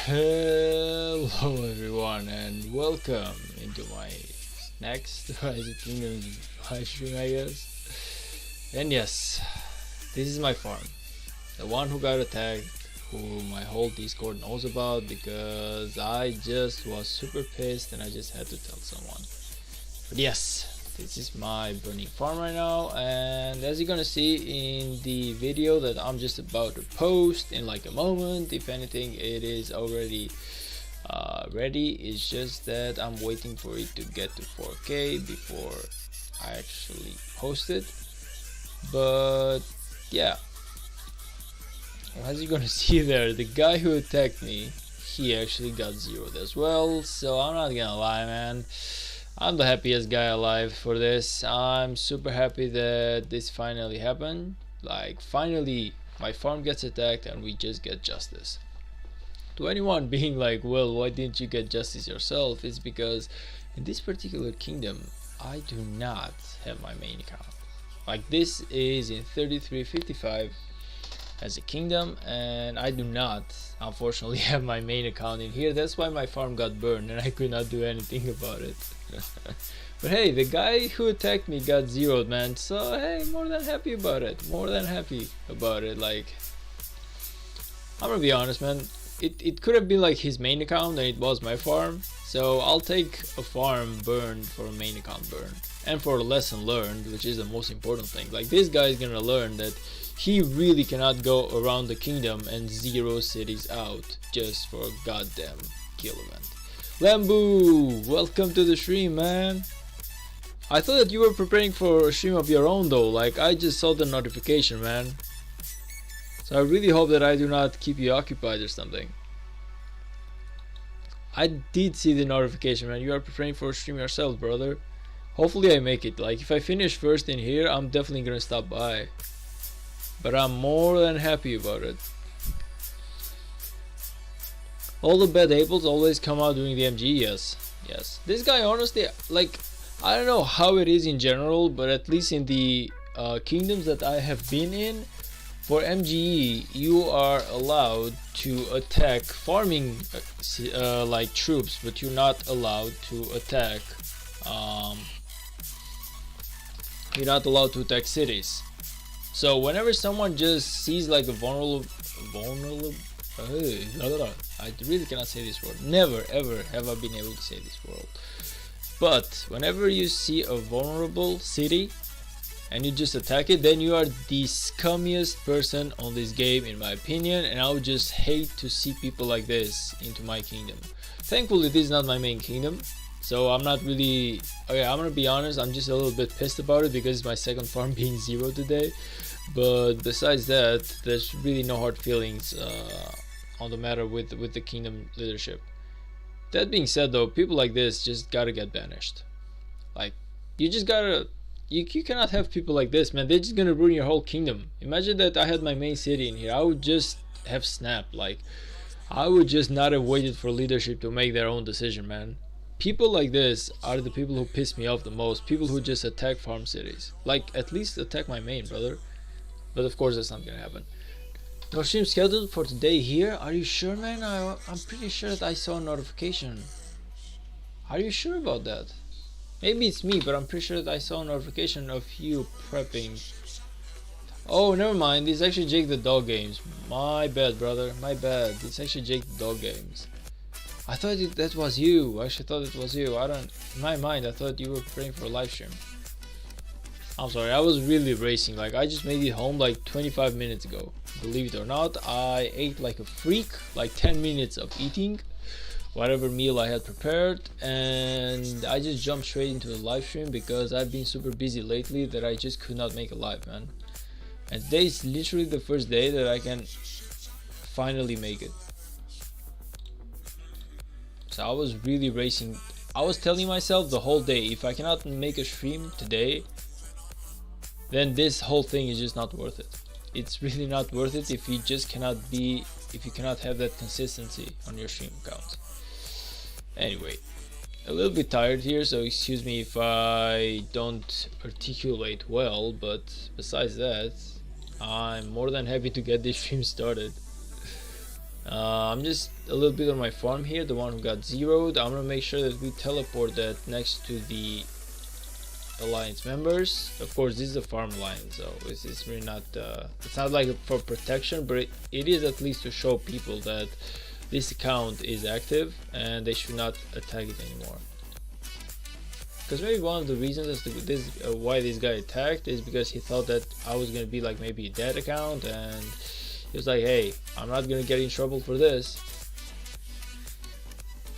Hello everyone and welcome into my next Rise of Kingdoms live stream, I guess. And yes, this is my farm, the one who got attacked, who my whole Discord knows about because I just was super pissed and I just had to tell someone. But yes, this is my burning farm right now, and as you're gonna see in the video that I'm just about to post in like a moment, if anything it is already ready. It's just that I'm waiting for it to get to 4K before I actually post it. But yeah, as you're gonna see there, the guy who attacked me, he actually got zeroed as well, so I'm not gonna lie, man, I'm the happiest guy alive for this. I'm super happy that this finally happened. Like, finally my farm gets attacked and we just get justice. To anyone being like, well, why didn't you get justice yourself? It's because in this particular kingdom I do not have my main account. Like, this is in 3355 as a kingdom, and I do not unfortunately have my main account in here. That's why my farm got burned and I could not do anything about it. But hey, the guy who attacked me got zeroed, man, so hey, more than happy about it. Like, I'm gonna be honest, man, it could have been like his main account and it was my farm, so I'll take a farm burned for a main account burn, and for a lesson learned, which is the most important thing. Like, this guy is gonna learn that he really cannot go around the kingdom and zero cities out just for a goddamn kill event. Lambu, welcome to the stream, man. I thought that you were preparing for a stream of your own though. Like, I just saw the notification, man, so I really hope that I do not keep you occupied or something. I did see the notification, man. You are preparing for a stream yourself, brother. Hopefully I make it. Like, if I finish first in here, I'm definitely gonna stop by, but I'm more than happy about it. All the bad apples always come out during the MG. Yes. This guy, honestly, like, I don't know how it is in general, but at least in the kingdoms that I have been in, for MGE you are allowed to attack farming like troops, but you're not allowed to attack cities. So whenever someone just sees like a vulnerable I really cannot say this word. Never ever have I been able to say this word. But whenever you see a vulnerable city and you just attack it, then you are the scummiest person on this game, in my opinion, and I would just hate to see people like this into my kingdom. Thankfully this is not my main kingdom, so I'm not really, okay, I'm gonna be honest, I'm just a little bit pissed about it because it's my second farm being zero today. But besides that, there's really no hard feelings on the matter with the kingdom leadership. That being said though, people like this just gotta get banished. Like, you just gotta, you cannot have people like this, man. They're just gonna ruin your whole kingdom. Imagine that I had my main city in here, I would just have snapped. Like, I would just not have waited for leadership to make their own decision, man. People like this are the people who piss me off the most. People who just attack farm cities. Like, at least attack my main, brother. But of course that's not gonna happen. No stream scheduled for today here. Are you sure, man? I'm pretty sure that I saw a notification. Are you sure about that? Maybe it's me, but I'm pretty sure that I saw a notification of you prepping. Oh, never mind. It's actually Jake the Dog Games. My bad, brother. My bad. It's actually Jake the Dog Games. I thought that was you. I actually thought it was you. In my mind, I thought you were praying for a live stream. I'm sorry, I was really racing. Like, I just made it home like 25 minutes ago. Believe it or not, I ate like a freak, like 10 minutes of eating whatever meal I had prepared, and I just jumped straight into the live stream because I've been super busy lately that I just could not make a live, man. And today is literally the first day that I can finally make it. So I was really racing. I was telling myself the whole day, if I cannot make a stream today, then this whole thing is just not worth it. It's really not worth it if you just cannot have that consistency on your stream account. Anyway, a little bit tired here, so excuse me if I don't articulate well, but besides that, I'm more than happy to get this stream started. I'm just a little bit on my farm here, the one who got zeroed. I'm gonna make sure that we teleport that next to the alliance members. Of course, this is a farm alliance, so it's really not it's not like for protection, but it is at least to show people that this account is active and they should not attack it anymore. Because maybe one of the reasons as to this why this guy attacked is because he thought that I was gonna be like maybe a dead account, and he was like, hey, I'm not gonna get in trouble for this.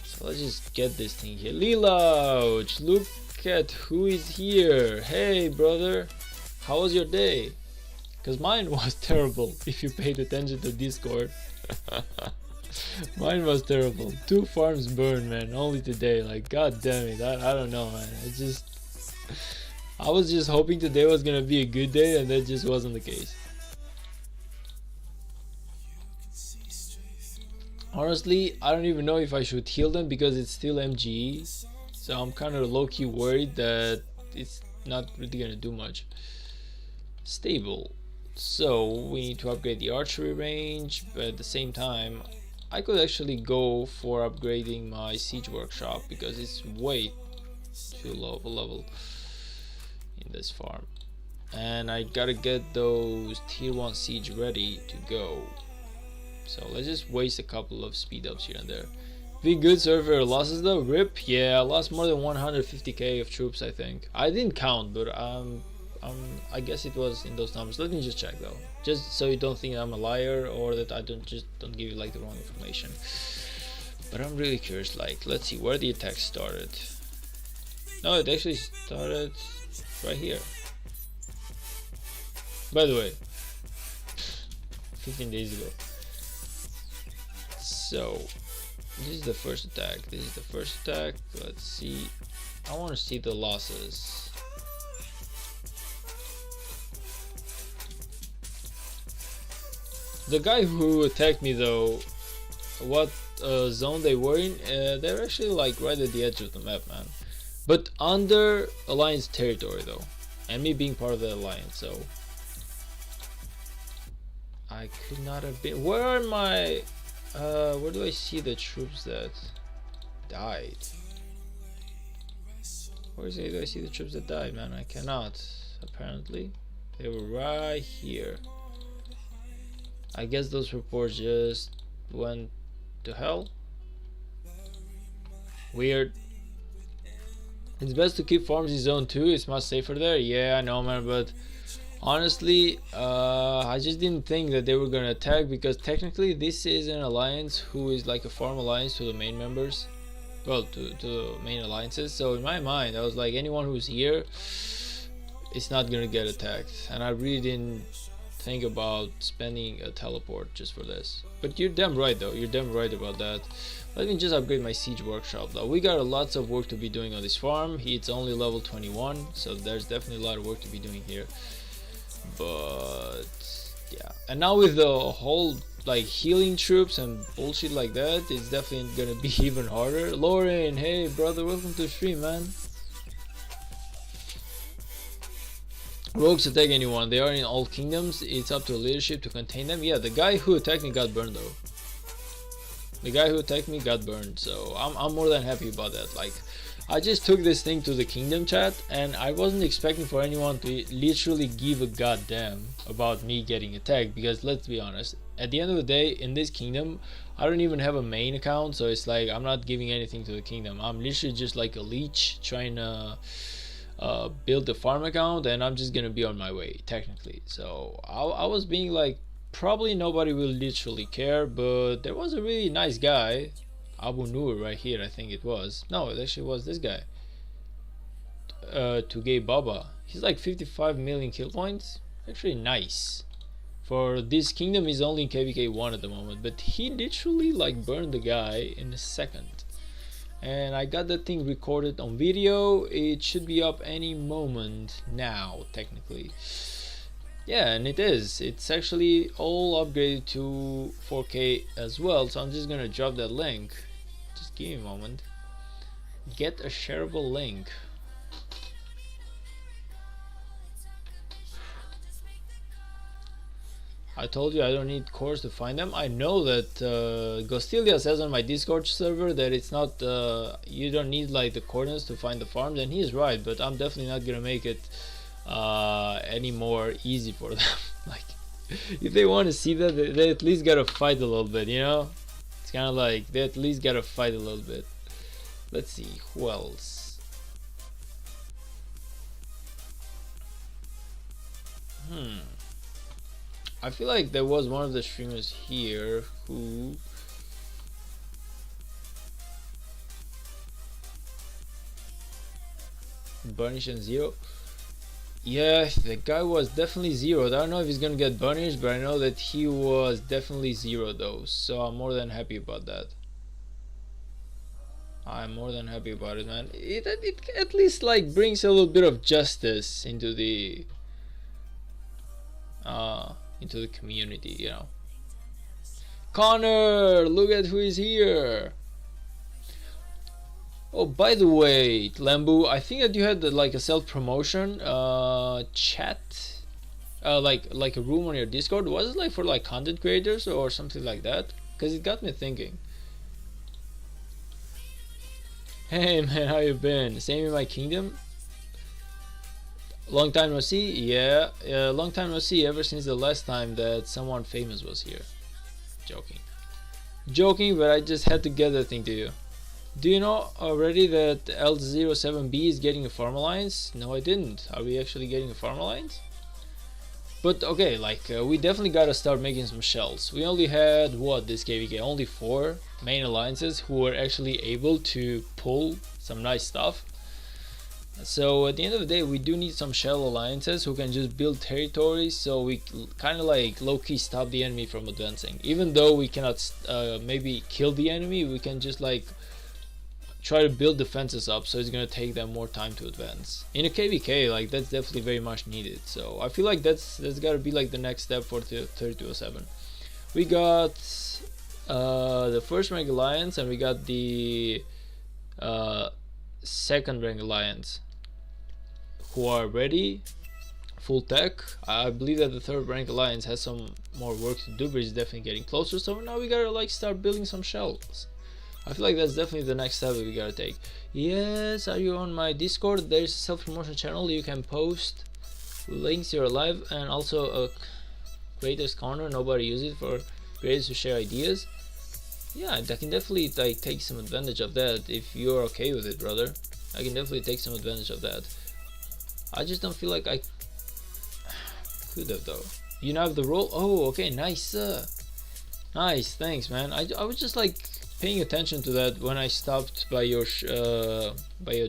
So let's just get this thing here. Lelouch, look at who is here. Hey brother, how was your day? Because mine was terrible if you paid attention to Discord. Mine was terrible. 2 farms burned, man, only today. Like, god damn it, I don't know, man. I was just hoping today was gonna be a good day, and that just wasn't the case. Honestly, I don't even know if I should heal them because it's still MGE, so I'm kind of low-key worried that it's not really gonna do much. Stable. So we need to upgrade the archery range, but at the same time I could actually go for upgrading my siege workshop because it's way too low of a level in this farm, and I gotta get those tier 1 siege ready to go. So let's just waste a couple of speed ups here and there. Be good server losses though. RIP. Yeah, I lost more than 150k of troops, I think. I didn't count, but I guess it was in those numbers. Let me just check though, just so you don't think I'm a liar or that I don't give you like the wrong information. But I'm really curious. Like, let's see where the attack started. No, it actually started right here. By the way, 15 days ago. So this is the first attack. This is the first attack. Let's see. I want to see the losses. The guy who attacked me though, what zone they were in, they're actually like right at the edge of the map, man. But under Alliance territory though, and me being part of the Alliance, so I could not have been. Where are my where do I see the troops that died? Where do I see the troops that died, man? I cannot. Apparently they were right here. I guess those reports just went to hell. Weird. It's best to keep farms in zone 2. It's much safer there. Yeah, I know, man, but honestly, I just didn't think that they were gonna attack, because technically this is an alliance who is like a farm alliance to the main members, well, to the main alliances. So in my mind I was like, anyone who's here, it's not gonna get attacked, and I really didn't think about spending a teleport just for this. But you're damn right though, you're damn right about that. Let me just upgrade my siege workshop though. We got lots of work to be doing on this farm. It's only level 21, so there's definitely a lot of work to be doing here. But yeah, and now with the whole like healing troops and bullshit like that, it's definitely gonna be even harder. Lauren, hey brother, welcome to the stream, man. Rogues attack anyone, they are in all kingdoms, it's up to leadership to contain them. Yeah, the guy who attacked me got burned though. The guy who attacked me got burned, so I'm more than happy about that. Like, I just took this thing to the kingdom chat, and I wasn't expecting for anyone to literally give a goddamn about me getting attacked, because let's be honest, at the end of the day, in this kingdom, I don't even have a main account, so it's like I'm not giving anything to the kingdom. I'm literally just like a leech trying to build a farm account, and I'm just gonna be on my way technically. So I was being like, probably nobody will literally care, but there was a really nice guy, Abu Nur right here, I think it was. No, it actually was this guy, Tugay Baba. He's like 55 million kill points. Actually nice. For this kingdom he's only in KVK 1 at the moment, but he literally like burned the guy in a second. And I got that thing recorded on video. It should be up any moment now technically. Yeah, and it is. It's actually all upgraded to 4K as well, so I'm just gonna drop that link. Just give me a moment. Get a shareable link. I told you I don't need cores to find them. I know that Gostilia says on my Discord server that it's not you don't need like the coordinates to find the farms, and he's right, but I'm definitely not gonna make it any more easy for them. Like, if they want to see that, they at least gotta fight a little bit, you know? It's kind of like they at least gotta fight a little bit. Let's see, who else? I feel like there was one of the streamers here who Burnish and Zero. Yeah, the guy was definitely zeroed. I don't know if he's gonna get burnished, but I know that he was definitely zero though, so I'm more than happy about that. I'm more than happy about it, man. It at least like brings a little bit of justice into the community, you know. Connor, look at who is here. Oh, by the way, Lambu, I think that you had like a self-promotion chat, like a room on your Discord. Was it like for like content creators or something like that? Because it got me thinking. Hey man, how you been? Same in my kingdom. Long time no see. Yeah, long time no see. Ever since the last time that someone famous was here. Joking, but I just had to get that thing to you. Do you know already that L07B is getting a farm alliance? No, I didn't. Are we actually getting a farm alliance? But okay, like we definitely gotta start making some shells. We only had what this KVK? Only 4 main alliances who were actually able to pull some nice stuff. So at the end of the day, we do need some shell alliances who can just build territories, so we kind of like low-key stop the enemy from advancing. Even though we cannot maybe kill the enemy, we can just like try to build defenses up, so it's gonna take them more time to advance. In a KVK, like that's definitely very much needed. So I feel like that's gotta be like the next step for the 3207. We got the first rank alliance, and we got the second rank alliance who are ready, full tech. I believe that the third rank alliance has some more work to do, but it's definitely getting closer. So now we gotta like start building some shells. I feel like that's definitely the next step that we gotta take. Yes, are you on my Discord? There's a self-promotion channel. You can post links, you're live, and also a creators corner. Nobody uses it for creators to share ideas. Yeah, I can definitely like take some advantage of that if you're okay with it, brother. I can definitely take some advantage of that. I just don't feel like I could have though. You now have the role. Oh, okay, nice. Nice, thanks, man. I was just like paying attention to that when I stopped by your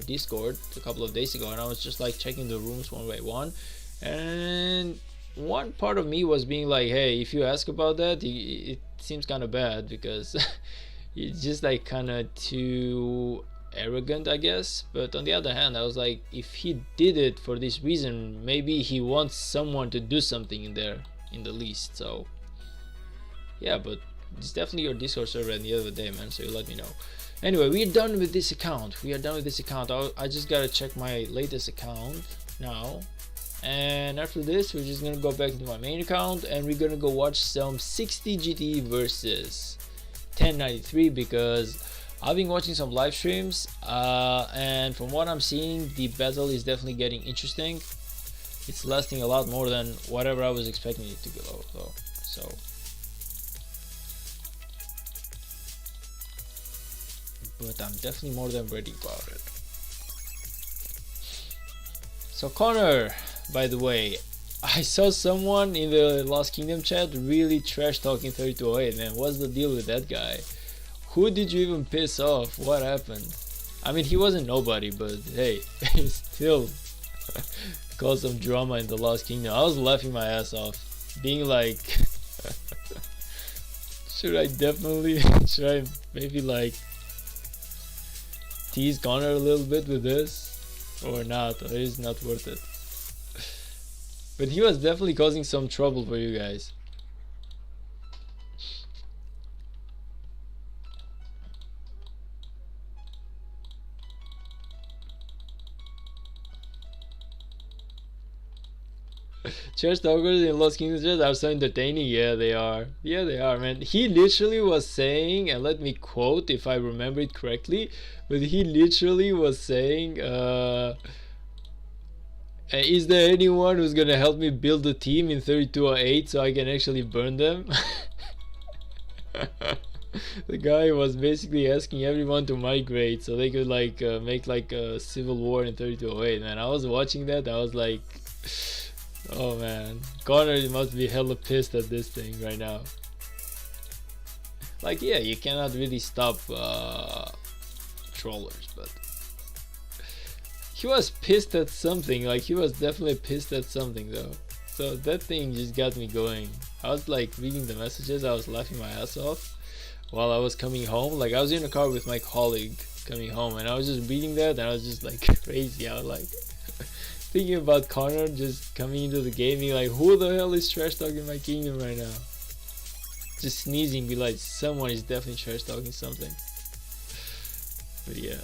Discord a couple of days ago, and I was just like checking the rooms one by one, and one part of me was being like, hey, if you ask about that, it seems kind of bad because it's just like kind of too arrogant, I guess. But on the other hand, I was like, if he did it for this reason, maybe he wants someone to do something in there in the least. So yeah, but it's definitely your Discord server at the end of the day, man, so you let me know. Anyway, we're done with this account. I just gotta check my latest account now, and after this we're just gonna go back into my main account and we're gonna go watch some 60 GT versus 1093 because I've been watching some live streams, and from what I'm seeing, the battle is definitely getting interesting. It's lasting a lot more than whatever I was expecting it to go though. So but I'm definitely more than ready about it. So Connor, by the way, I saw someone in the Lost Kingdom chat really trash talking 3208, man. What's the deal with that guy? Who did you even piss off? What happened? I mean, he wasn't nobody, but hey, he still caused some drama in the Lost Kingdom. I was laughing my ass off, being like, should I maybe like tease Connor a little bit with this or not? Or it is not worth it. But he was definitely causing some trouble for you guys. Trash talkers in Lost Kingdoms just are so entertaining. Yeah, they are. Yeah, they are, man. He literally was saying, and let me quote if I remember it correctly, but he literally was saying, is there anyone who's gonna help me build a team in 3208 so I can actually burn them? The guy was basically asking everyone to migrate so they could like make like a civil war in 3208. Man, I was watching that. I was like, oh man, Connor must be hella pissed at this thing right now. Like, yeah, you cannot really stop trollers, but he was pissed at something. Like, he was definitely pissed at something though. So that thing just got me going. I was like reading the messages. I was laughing my ass off while I was coming home. Like, I was in a car with my colleague coming home, and I was just reading that, and I was just like crazy. I was like thinking about Connor just coming into the game, being like, who the hell is trash talking my kingdom right now? Just sneezing, be like, someone is definitely trash talking something. But yeah.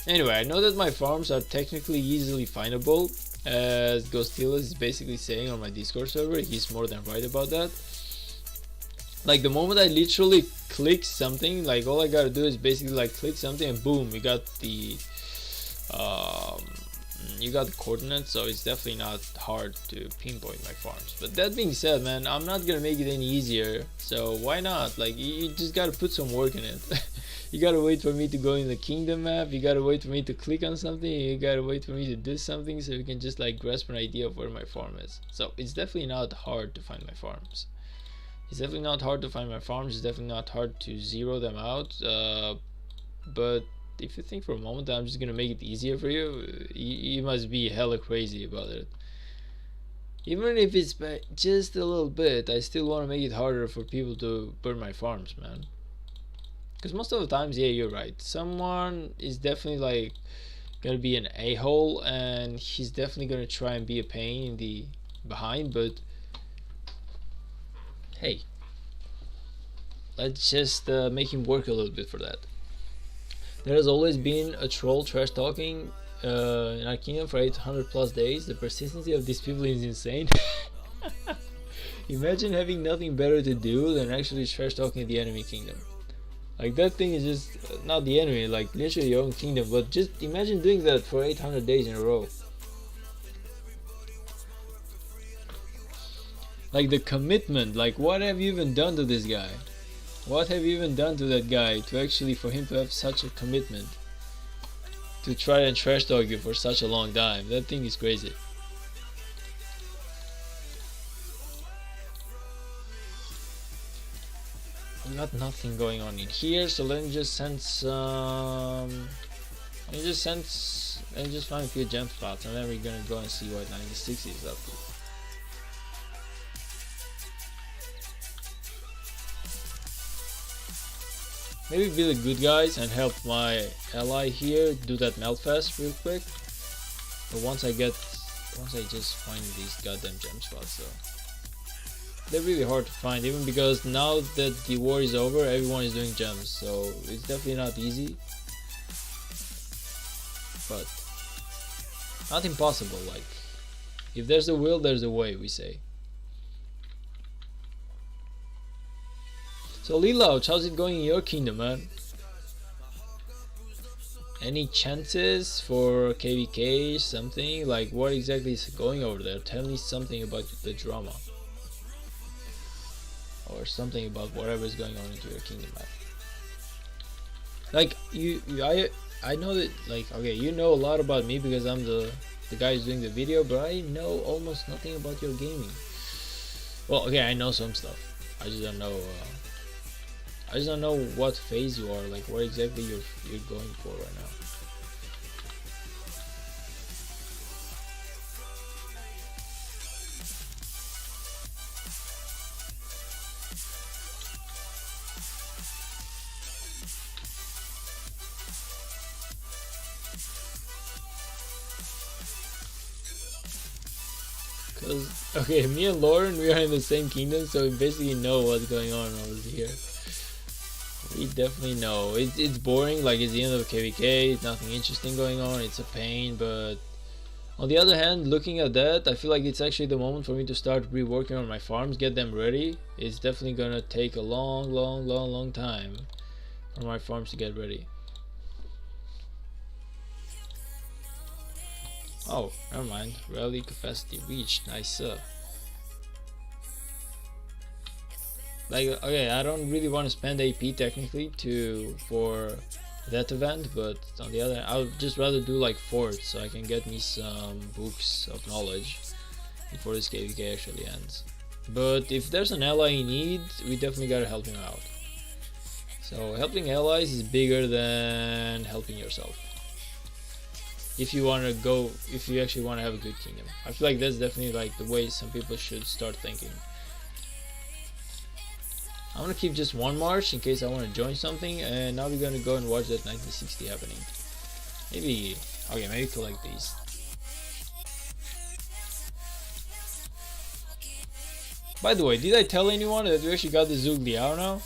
Anyway, I know that my farms are technically easily findable, as Ghostila is basically saying on my Discord server. He's more than right about that. Like, the moment I literally click something, like all I gotta do is basically like click something and boom, you got the coordinates, so it's definitely not hard to pinpoint my farms. But that being said, man, I'm not gonna make it any easier, so why not? Like, you just gotta put some work in it. You gotta wait for me to go in the kingdom map, you gotta wait for me to click on something, you gotta wait for me to do something so you can just like grasp an idea of where my farm is. So it's definitely not hard to find my farms. It's definitely not hard to find my farms, it's definitely not hard to zero them out, but if you think for a moment that I'm just gonna make it easier for you, you must be hella crazy about it. Even if it's just a little bit, I still want to make it harder for people to burn my farms, man. Because most of the times, yeah, you're right. Someone is definitely like gonna be an a-hole, and he's definitely gonna try and be a pain in the behind, but hey, let's just make him work a little bit for that. There has always been a troll trash talking in our kingdom for 800 plus days. The persistency of these people is insane. Imagine having nothing better to do than actually trash talking the enemy kingdom. Like, that thing is just not the enemy, like literally your own kingdom, but just imagine doing that for 800 days in a row. Like, the commitment, like, what have you even done to this guy? What have you even done to that guy to actually for him to have such a commitment to try and trash talk you for such a long time? That thing is crazy. We got nothing going on in here, so let me just send some. Let me just find a few gem spots, and then we're gonna go and see what 96 is up to. Maybe be the good guys and help my ally here do that Meltfest real quick. But once I just find these goddamn gem spots, so they're really hard to find, even because now that the war is over, everyone is doing gems, so it's definitely not easy, but not impossible. Like, if there's a will, there's a way, we say. So Lelouch, how's it going in your kingdom, man? Any chances for KVK, something? Like, what exactly is going over there? Tell me something about the drama. Or something about whatever is going on into your kingdom, man. Like, I know that, like, okay, you know a lot about me because I'm the guy who's doing the video, but I know almost nothing about your gaming. Well, okay, I know some stuff. I just don't know what phase you are, like what exactly you're going for right now. Cause okay, me and Lauren, we are in the same kingdom, so we basically know what's going on over here. We definitely know. It's boring, like it's the end of KVK, nothing interesting going on, it's a pain, but On the other hand, looking at that, I feel like it's actually the moment for me to start reworking on my farms, get them ready. It's definitely gonna take a long time for my farms to get ready. Oh, never mind. Rally capacity reached. Nice. Like, okay, I don't really want to spend AP technically for that event, but on the other hand, I would just rather do like forts so I can get me some books of knowledge before this KVK actually ends. But if there's an ally in need, we definitely gotta help him out. So helping allies is bigger than helping yourself. If you actually want to have a good kingdom. I feel like that's definitely like the way some people should start thinking. I'm gonna keep just one march in case I want to join something, and now we're gonna go and watch that 1960 happening. Maybe collect these. By the way, did I tell anyone that we actually got the Zhuge Liao now?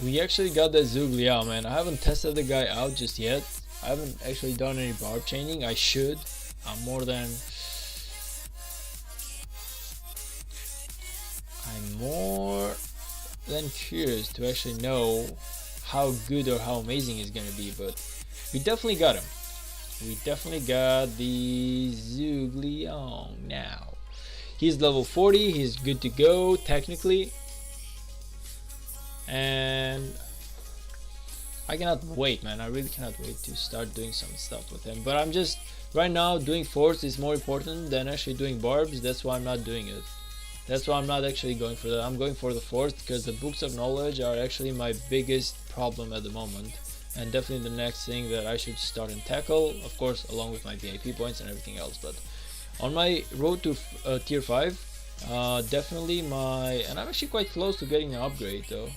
We actually got that Zhuge Liao, man. I haven't tested the guy out just yet. I haven't actually done any barb chaining. I should. I'm more than curious to actually know how good or how amazing it's gonna be, but we definitely got him. We definitely got the Zhuge Liao now. He's level 40. He's good to go technically, and I cannot wait, man. I really cannot wait to start doing some stuff with him. But I'm just right now doing forts is more important than actually doing barbs. That's why I'm not doing it. That's why I'm not actually going for that. I'm going for the forts because the books of knowledge are actually my biggest problem at the moment, and definitely the next thing that I should start and tackle, of course, along with my VIP points and everything else. But on my road to tier 5, definitely and I'm actually quite close to getting an upgrade though.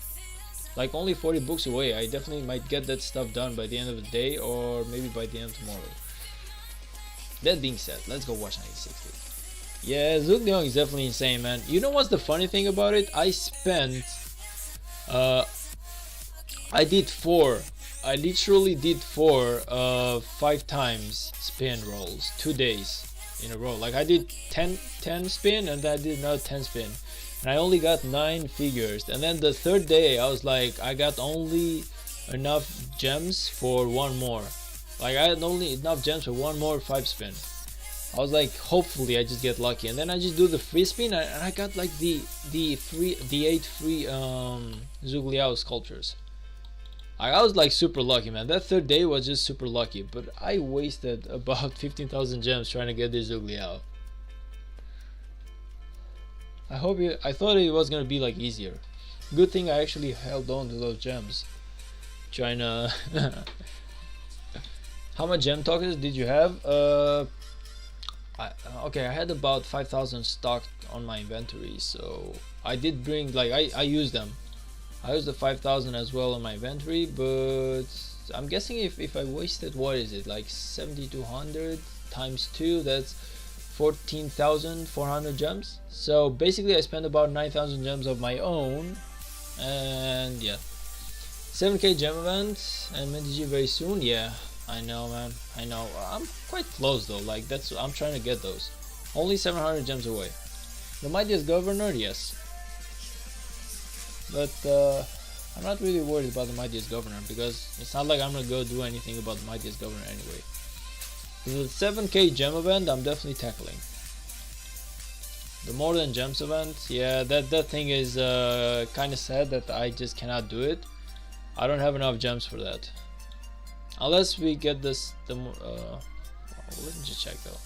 Like only 40 books away. I definitely might get that stuff done by the end of the day, or maybe by the end of tomorrow. That being said, let's go watch 1960. Yeah, Zhuge Liang is definitely insane, man. You know what's the funny thing about it? I literally did 5 times spin rolls, 2 days in a row. Like I did 10 spin, and I did another 10 spin, and I only got 9 figures. And then the third day I was like, I got only enough gems for one more. Like I had only enough gems for one more 5 spin. I was like, hopefully I just get lucky, and then I just do the free spin, and I got like the 8 free Zhuge Liao sculptures. I was like super lucky, man. That third day was just super lucky, but I wasted about 15,000 gems trying to get this Zhuge Liao. I thought it was gonna be like easier. Good thing I actually held on to those gems. Trying to how much gem tokens did you have? Okay, I had about 5,000 stocked on my inventory, so I did bring, like, I used them. I used the 5,000 as well on my inventory, but I'm guessing if I wasted, what is it, like 7,200 times 2, that's 14,400 gems. So basically I spent about 9,000 gems of my own, and yeah. 7k gem event and MTG very soon. Yeah, I know, man. I know. I'm quite close though. Like I'm trying to get those. Only 700 gems away. The mightiest governor, yes. But I'm not really worried about the mightiest governor, because it's not like I'm gonna go do anything about the mightiest governor anyway. The 7k gem event, I'm definitely tackling. The more than gems event, yeah, that thing is kind of sad that I just cannot do it. I don't have enough gems for that. Unless we get this, let me just check though.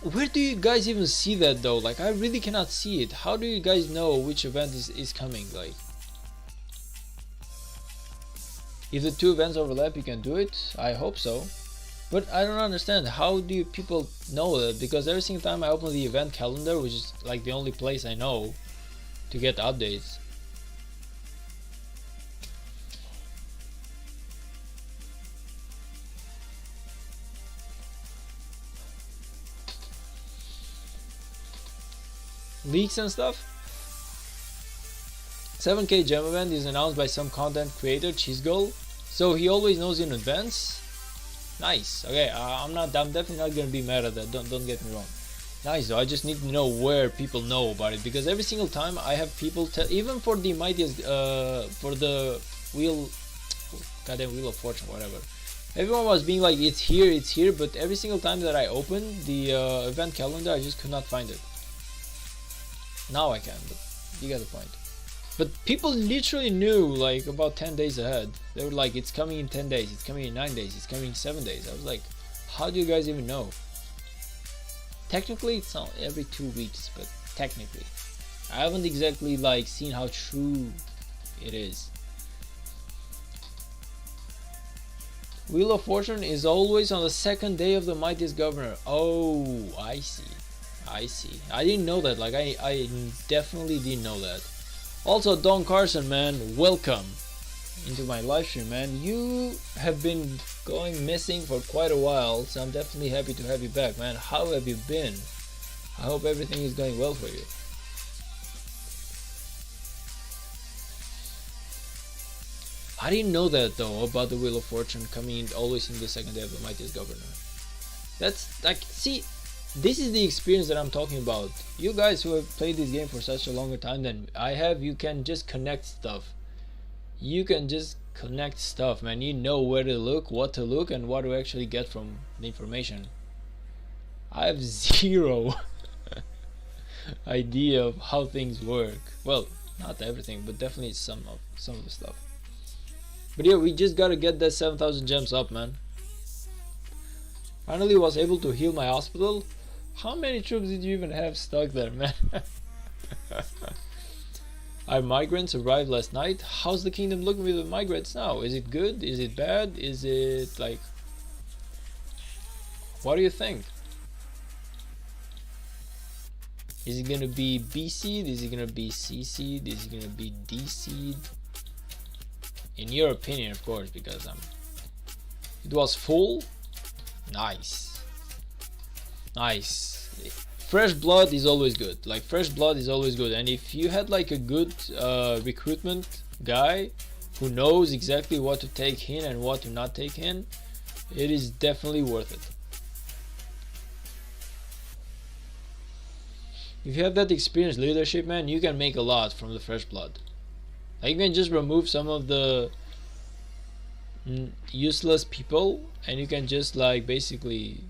Where do you guys even see that though? Like, I really cannot see it. How do you guys know which event is coming? Like, if the 2 events overlap, you can do it. I hope so. But I don't understand. How do you people know that? Because every single time I open the event calendar, which is like the only place I know to get updates, leaks and stuff. 7k gem event is announced by some content creator, Cheese Girl. So he always knows in advance. Nice. Okay, I'm definitely not gonna be mad at that. Don't get me wrong. Nice though. I just need to know where people know about it, because every single time I have people tell, even for the mightiest, for the goddamn wheel of fortune, whatever. Everyone was being like, it's here, but every single time that I opened the event calendar, I just could not find it. Now I can, but you get the point. But people literally knew like about 10 days ahead. They were like, it's coming in 10 days, it's coming in 9 days, it's coming in 7 days. I was like, how do you guys even know? Technically, it's not every 2 weeks, but technically. I haven't exactly like seen how true it is. Wheel of Fortune is always on the second day of the mightiest governor. Oh, I see. I didn't know that. Like, I definitely didn't know that. Also, Don Carson, man, welcome into my live stream, man. You have been going missing for quite a while, so I'm definitely happy to have you back, man. How have you been? I hope everything is going well for you. I didn't know that though, about the Wheel of Fortune coming in always in the second day of the mightiest governor. That's like, see, this is the experience that I'm talking about. You guys who have played this game for such a longer time than I have, you can just connect stuff. You can just connect stuff, man. You know where to look, what to look, and what to actually get from the information. I have zero idea of how things work. Well, not everything, but definitely some of the stuff. But yeah, we just gotta get that 7,000 gems up, man. Finally was able to heal my hospital. How many troops did you even have stuck there, man? Our migrants arrived last night. How's the kingdom looking with the migrants now? Is it good? Is it bad? Is it like... What do you think? Is it gonna be B seed? Is it gonna be C seed? Is it gonna be D seed? In your opinion, of course, because it was full. Nice. Fresh blood is always good. Like, fresh blood is always good. And if you had like a good recruitment guy who knows exactly what to take in and what to not take in, it is definitely worth it. If you have that experienced leadership, man, you can make a lot from the fresh blood. Like, you can just remove some of the useless people and you can just like basically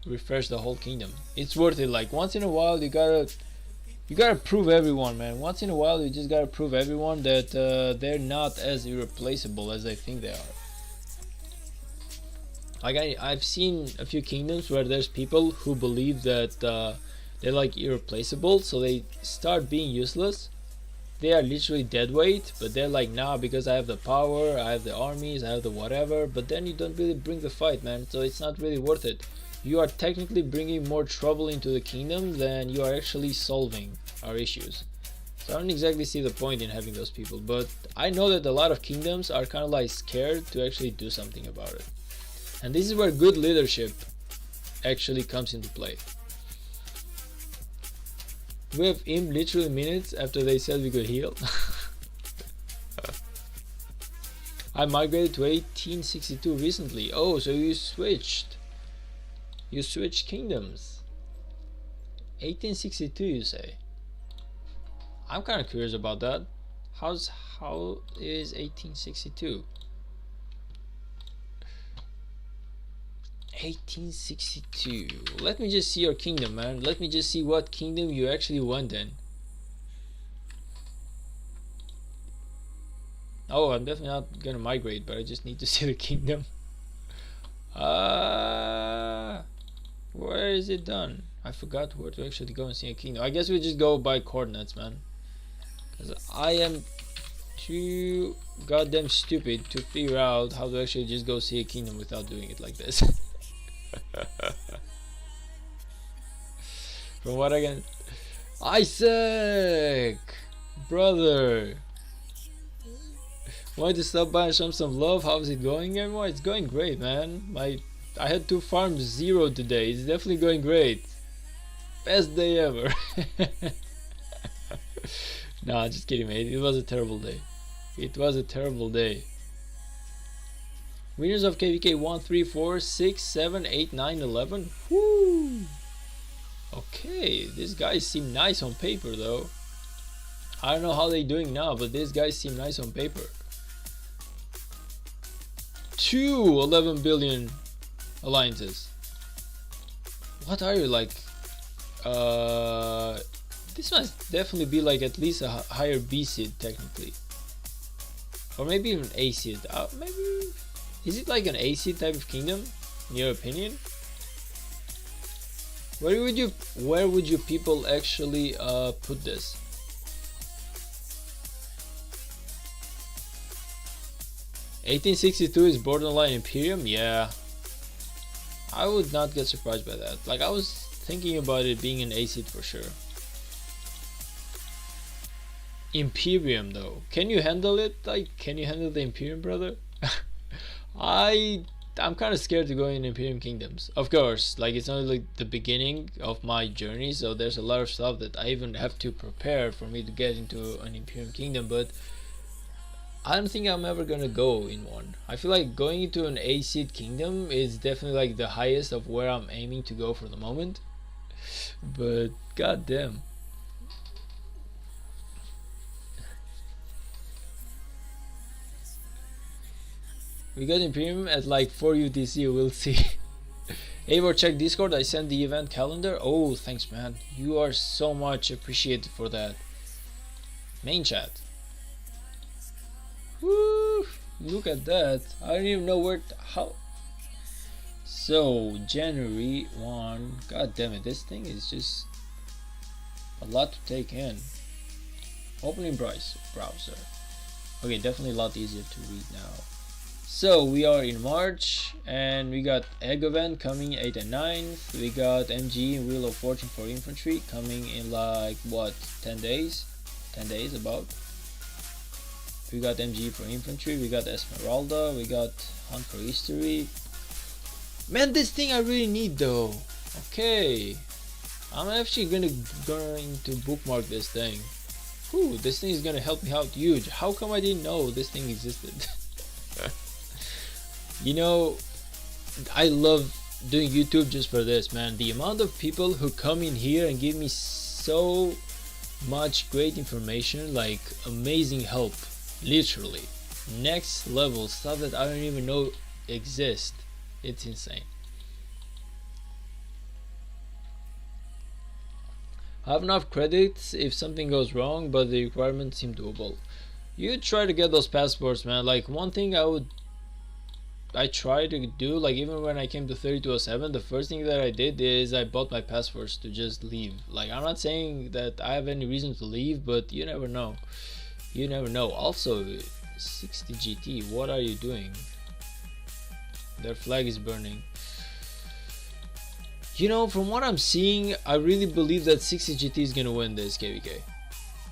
refresh the whole kingdom. It's worth it. Like, once in a while you gotta prove everyone, man. Once in a while you just gotta prove everyone that they're not as irreplaceable as they think they are. Like, I've seen a few kingdoms where there's people who believe that they're like irreplaceable, so they start being useless. They are literally dead weight, but they're like, nah, because I have the power, I have the armies, I have the whatever. But then you don't really bring the fight, man, so it's not really worth it. You are technically bringing more trouble into the kingdom than you are actually solving our issues. So I don't exactly see the point in having those people, but I know that a lot of kingdoms are kind of like scared to actually do something about it. And this is where good leadership actually comes into play. We have imp literally minutes after they said we could heal. I migrated to 1862 recently. Oh, so you switched. You switched kingdoms. 1862, you say? I'm kind of curious about that. How is 1862? 1862. Let me just see your kingdom, man. Let me just see what kingdom you actually went in. Oh, I'm definitely not gonna migrate, but I just need to see the kingdom. Where is it done? I forgot where to actually go and see a kingdom. I guess we just go by coordinates, man. Because I am too goddamn stupid to figure out how to actually just go see a kingdom without doing it like this. From what I can... Isaac! Brother! Wanted to stop by and show some love. How's it going, everyone? It's going great, man. I had 2 farms 0 today. It's definitely going great. Best day ever. Nah, just kidding, mate. It was a terrible day. It was a terrible day. Winners of KVK 1, 3, 4, 6, 7, 8, 9, 11. Woo! Okay, these guys seem nice on paper though. I don't know how they're doing now, but these guys seem nice on paper. 11 billion alliances. What are you like? This must definitely be like at least a higher B seed technically, or maybe even A seed. Maybe is it like an A seed type of kingdom in your opinion? Where would you people actually put this? (1862) is borderline Imperium. Yeah, I would not get surprised by that. Like I was thinking about it being an A seed for sure. Imperium though, can you handle it? Like, can you handle the Imperium, brother? I'm kind of scared to go in Imperium kingdoms. Of course, like it's only like the beginning of my journey, so there's a lot of stuff that I even have to prepare for me to get into an Imperium kingdom. But I don't think I'm ever gonna go in one. I feel like going into an A seed kingdom is definitely like the highest of where I'm aiming to go for the moment. But goddamn. We got Imperium at like 4 UTC, we'll see. Eivor, check Discord, I sent the event calendar. Oh, thanks man. You are so much appreciated for that. Main chat. Woo! Look at that. I don't even know how. So, January 1. God damn it, this thing is just a lot to take in. Opening browser. Okay, definitely a lot easier to read now. So we are in March and we got Egg event coming 8th and 9th. We got MG Wheel of Fortune for infantry coming in like what, 10 days? 10 days about. We got MG for infantry, we got Esmeralda, we got Hunt for History. Man, this thing I really need though. Okay, I'm actually going to bookmark this thing. Whew, this thing is gonna help me out huge. How come I didn't know this thing existed? You know, I love doing YouTube just for this, man. The amount of people who come in here and give me so much great information, like amazing help, literally next level stuff that I don't even know exist. It's insane. I have enough credits if something goes wrong, but the requirements seem doable. You try to get those passports, man. Like one thing I try to do, like even when I came to 3207, the first thing that I did is I bought my passports to just leave. Like I'm not saying that I have any reason to leave, but you never know. You never know. Also, 60 GT, what are you doing? Their flag is burning. You know, from what I'm seeing, I really believe that 60 GT is gonna win this KVK.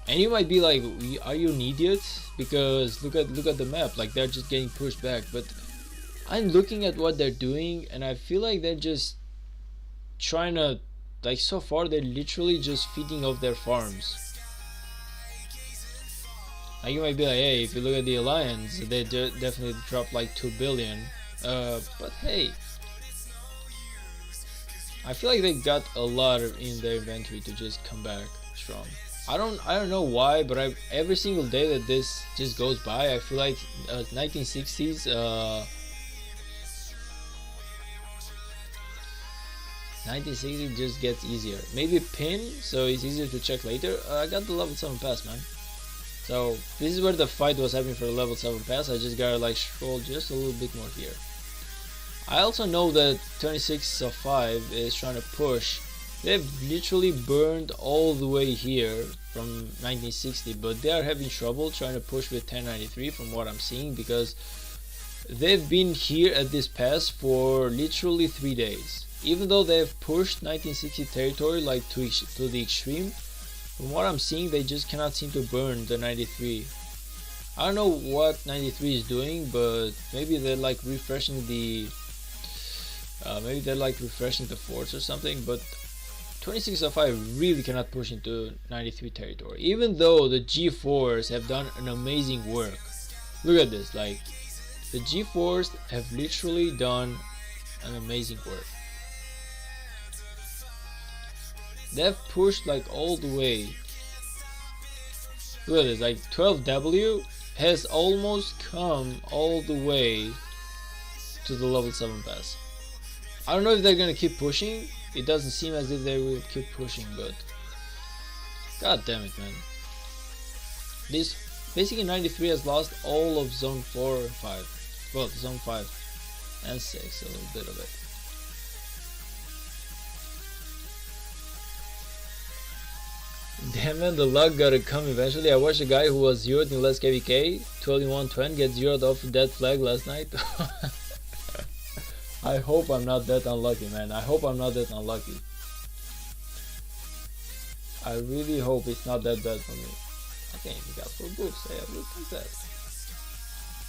And you might be like, are you an idiot? Because look at the map, like they're just getting pushed back. But I'm looking at what they're doing and I feel like they're just trying to, like so far they're literally just feeding off their farms. Like you might be like, hey, if you look at the alliance, they definitely dropped like 2 billion. But hey, I feel like they got a lot in their inventory to just come back strong. I don't know why, but every single day that this just goes by, I feel like 1960s 1960 just gets easier. Maybe pin, so it's easier to check later. I got the level 7 pass, man. So this is where the fight was happening for the level 7 pass. I just gotta like scroll just a little bit more here. I also know that 26 of 5 is trying to push. They've literally burned all the way here from 1960, but they are having trouble trying to push with 1093 from what I'm seeing, because they've been here at this pass for literally 3 days. Even though they've pushed 1960 territory like to the extreme, from what I'm seeing they just cannot seem to burn the 93. I don't know what 93 is doing, but maybe they're like refreshing the forts or something, but 2605 really cannot push into 93 territory, even though the G4s have done an amazing work. Look at this, like The G-Force have literally done an amazing work. They've pushed like all the way. Look at this, like 12W has almost come all the way to the level 7 pass. I don't know if they're gonna keep pushing. It doesn't seem as if they will keep pushing, but god damn it, man. This basically 93 has lost all of zone 4 and 5. Well, zone 5 and 6, a little bit of it. Damn man, the luck gotta come eventually. I watched a guy who was zeroed in less KVK, 21-20, get zeroed off that flag last night. I hope I'm not that unlucky, man. I hope I'm not that unlucky. I really hope it's not that bad for me. Okay, we got 4 boosts. Yeah, look at that.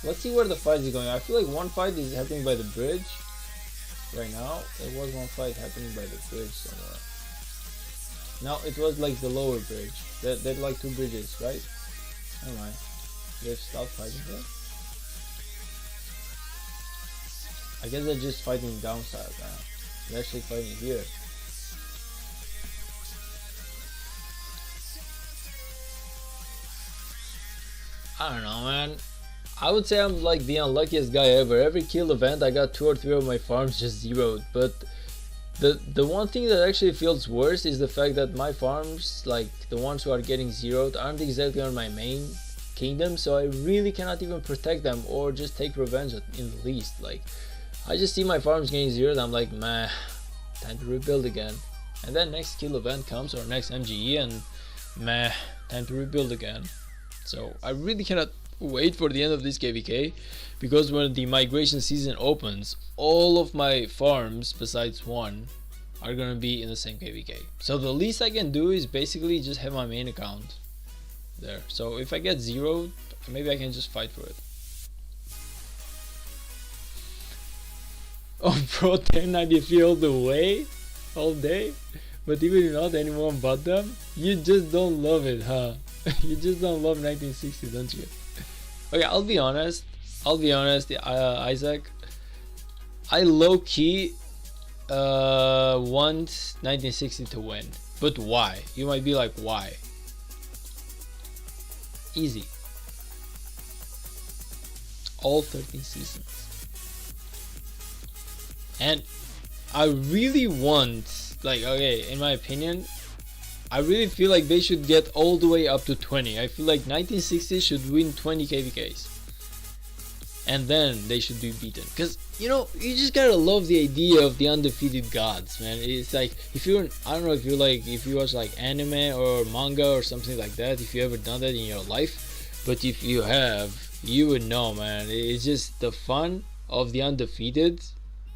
Let's see where the fight is going. I feel like one fight is happening by the bridge right now. There was one fight happening by the bridge somewhere. No, it was like the lower bridge. They're like 2 bridges, right? Never mind. They've stopped fighting there. I guess they're just fighting downside now. They're actually fighting here. I don't know, man. I would say I'm like the unluckiest guy ever. Every kill event I got 2 or 3 of my farms just zeroed. But the one thing that actually feels worse is the fact that my farms, like the ones who are getting zeroed, aren't exactly on my main kingdom, so I really cannot even protect them or just take revenge in the least. Like, I just see my farms getting zeroed, I'm like, meh, time to rebuild again. And then next kill event comes, or next MGE, and meh, time to rebuild again. So I really cannot wait for the end of this KVK, because when the migration season opens, all of my farms besides one are gonna be in the same KVK. So the least I can do is basically just have my main account there. So if I get zeroed, maybe I can just fight for it. Oh bro, 1093 all the way, all day, but even not anyone but them, you just don't love it, huh? You just don't love 1960, don't you? Okay, I'll be honest, Isaac, I low-key want 1960 to win. But why? You might be like, why? Easy. All 13 seasons. And I really want, like, okay, in my opinion, I really feel like they should get all the way up to 20. I feel like 1960 should win 20 KVKs. And then they should be beaten. Because, you know, you just gotta love the idea of the undefeated gods, man. It's like, if you're, I don't know if you like, if you watch like anime or manga or something like that, if you ever done that in your life. But if you have, you would know, man. It's just the fun of the undefeated,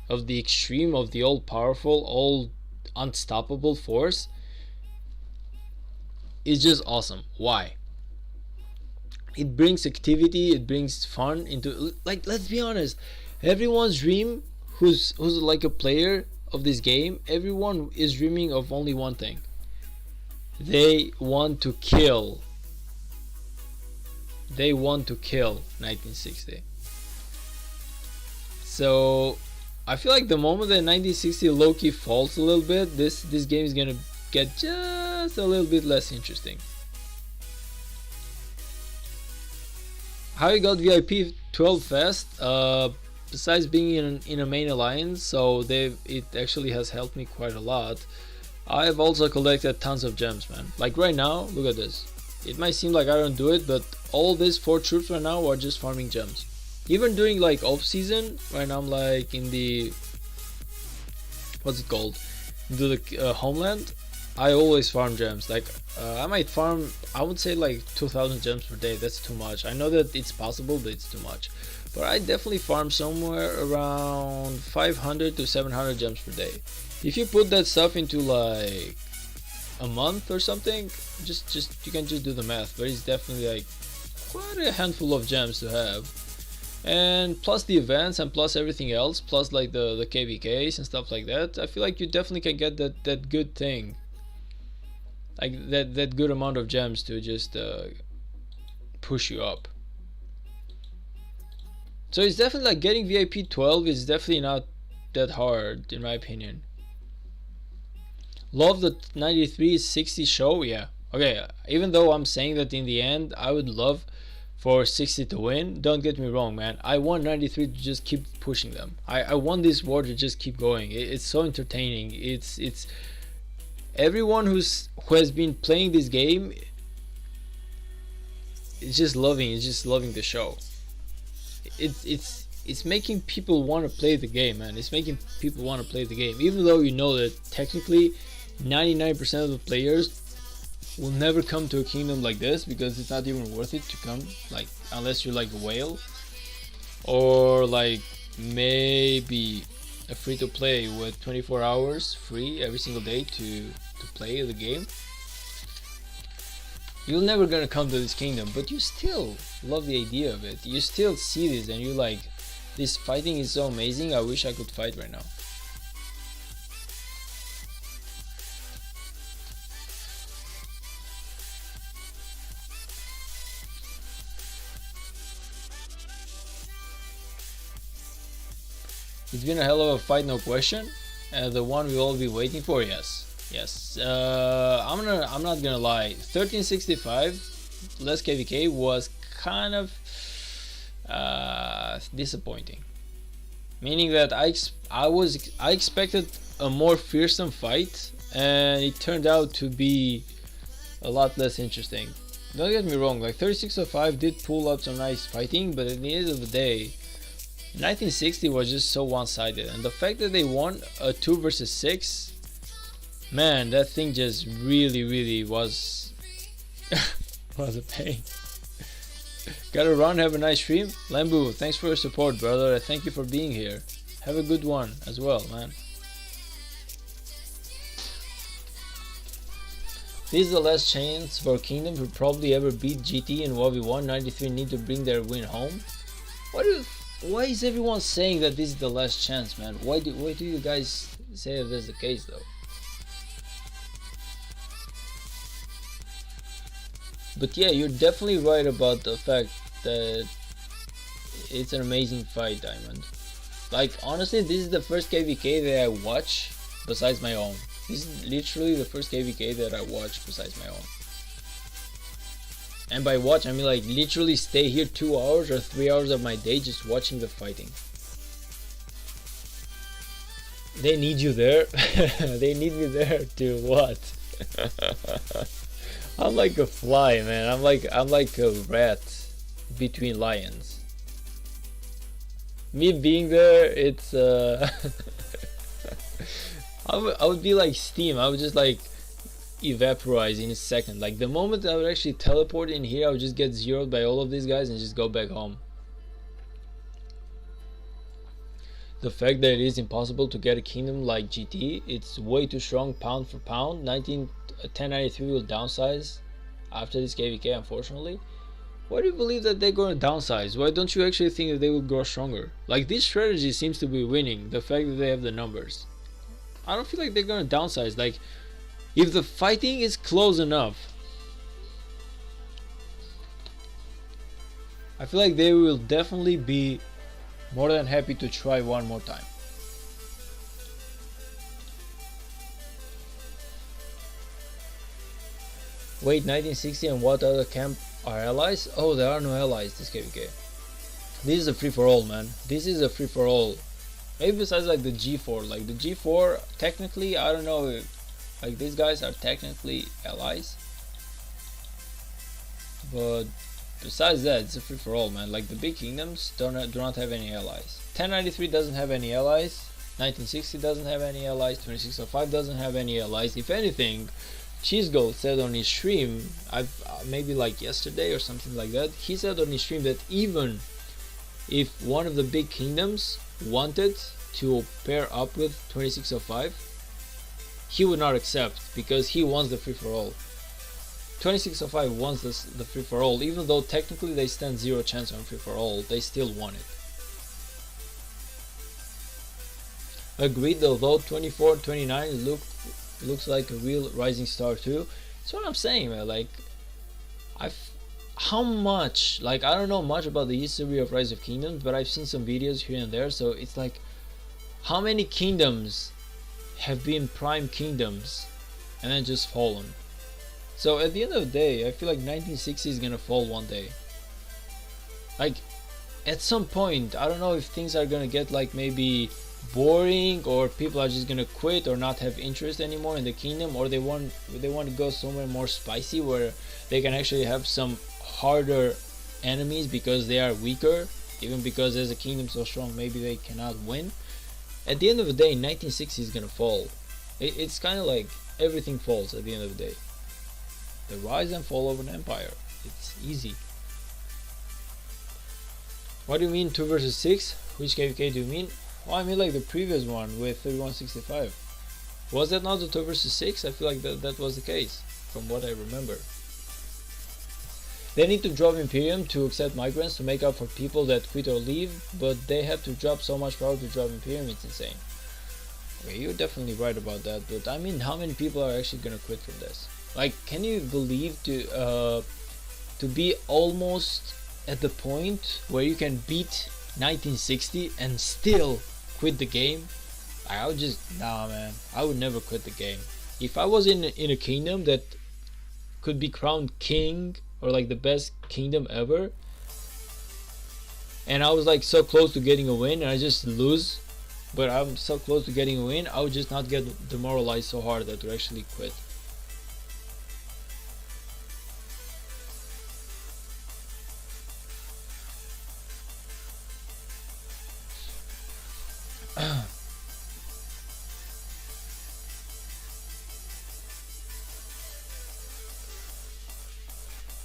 of the extreme, of the all-powerful, all unstoppable force. It's just awesome. Why? It brings activity, it brings fun into, like, let's be honest, everyone's dream who's like a player of this game, everyone is dreaming of only one thing. They want to kill 1960. So I feel like the moment that 1960 low-key falls a little bit, this game is gonna get just a little bit less interesting. How you got VIP 12 fast? Besides being in a main alliance, so it actually has helped me quite a lot. I've also collected tons of gems, man. Like right now, look at this. It might seem like I don't do it, but all these 4 troops right now are just farming gems. Even during like off season, when I'm like in the, what's it called, into the homeland, I always farm gems. Like I might farm, I would say like 2,000 gems per day. That's too much. I know that it's possible, but it's too much. But I definitely farm somewhere around 500 to 700 gems per day. If you put that stuff into like a month or something, just you can just do the math. But it's definitely like quite a handful of gems to have. And plus the events and plus everything else, plus like the KVKs and stuff like that, I feel like you definitely can get that good thing. Like that good amount of gems to just push you up. So it's definitely like getting VIP 12 is definitely not that hard in my opinion. Love the 93-60 show, yeah. Okay, even though I'm saying that in the end I would love for 60 to win, don't get me wrong, man. I want 93 to just keep pushing them. I want this war to just keep going. It's so entertaining. It's everyone who has been playing this game is just loving the show. It's making people want to play the game, man. It's making people want to play the game, even though you know that technically 99% of the players will never come to a kingdom like this because it's not even worth it to come, like unless you're like a whale or like maybe a free to play with 24 hours free every single day to play the game. You're never gonna come to this kingdom, but you still love the idea of it. You still see this and you're like, this fighting is so amazing, I wish I could fight right now. It's been a hell of a fight, no question. The one we'll all be waiting for, yes. Yes. I'm not gonna lie. 1365 less KVK was kind of disappointing. Meaning that I expected a more fearsome fight, and it turned out to be a lot less interesting. Don't get me wrong, like 3605 did pull out some nice fighting, but at the end of the day, 1960 was just so one-sided, and the fact that they won a 2 versus 6, man, that thing just really was was a pain. Gotta run, have a nice stream. Lambu, thanks for your support, brother. I thank you for being here. Have a good one as well, man. This is the last chance for Kingdom to probably ever beat GT in 1v1. 93 need to bring their win home. Why is everyone saying that this is the last chance, man? Why do you guys say that that's the case, though? But yeah, you're definitely right about the fact that it's an amazing fight, Diamond. Like, honestly, this is the first KVK that I watch besides my own. This is literally the first KVK that I watch besides my own. And by watch, I mean like literally stay here 2 hours or 3 hours of my day just watching the fighting. They need you there. They need me there to what? I'm like a fly, man. I'm like a rat between lions. Me being there, it's I would be like steam. I would just like evaporize in a second. Like the moment I would actually teleport in here, I would just get zeroed by all of these guys and just go back home. The fact that it is impossible to get a kingdom like GT, it's way too strong pound for pound. 1093 will downsize after this KVK, unfortunately. Why do you believe that they're going to downsize? Why don't you actually think that they will grow stronger? Like, this strategy seems to be winning, the fact that they have the numbers. I don't feel like they're going to downsize. Like, if the fighting is close enough, I feel like they will definitely be more than happy to try one more time. Wait, 1960 and what other camp are allies? Oh, there are no allies this KVK. This is a free-for-all, man. This is a free-for-all. Maybe besides like the G4. Like the G4, technically, I don't know if like these guys are technically allies. But besides that, it's a free-for-all, man. Like the big kingdoms do not have any allies. 1093 doesn't have any allies. 1960 doesn't have any allies. 2605 doesn't have any allies. If anything, Cheese Gold said on his stream, maybe like yesterday or something like that, he said on his stream that even if one of the big kingdoms wanted to pair up with 2605, he would not accept because he wants the free-for-all. 2605 wants the free-for-all, even though technically they stand zero chance on free-for-all, they still want it. Agreed, although 24 and 29 looks like a real rising star too. That's what I'm saying, man. Like, how much, like, I don't know much about the history of Rise of Kingdoms, but I've seen some videos here and there, so it's like, how many kingdoms have been prime kingdoms and then just fallen? So at the end of the day, I feel like 1960 is gonna fall one day. Like, at some point, I don't know if things are gonna get like maybe boring, or people are just gonna quit or not have interest anymore in the kingdom, or they want to go somewhere more spicy where they can actually have some harder enemies because they are weaker, even because there's a kingdom so strong maybe they cannot win. At the end of the day, 1960 is gonna fall. It's kind of like everything falls at the end of the day. The rise and fall of an empire. It's easy. What do you mean 2 versus 6? Which KVK do you mean? Oh, I mean like the previous one with 3165. Was that not the 2 versus 6? I feel like that was the case, from what I remember. They need to drop Imperium to accept migrants to make up for people that quit or leave, but they have to drop so much power to drop Imperium, it's insane. Okay, you're definitely right about that, but I mean, how many people are actually gonna quit from this? Like, can you believe to be almost at the point where you can beat 1960 and still quit the game? I would just, nah man, I would never quit the game. If I was in a kingdom that could be crowned king, or like the best kingdom ever, and I was like so close to getting a win and I just lose, but I'm so close to getting a win, I would just not get demoralized so hard that I would actually quit.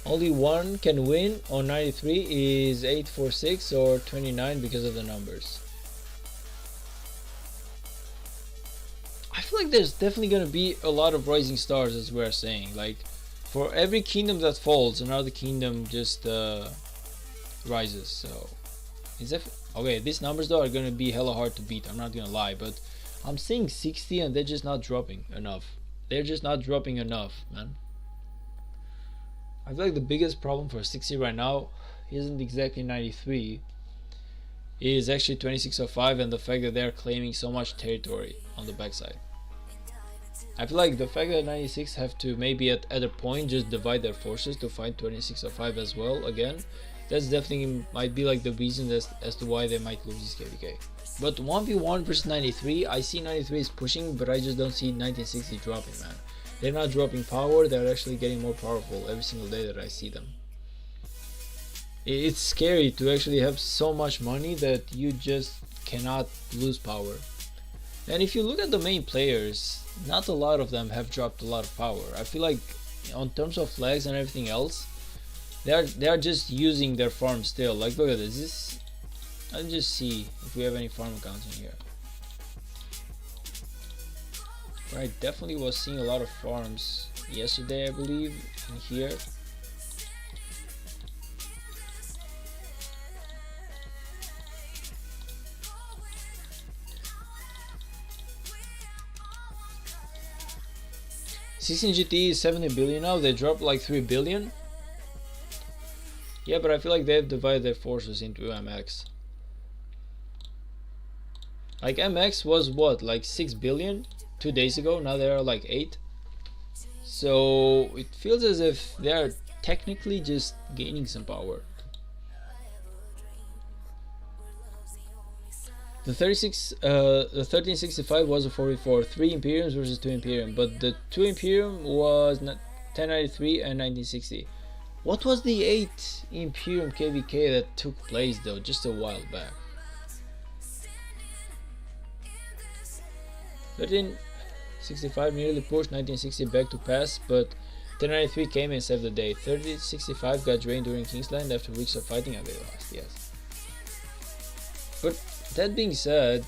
Only one can win on 93 is 846 or 29 because of the numbers. I feel like there's definitely gonna be a lot of rising stars, as we're saying. Like, for every kingdom that falls, another kingdom just rises. So is okay, these numbers though are gonna be hella hard to beat, I'm not gonna lie, but I'm seeing 60 and they're just not dropping enough. They're just not dropping enough, man. I feel like the biggest problem for 60 right now isn't exactly 93. It is actually 2605 and the fact that they're claiming so much territory on the backside. I feel like the fact that 96 have to maybe at a point just divide their forces to fight 2605 as well again, that's definitely might be like the reason as to why they might lose this KVK. But 1v1 versus 93, I see 93 is pushing, but I just don't see 1960 dropping, man. They're not dropping power, they're actually getting more powerful every single day that I see them. It's scary to actually have so much money that you just cannot lose power. And if you look at the main players, not a lot of them have dropped a lot of power. I feel like on terms of flags and everything else, they are just using their farm still. Like, look at this. Let's just see if we have any farm accounts in here. I definitely was seeing a lot of farms yesterday, I believe, in here. $16 GT is 70 billion now, they dropped like 3 billion. Yeah, but I feel like they've divided their forces into MX. Like, MX was what, like 6 billion 2 days ago, now they are like 8. So it feels as if they are technically just gaining some power. The 1365 was a 4v4, 3 Imperiums versus 2 Imperium, but the 2 Imperium was 1093 and 1960. What was the 8 Imperium KVK that took place though, just a while back? 1365 nearly pushed 1960 back to pass, but 1093 came and saved the day. 1365 got drained during Kingsland after weeks of fighting and they lost, yes. But that being said,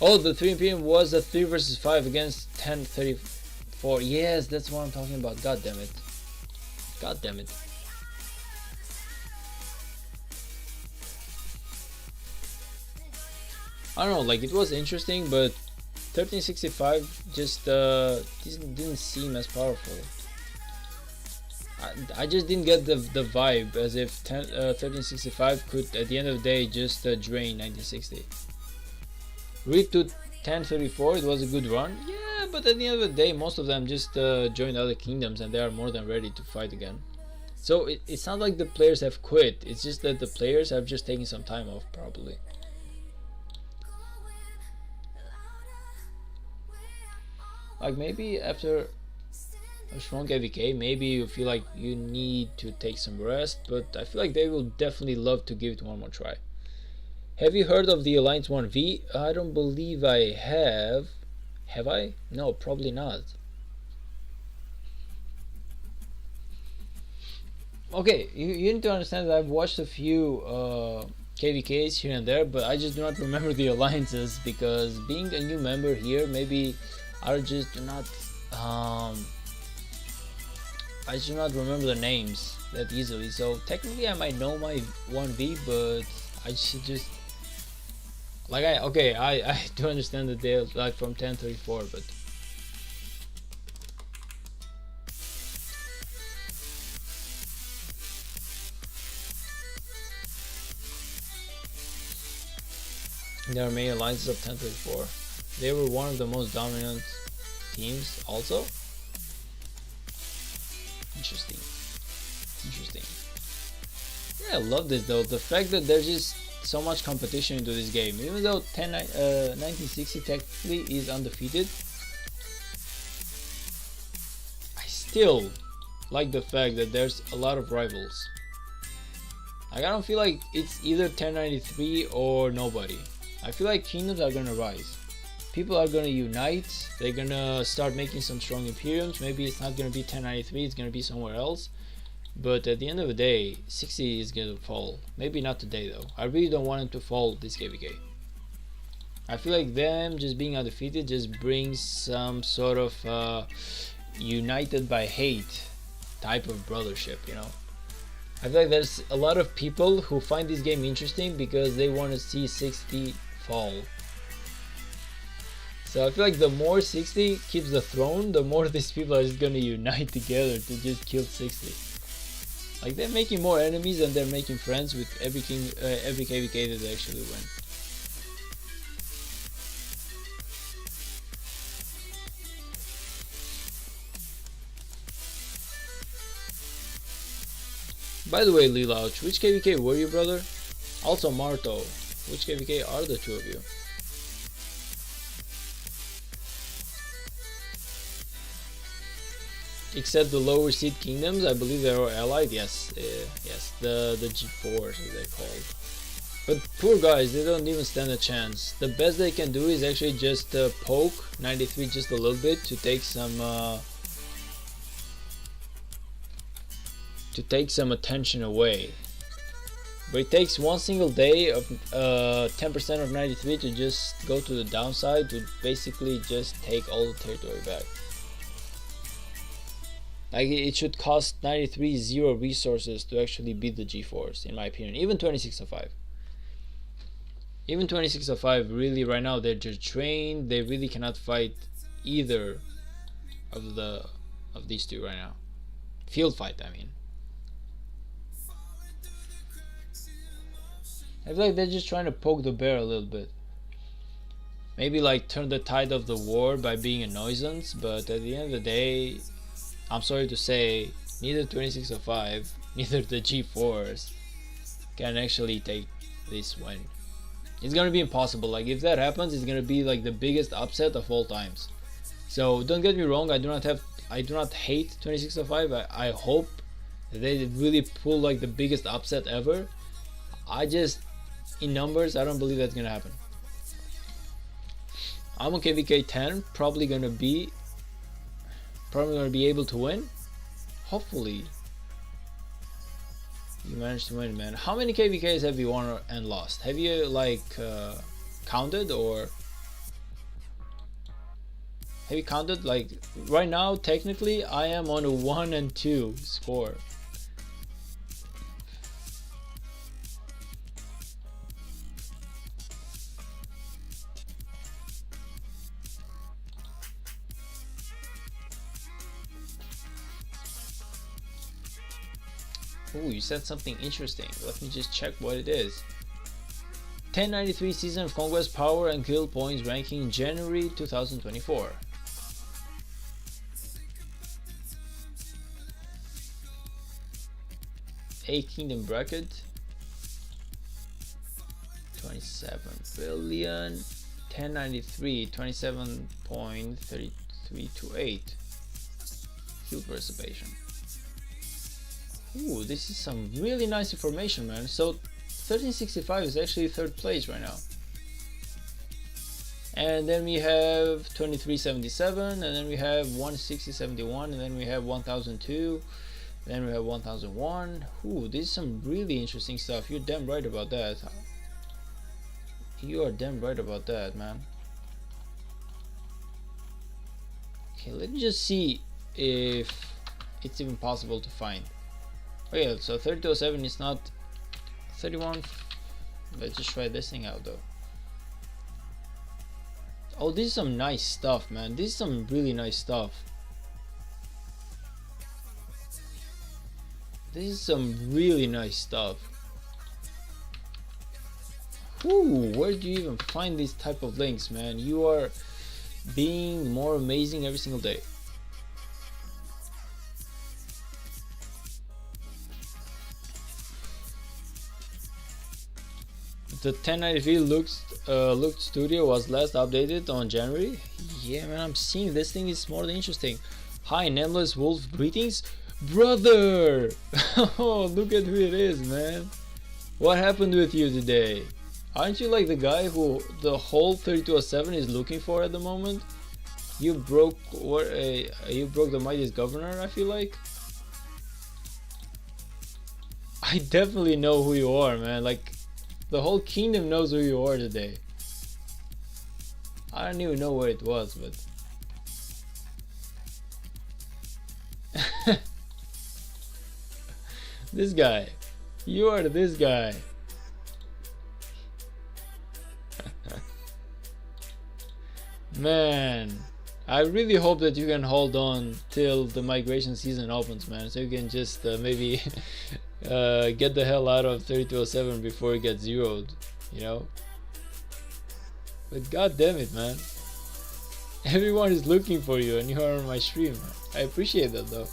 oh, the 3 Imperium was a 3 versus 5 against 1034. Yes, that's what I'm talking about. God damn it. God damn it. I don't know, like, it was interesting, but 1365 just didn't seem as powerful. I just didn't get the vibe as if 1365 could at the end of the day just drain 1960. Read to 1034, it was a good run, yeah, but at the end of the day most of them just joined other kingdoms and they are more than ready to fight again. So it's not like the players have quit, it's just that the players have just taken some time off probably. Like maybe after a strong AVK, maybe you feel like you need to take some rest, but I feel like they will definitely love to give it one more try. Have you heard of the Alliance 1v? I don't believe I have. Have I? No, probably not. Okay, you need to understand that I've watched a few KVKs here and there, but I just do not remember the alliances because being a new member here, maybe I just do not I do not remember the names that easily. So technically I might know my 1v, but I should just like I do understand that they're like from 1034, but there are many alliances of 1034. They were one of the most dominant teams also. Interesting. Yeah, I love this though. The fact that there's just so much competition into this game. Even though 1960 technically is undefeated, I still like the fact that there's a lot of rivals. Like I don't feel like it's either 1093 or nobody. I feel like kingdoms are gonna rise. People are gonna unite. They're gonna start making some strong imperiums. Maybe it's not gonna be 1093. It's gonna be somewhere else. But at the end of the day, 60 is gonna fall. Maybe not today though. I really don't want him to fall this KVK. I feel like them just being undefeated just brings some sort of united by hate type of brothership, you know. I feel like there's a lot of people who find this game interesting because they want to see 60 fall. So I feel like the more 60 keeps the throne, the more these people are just gonna unite together to just kill 60. Like they're making more enemies and they're making friends with every KVK that they actually win. By the way, Lilouch, which KVK were you, brother? Also Marto, which KVK are the two of you? Except the lower seed kingdoms, I believe they are allied. Yes, yes, the G4s as they're called. But poor guys, they don't even stand a chance. The best they can do is actually just poke 93 just a little bit to take some attention away. But it takes one single day of 10% of 93 to just go to the downside to basically just take all the territory back. Like it should cost 93 zero resources to actually beat the G4s, in my opinion. Even 2605. Even 2605 really right now they're just trained. They really cannot fight either of these two right now. Field fight, I mean. I feel like they're just trying to poke the bear a little bit. Maybe like turn the tide of the war by being a nuisance, but at the end of the day, I'm sorry to say, neither 2605, neither the G4s can actually take this win. It's gonna be impossible. Like if that happens, it's gonna be like the biggest upset of all times. So don't get me wrong, I do not hate 2605. I hope they really pull like the biggest upset ever. I just, in numbers, I don't believe that's gonna happen. I'm on KVK 10, probably gonna be able to win. Hopefully you managed to win, man. How many KVKs have you won and lost? Have you like counted, or have you counted? Like right now technically I am on a 1 and 2 score. Oh, you said something interesting. Let me just check what it is. 1093 Season of Conquest Power and Kill Points ranking January 2024. A Kingdom bracket. 27 billion. 1093 27.3328. Kill participation. Ooh, this is some really nice information, man. So 1365 is actually third place right now. And then we have 2377, and then we have 16071, and then we have 1002, and then we have 1001. Ooh, this is some really interesting stuff. You're damn right about that. You are damn right about that, man. Okay, let me just see if it's even possible to find. Oh yeah, so 3207 is not 31. Let's just try this thing out though. Oh, this is some nice stuff, man. This is some really nice stuff. This is some really nice stuff. Ooh, where do you even find these type of links, man? You are being more amazing every single day. The 1093 looked studio was last updated on January. Yeah, man, I'm seeing this thing is more than interesting. Hi, Nameless Wolf, greetings, brother. Oh, look at who it is, man. What happened with you today? Aren't you like the guy who the whole 3207 is looking for at the moment? You broke you broke the mightiest governor, I feel like. I definitely know who you are, man. Like, the whole kingdom knows who you are today. I don't even know where it was, but this guy. You are this guy. Man, I really hope that you can hold on till the migration season opens, man, so you can just maybe get the hell out of 3207 before it gets zeroed, you know. But god damn it, man, everyone is looking for you and you are on my stream. I appreciate that though.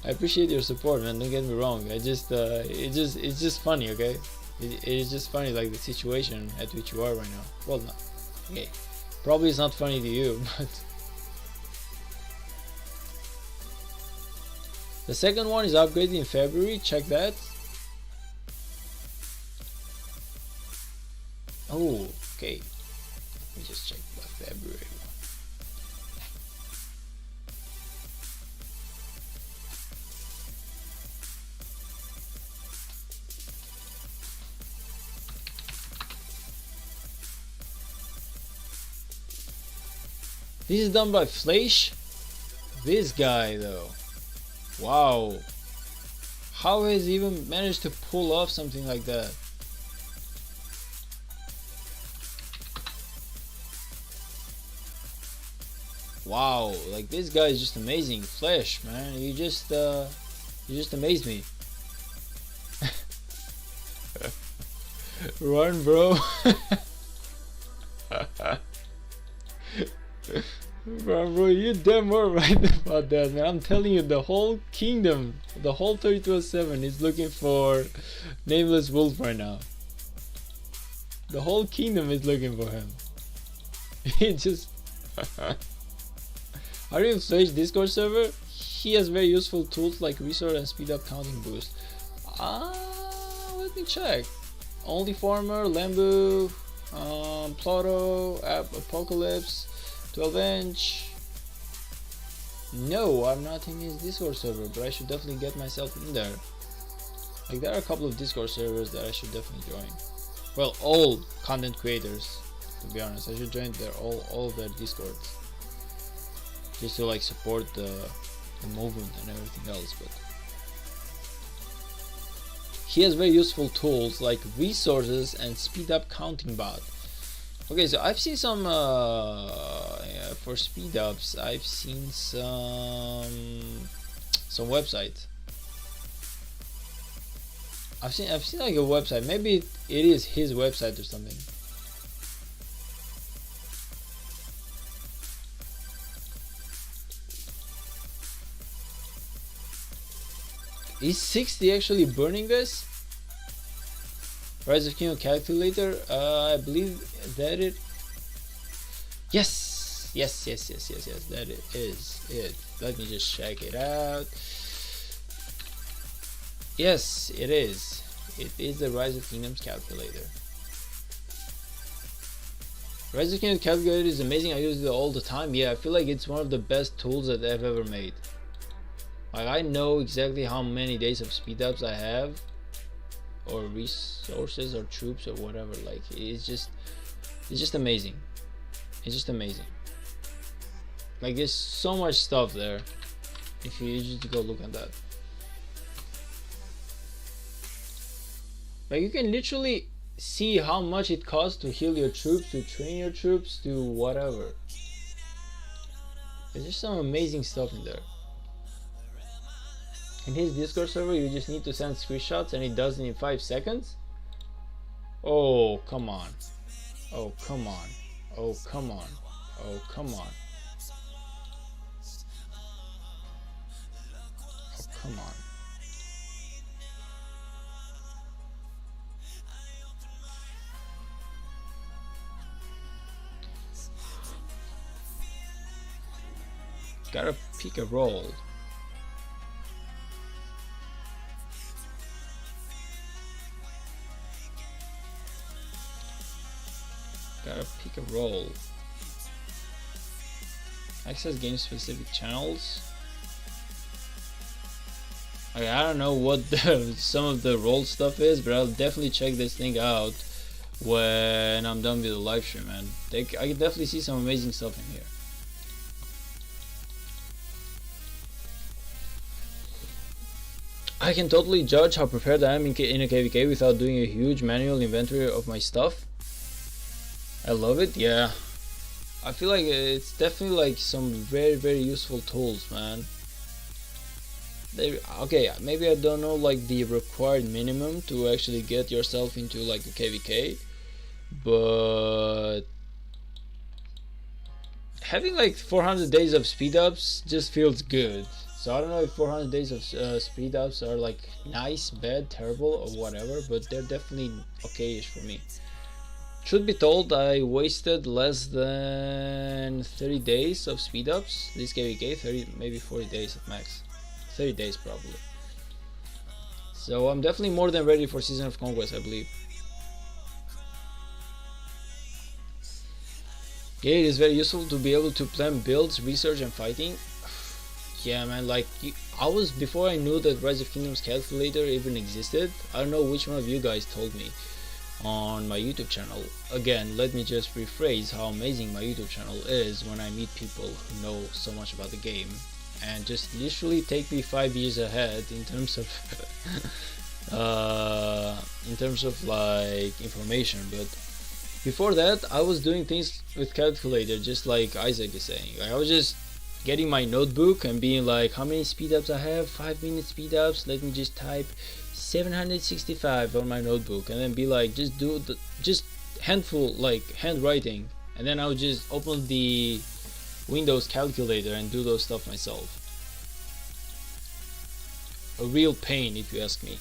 I appreciate your support, man. Don't get me wrong. I just it's just funny, okay? It is just funny, like the situation at which you are right now. Well, no, okay, probably it's not funny to you, but the second one is upgraded in February. Check that. Oh, okay. Let me just check the February one. This is done by Fleisch. This guy though. Wow. How has he even managed to pull off something like that? Wow, like this guy is just amazing. Fleisch, man, you just amazed me. Run, bro. Bro, you damn well right about that, man. I'm telling you, the whole kingdom, the whole 3207 is looking for Nameless Wolf right now. The whole kingdom is looking for him. He just are you in Fleisch Discord server? He has very useful tools like resource and speed up counting boost. Let me check. Only Farmer, Lambu, Pluto, Apocalypse, 12-inch. No, I'm not in his Discord server, but I should definitely get myself in there. Like, there are a couple of Discord servers that I should definitely join. Well, all content creators, to be honest, I should join their all of their Discords, just to like support the movement and everything else. But he has very useful tools like resources and speed up counting bot. Okay, so I've seen some yeah, for speed ups. I've seen some websites. I've seen like a website. Maybe it is his website or something. Is 60 actually burning this? Rise of Kingdom calculator. I believe that it. Yes. That it is it. Let me just check it out. Yes, it is. It is the Rise of Kingdoms calculator. Rise of Kingdoms calculator is amazing. I use it all the time. Yeah, I feel like it's one of the best tools that I've ever made. Like, I know exactly how many days of speed ups I have, or resources, or troops, or whatever. Like, it's just amazing. It's just amazing. Like, there's so much stuff there. If you just go look at that. Like, you can literally see how much it costs to heal your troops, to train your troops, to whatever. There's just some amazing stuff in there. In his Discord server, you just need to send screenshots and it does it in 5 seconds? Oh, come on. Oh, come on. Oh, come on. Oh, come on. Oh, come on. Gotta pick a role. Gotta pick a role. Access game specific channels. Okay, I don't know what some of the role stuff is, but I'll definitely check this thing out when I'm done with the live stream, man. I can definitely see some amazing stuff in here. I can totally judge how prepared I am in a KVK without doing a huge manual inventory of my stuff. I love it, yeah. I feel like it's definitely like some very useful tools, man. Okay, maybe I don't know like the required minimum to actually get yourself into like a KVK, but having like 400 days of speed ups just feels good. So I don't know if 400 days of speed ups are like nice, bad, terrible, or whatever, but they're definitely okay-ish for me. Truth be told, I wasted less than 30 days of speed ups this KVK, 30, maybe 40 days at max. 30 days probably. So I'm definitely more than ready for Season of Conquest, I believe. Yeah, it is very useful to be able to plan builds, research, and fighting. Yeah, man, like, before I knew that Rise of Kingdoms calculator even existed, I don't know which one of you guys told me on my YouTube channel. Again, let me just rephrase how amazing my YouTube channel is when I meet people who know so much about the game and just literally take me 5 years ahead in terms of like information. But before that, I was doing things with calculator, just like Isaac is saying. Like, I was just getting my notebook and being like, how many speed ups I have? 5-minute speed ups. Let me just type 765 on my notebook, and then be like, just handful, like handwriting, and then I would just open the Windows calculator and do those stuff myself. A real pain, if you ask me.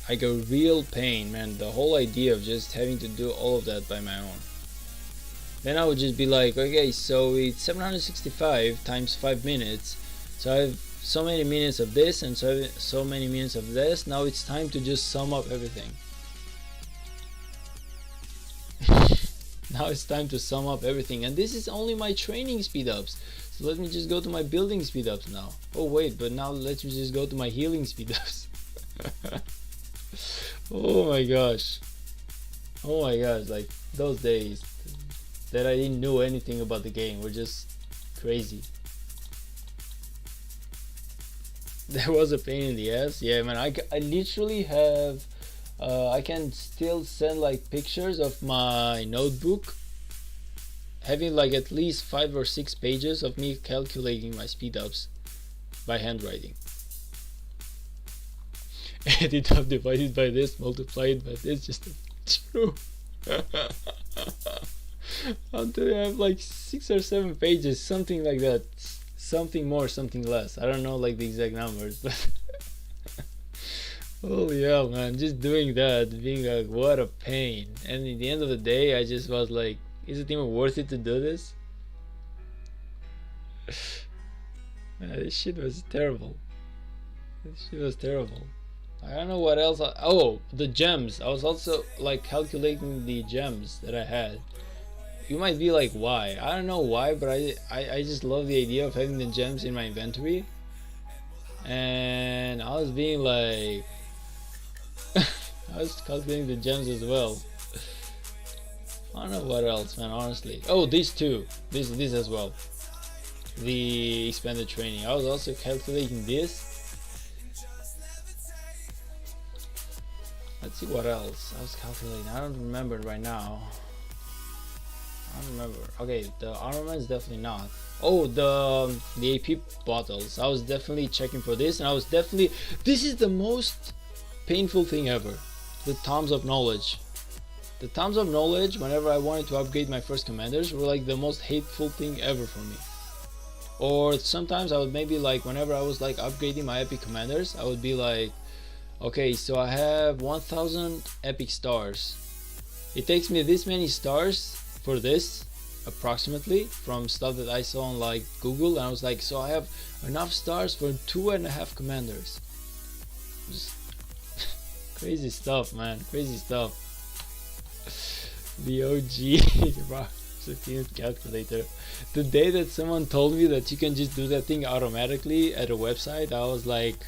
Like a real pain, man. The whole idea of just having to do all of that by my own. Then I would just be like, okay, so it's 765 times 5 minutes, so I have so many minutes of this and so many minutes of this. Now it's time to just sum up everything. Now it's time to sum up everything, and this is only my training speed ups. So let me just go to my building speed ups now. Oh wait, but now let me just go to my healing speed ups. Oh my gosh, like those days that I didn't know anything about the game were just crazy. There was a pain in the ass. Yeah, man, I literally have I can still send like pictures of my notebook having like at least 5 or 6 pages of me calculating my speed ups by handwriting. edit up divided by this, multiply it by this, just true. Until I have like 6 or 7 pages, something like that, something more, something less, I don't know like the exact numbers, but holy hell, man, just doing that, being like, what a pain. And in the end of the day, I just was like, is it even worth it to do this? Man, this shit was terrible. This shit was terrible. I don't know what else. Oh, the gems. I was also like calculating the gems that I had. You might be like, why? I don't know why, but I just love the idea of having the gems in my inventory. And I was being like, I was calculating the gems as well. I don't know what else, man, honestly. Oh, these two. This as well. The expanded training. I was also calculating this. Let's see what else I was calculating. I don't remember right now. I don't remember. Okay, the armaments definitely not. Oh, the AP bottles. I was definitely checking for this, and I was definitely. This is the most painful thing ever. The tomes of knowledge. The tomes of knowledge. Whenever I wanted to upgrade my first commanders, were like the most hateful thing ever for me. Or sometimes I would maybe like whenever I was like upgrading my epic commanders, I would be like, okay, so I have 1000 epic stars. It takes me this many stars for this, approximately, from stuff that I saw on like Google, and I was like, so I have enough stars for 2.5 commanders. Just crazy stuff, man, crazy stuff. The OG calculator. The day that someone told me that you can just do that thing automatically at a website, I was like,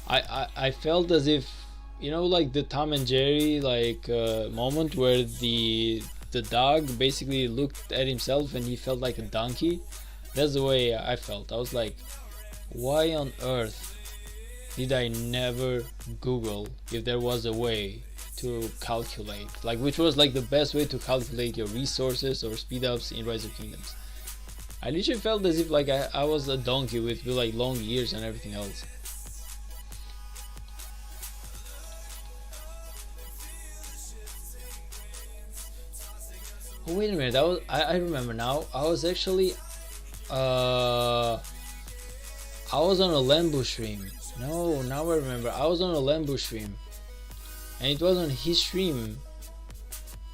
I felt as if, you know, like the Tom and Jerry like moment where the dog basically looked at himself and he felt like a donkey. That's the way I felt. I was like, why on earth did I never Google if there was a way to calculate, like, which was like the best way to calculate your resources or speed ups in Rise of Kingdoms. I literally felt as if like I was a donkey with like long ears and everything else. Oh, wait a minute, that was I remember now. I was actually I was on a Lambu stream. No, now I remember. I was on a Lambu stream, and it was on his stream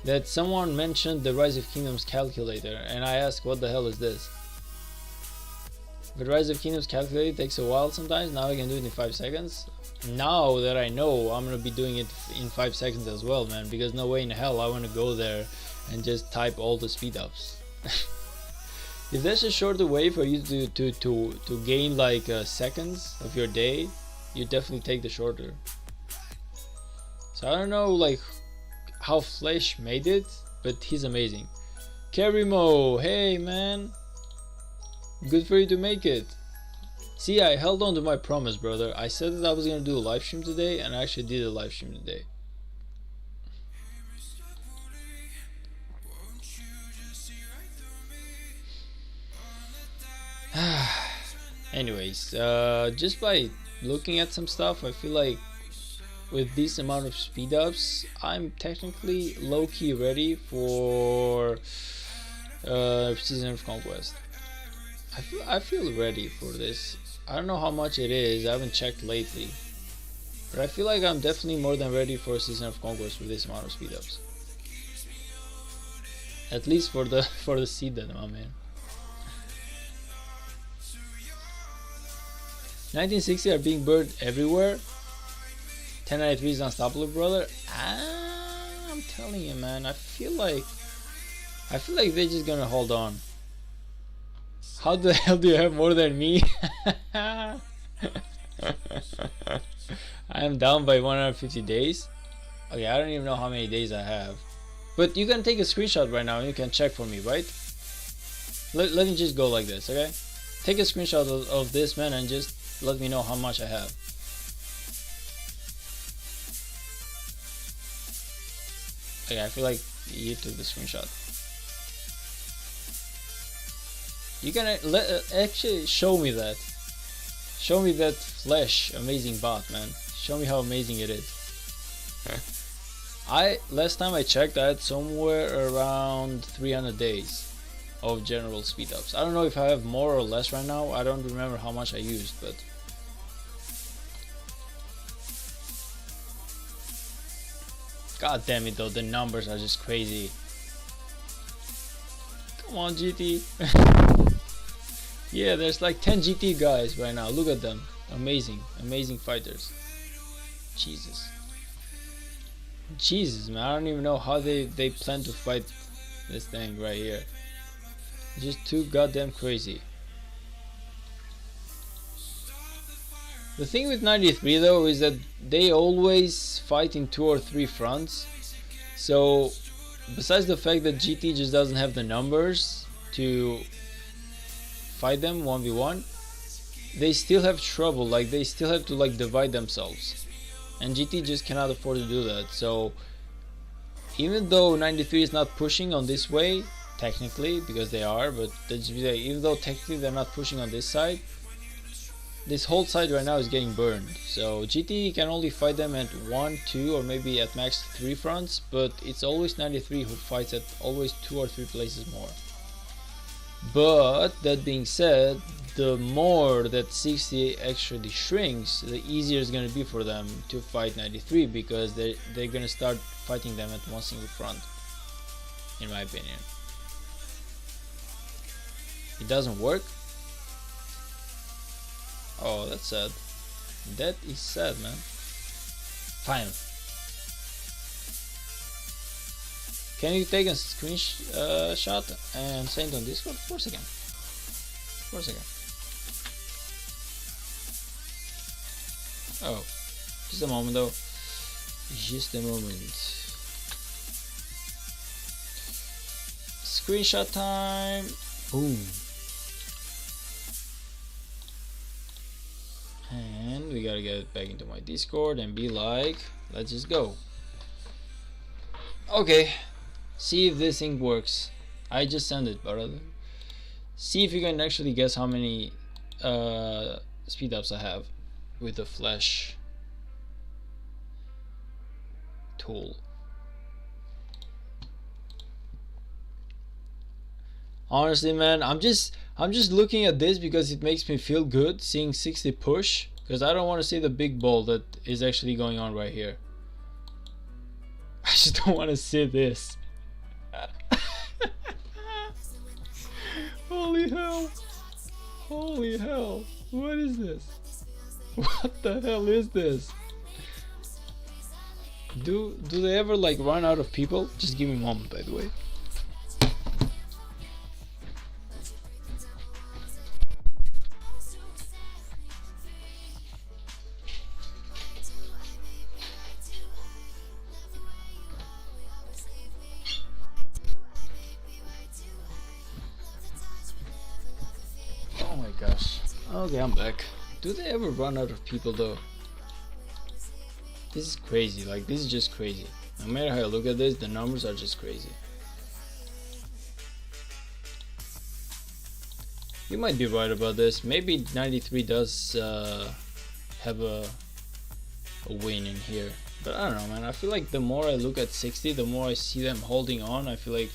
that someone mentioned the Rise of Kingdoms calculator, and I asked, what the hell is this? The Rise of Kingdoms calculator takes a while sometimes. Now I can do it in 5 seconds. Now that I know, I'm gonna be doing it in 5 seconds as well, man, because no way in hell I want to go there and just type all the speed ups. If there's a shorter way for you to gain like seconds of your day, you definitely take the shorter. So I don't know like how Flesh made it, but he's amazing. Karimo, hey man, good for you to make it. See, I held on to my promise, brother. I said that I was gonna do a live stream today, and I actually did a live stream today. Anyways, just by looking at some stuff, I feel like with this amount of speed ups, I'm technically low-key ready for Season of Conquest. I feel ready for this. I don't know how much it is, I haven't checked lately, but I feel like I'm definitely more than ready for Season of Conquest with this amount of speed ups. At least for the seed that I'm in. 1960 are being burned everywhere. 1093 is unstoppable, brother. I'm telling you, man. I feel like they're just gonna hold on. How the hell do you have more than me? I am down by 150 days. Okay, I don't even know how many days I have. But you can take a screenshot right now and you can check for me, right? Let me just go like this, okay? Take a screenshot of this, man, and just let me know how much I have. Okay, I feel like you took the screenshot. You can actually show me that. Show me that Flesh amazing bot, man. show me how amazing it is. Last time I checked, I had somewhere around 300 days of general speed ups. I don't know if I have more or less right now. I don't remember how much I used, but god damn it though, the numbers are just crazy. Come on, GT. Yeah, there's like 10 GT guys right now. Look at them. Amazing, amazing fighters. Jesus, man, I don't even know how they plan to fight this thing right here. Just too goddamn crazy. The thing with 93 though is that they always fight in 2 or 3 fronts. So besides the fact that GT just doesn't have the numbers to fight them 1v1, they still have trouble. Like they still have to like divide themselves, and GT just cannot afford to do that. So even though 93 is not pushing on this way technically, because they are, but even though technically they're not pushing on this side, this whole side right now is getting burned. So GT can only fight them at 1, 2 or maybe at max 3 fronts, but it's always 93 who fights at always 2 or 3 places more. But that being said, the more that 60 actually shrinks, the easier it's going to be for them to fight 93, because they're going to start fighting them at one single front, in my opinion. It doesn't work. Oh, that's sad. That is sad, man. Fine. Can you take a screenshot and send it on Discord? Of course I can. Of course I can. Oh, just a moment though. Just a moment. Screenshot time. Boom. And we gotta get back into my Discord and be like, let's just go. Okay, see if this thing works. I just sent it, brother. See if you can actually guess how many speed ups I have with the flash tool. Honestly, man, I'm just looking at this because it makes me feel good seeing 60 push, because I don't want to see the big ball that is actually going on right here. I just don't want to see this. Holy hell. Holy hell. What is this? What the hell is this? Do they ever like run out of people? Just give me a moment, by the way. Oh my gosh. Okay, I'm back. Do they ever run out of people though? This is crazy. Like, this is just crazy. No matter how I look at this, the numbers are just crazy. You might be right about this. Maybe 93 does have a win in here, but I don't know, man. I feel like the more I look at 60, the more I see them holding on. I feel like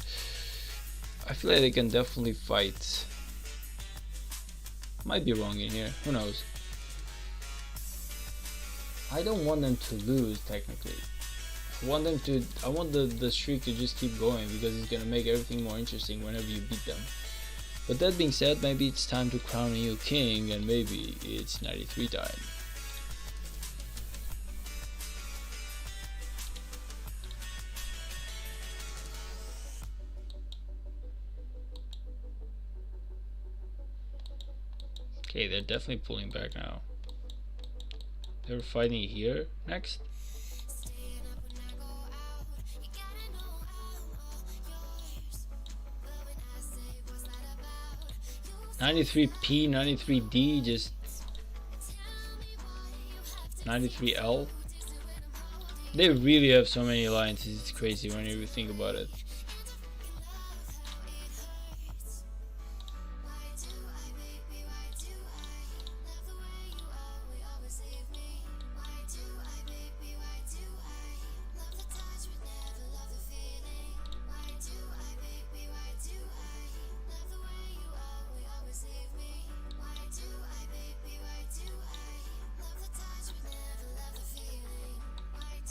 they can definitely fight. Might be wrong in here. Who knows? I don't want them to lose technically. I want the streak to just keep going, because it's gonna make everything more interesting whenever you beat them. But that being said, maybe it's time to crown a new king, and maybe it's 93 time. Okay, they're definitely pulling back now. They're fighting here next. $93P, $93D, just $93L. They really have so many alliances, it's crazy when you think about it.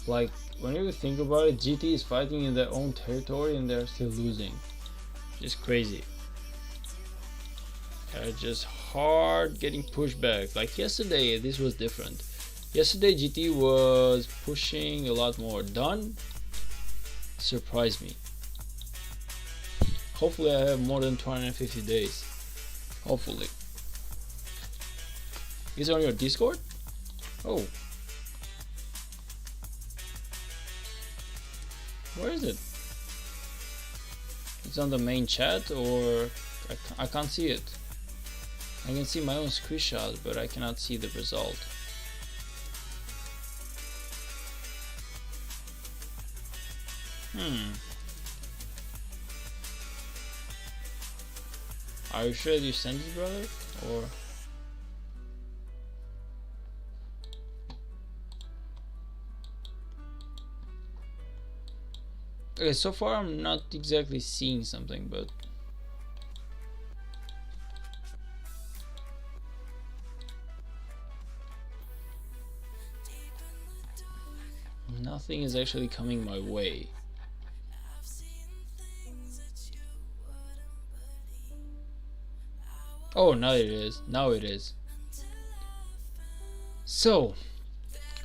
Like, when you think about it, GT is fighting in their own territory and they're still losing. Just crazy. They're just hard getting pushed back. Like yesterday, this was different. Yesterday, GT was pushing a lot more. Done surprised me. Hopefully, I have more than 250 days. Hopefully. Is it on your Discord? Oh. Where is it? It's on the main chat, or I can't see it. I can see my own screenshot, but I cannot see the result. Are you sure you sent it, brother? Or okay, so far I'm not exactly seeing something, but nothing is actually coming my way. Oh, now it is. Now it is. So,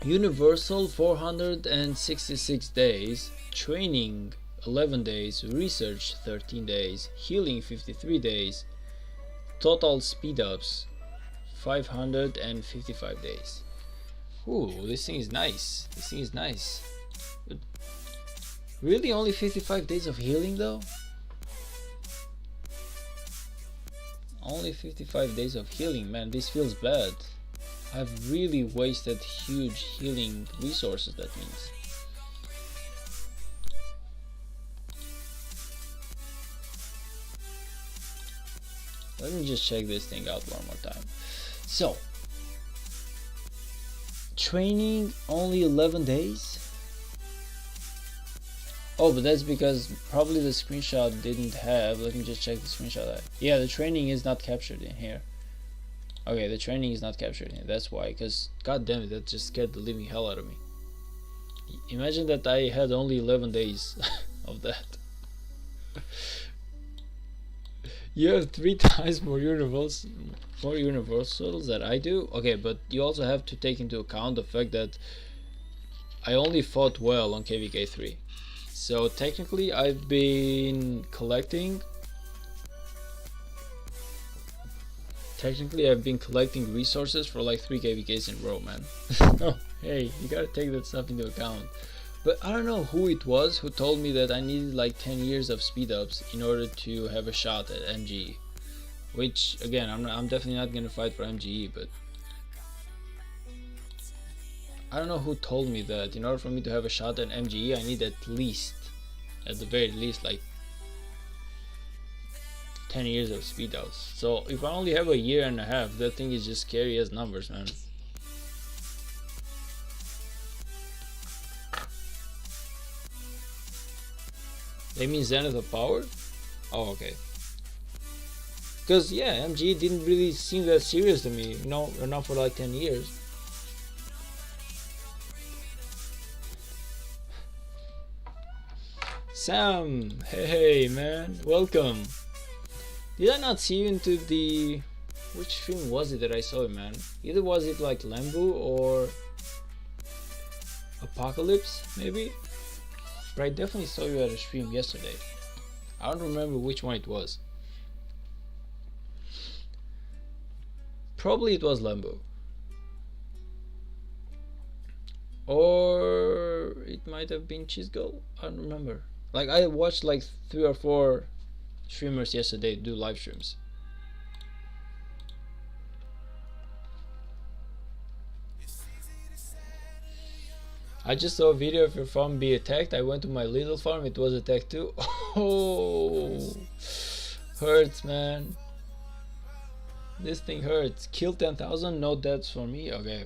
Universal 466 days, training 11 days, research 13 days, healing 53 days, total speed ups 555 days. Ooh, this thing is nice. This thing is nice. But really, only 55 days of healing though? Only 55 days of healing, man. This feels bad. I've really wasted huge healing resources, that means. Let me just check this thing out one more time. So, training only 11 days? Oh, but that's because probably the screenshot didn't have. Let me just check the screenshot. Yeah, the training is not captured in here. Okay, the training is not captured in here. That's why, because god damn it, that just scared the living hell out of me. Imagine that I had only 11 days of that. You have 3 times more universals that I do. Okay, but you also have to take into account the fact that I only fought well on KVK 3. So technically I've been collecting resources for like 3 KVKs in a row, man. Oh, hey, you gotta take that stuff into account. But I don't know who it was who told me that I needed like 10 years of speed ups in order to have a shot at MGE. Which again, I'm definitely not gonna fight for MGE, but I don't know who told me that in order for me to have a shot at MGE I need at the very least like 10 years of speed ups. So if I only have a year and a half, that thing is just scary as numbers, man. They mean Zenith of Power? Oh, okay. Because yeah, MGE didn't really seem that serious to me, not for like 10 years. Sam, hey man, welcome. Did I not see you into the... which stream was it that I saw you, man? Either was it like Lambu or Apocalypse, maybe? But I definitely saw you at a stream yesterday. I don't remember which one it was. Probably it was Lambu. Or it might have been Chisgo. I don't remember. Like, I watched like 3 or 4 streamers yesterday do live streams. I just saw a video of your farm be attacked. I went to my little farm, it was attacked too. Oh, hurts, man. This thing hurts. Kill 10,000, no deaths for me. Okay,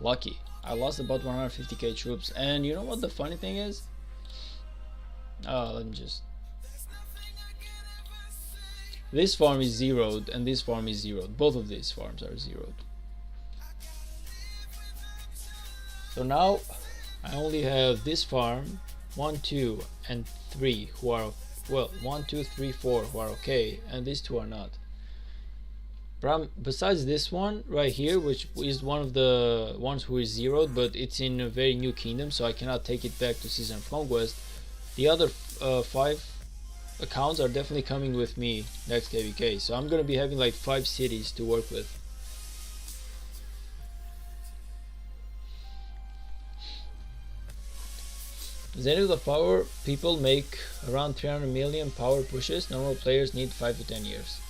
lucky. I lost about 150k troops. And you know what the funny thing is? Let me just... this farm is zeroed and this farm is zeroed. Both of these farms are zeroed. So now I only have this farm, 1, 2, and 3 who are, well, 1, 2, 3, 4 who are okay, and these 2 are not. Besides this one right here, which is one of the ones who is zeroed, but it's in a very new kingdom, so I cannot take it back to Season of Conquest. The other 5 accounts are definitely coming with me next KVK, so I'm gonna be having like 5 cities to work with. Zenith of Power people make around 300 million power pushes. Normal players need 5 to 10 years.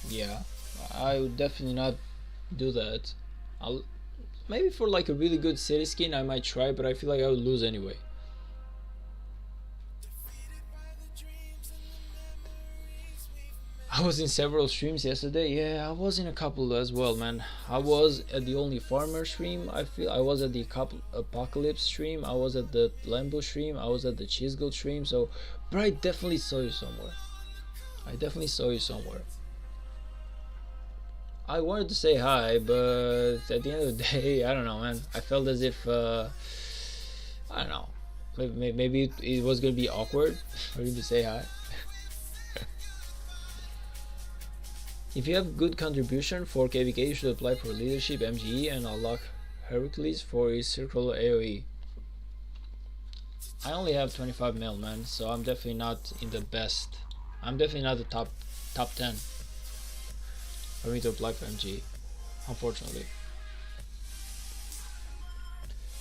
Yeah, I would definitely not do that. Maybe for like a really good city skin I might try, but I feel like I would lose anyway. I was in several streams yesterday. Yeah, I was in a couple as well, man. I was at the Only Farmer stream. I was at the Apocalypse stream. I was at the Lambo stream. I was at the Chisgold stream. So, but I definitely saw you somewhere. I wanted to say hi, but at the end of the day, I don't know, man. I felt as if I don't know. Maybe it was gonna be awkward for you to say hi. If you have good contribution for KVK, you should apply for leadership MGE and unlock Hercules for his circular AoE. I only have 25 mil, man, so I'm definitely not in the best. I'm definitely not the top 10 for me to apply for MGE, unfortunately.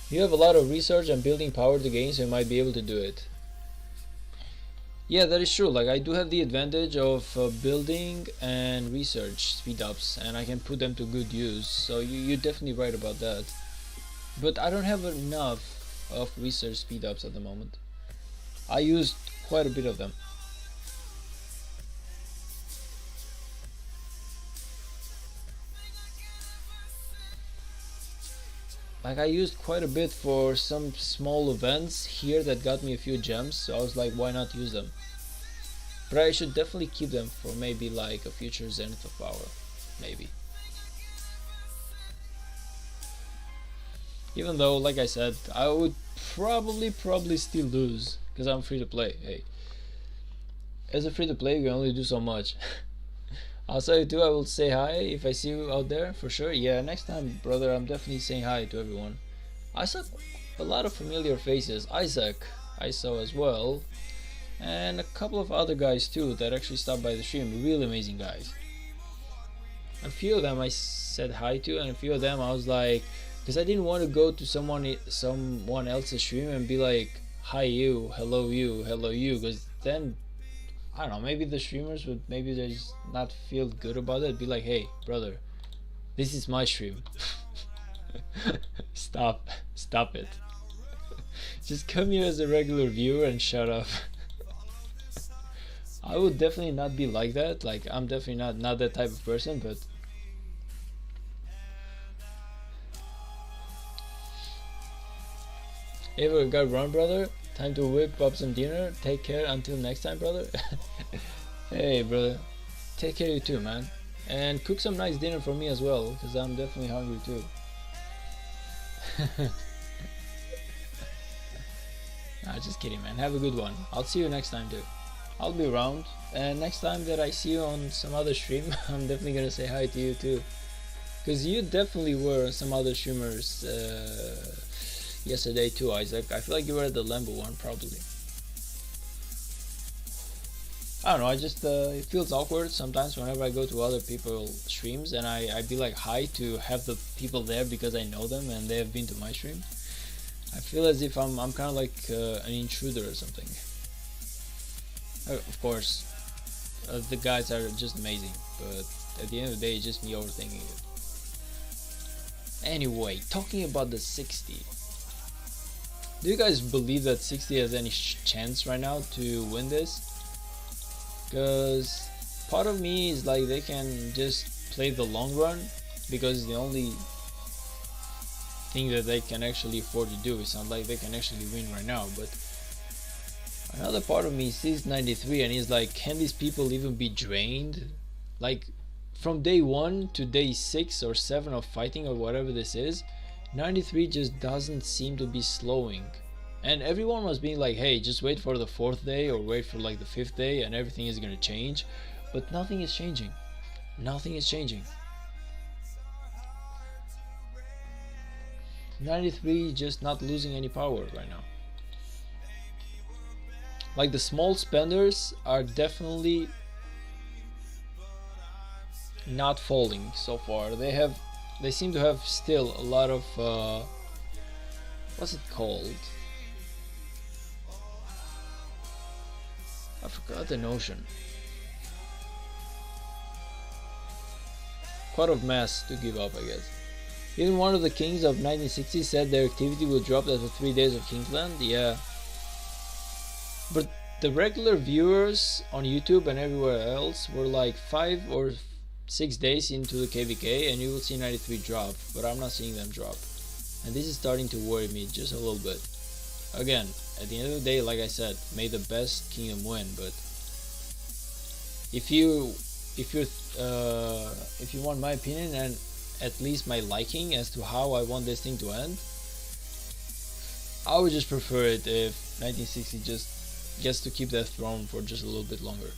You have a lot of research and building power to gain, so you might be able to do it. Yeah, that is true. Like, I do have the advantage of building and research speed ups, and I can put them to good use, so you're definitely right about that. But I don't have enough of research speed ups at the moment. I used quite a bit of them. Like, I used quite a bit for some small events here that got me a few gems, so I was like, why not use them? But I should definitely keep them for maybe like a future Zenith of Power, maybe. Even though, like I said, I would probably still lose, because I'm free to play. Hey, as a free to play, you can only do so much. I'll say you too. I will say hi if I see you out there, for sure. Yeah, next time, brother, I'm definitely saying hi to everyone. I saw a lot of familiar faces. Isaac, I saw as well, and a couple of other guys too that actually stopped by the stream. Really amazing guys. A few of them I said hi to, and a few of them I was like, because I didn't want to go to someone else's stream and be like, hi you, hello you, hello you, because then I don't know, maybe the streamers would maybe just not feel good about it. Be like, hey brother, this is my stream. stop it. Just come here as a regular viewer and shut up. I would definitely not be like that. Like, I'm definitely not that type of person, but ever got run, brother? Time to whip up some dinner. Take care until next time, brother. Hey brother, take care of you too, man, and cook some nice dinner for me as well, because I'm definitely hungry too. Nah, just kidding, man. Have a good one. I'll see you next time too. I'll be around, and next time that I see you on some other stream, I'm definitely gonna say hi to you too, because you definitely were on some other streamers yesterday too, Isaac. I feel like you were at the Lambo one, probably. I don't know, I just it feels awkward sometimes whenever I go to other people's streams and I be like hi to have the people there because I know them and they have been to my stream. I feel as if I'm kind of like an intruder or something. Of course, the guys are just amazing, but at the end of the day, it's just me overthinking it. Anyway, talking about the 60. Do you guys believe that 60 has any chance right now to win this? Because part of me is like they can just play the long run, because it's the only thing that they can actually afford to do. It's not like they can actually win right now, but another part of me sees 93 and is like, can these people even be drained? Like, from day 1 to day 6 or 7 of fighting or whatever this is, 93 just doesn't seem to be slowing. And everyone was being like, hey, just wait for the 4th day or wait for like the 5th day and everything is gonna change. But nothing is changing. Nothing is changing. 93 just not losing any power right now. Like the small spenders are definitely not falling so far. They seem to have still a lot of what's it called? I forgot the notion. Quite of mass to give up, I guess. Even one of the kings of 1960 said their activity will drop after 3 days of Kingsland. Yeah. But the regular viewers on YouTube and everywhere else were like 5 or 6 days into the KVK and you will see 93 drop, but I'm not seeing them drop. And this is starting to worry me just a little bit. Again, at the end of the day, like I said, may the best kingdom win, but if you want my opinion and at least my liking as to how I want this thing to end, I would just prefer it if 1960 just gets to keep that throne for just a little bit longer.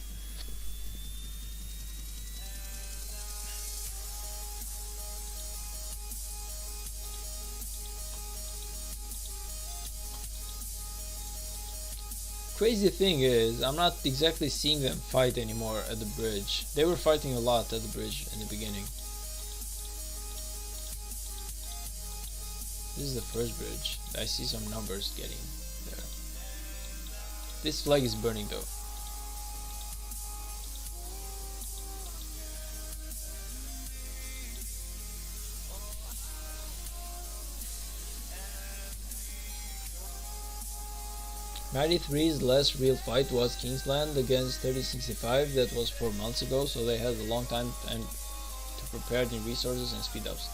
Crazy thing is, I'm not exactly seeing them fight anymore at the bridge. They were fighting a lot at the bridge in the beginning. This is the first bridge. I see some numbers getting there. This flag is burning though. '93's last real fight was Kingsland against 3065. That was 4 months ago, so they had a long time and to prepare the resources and speed ups.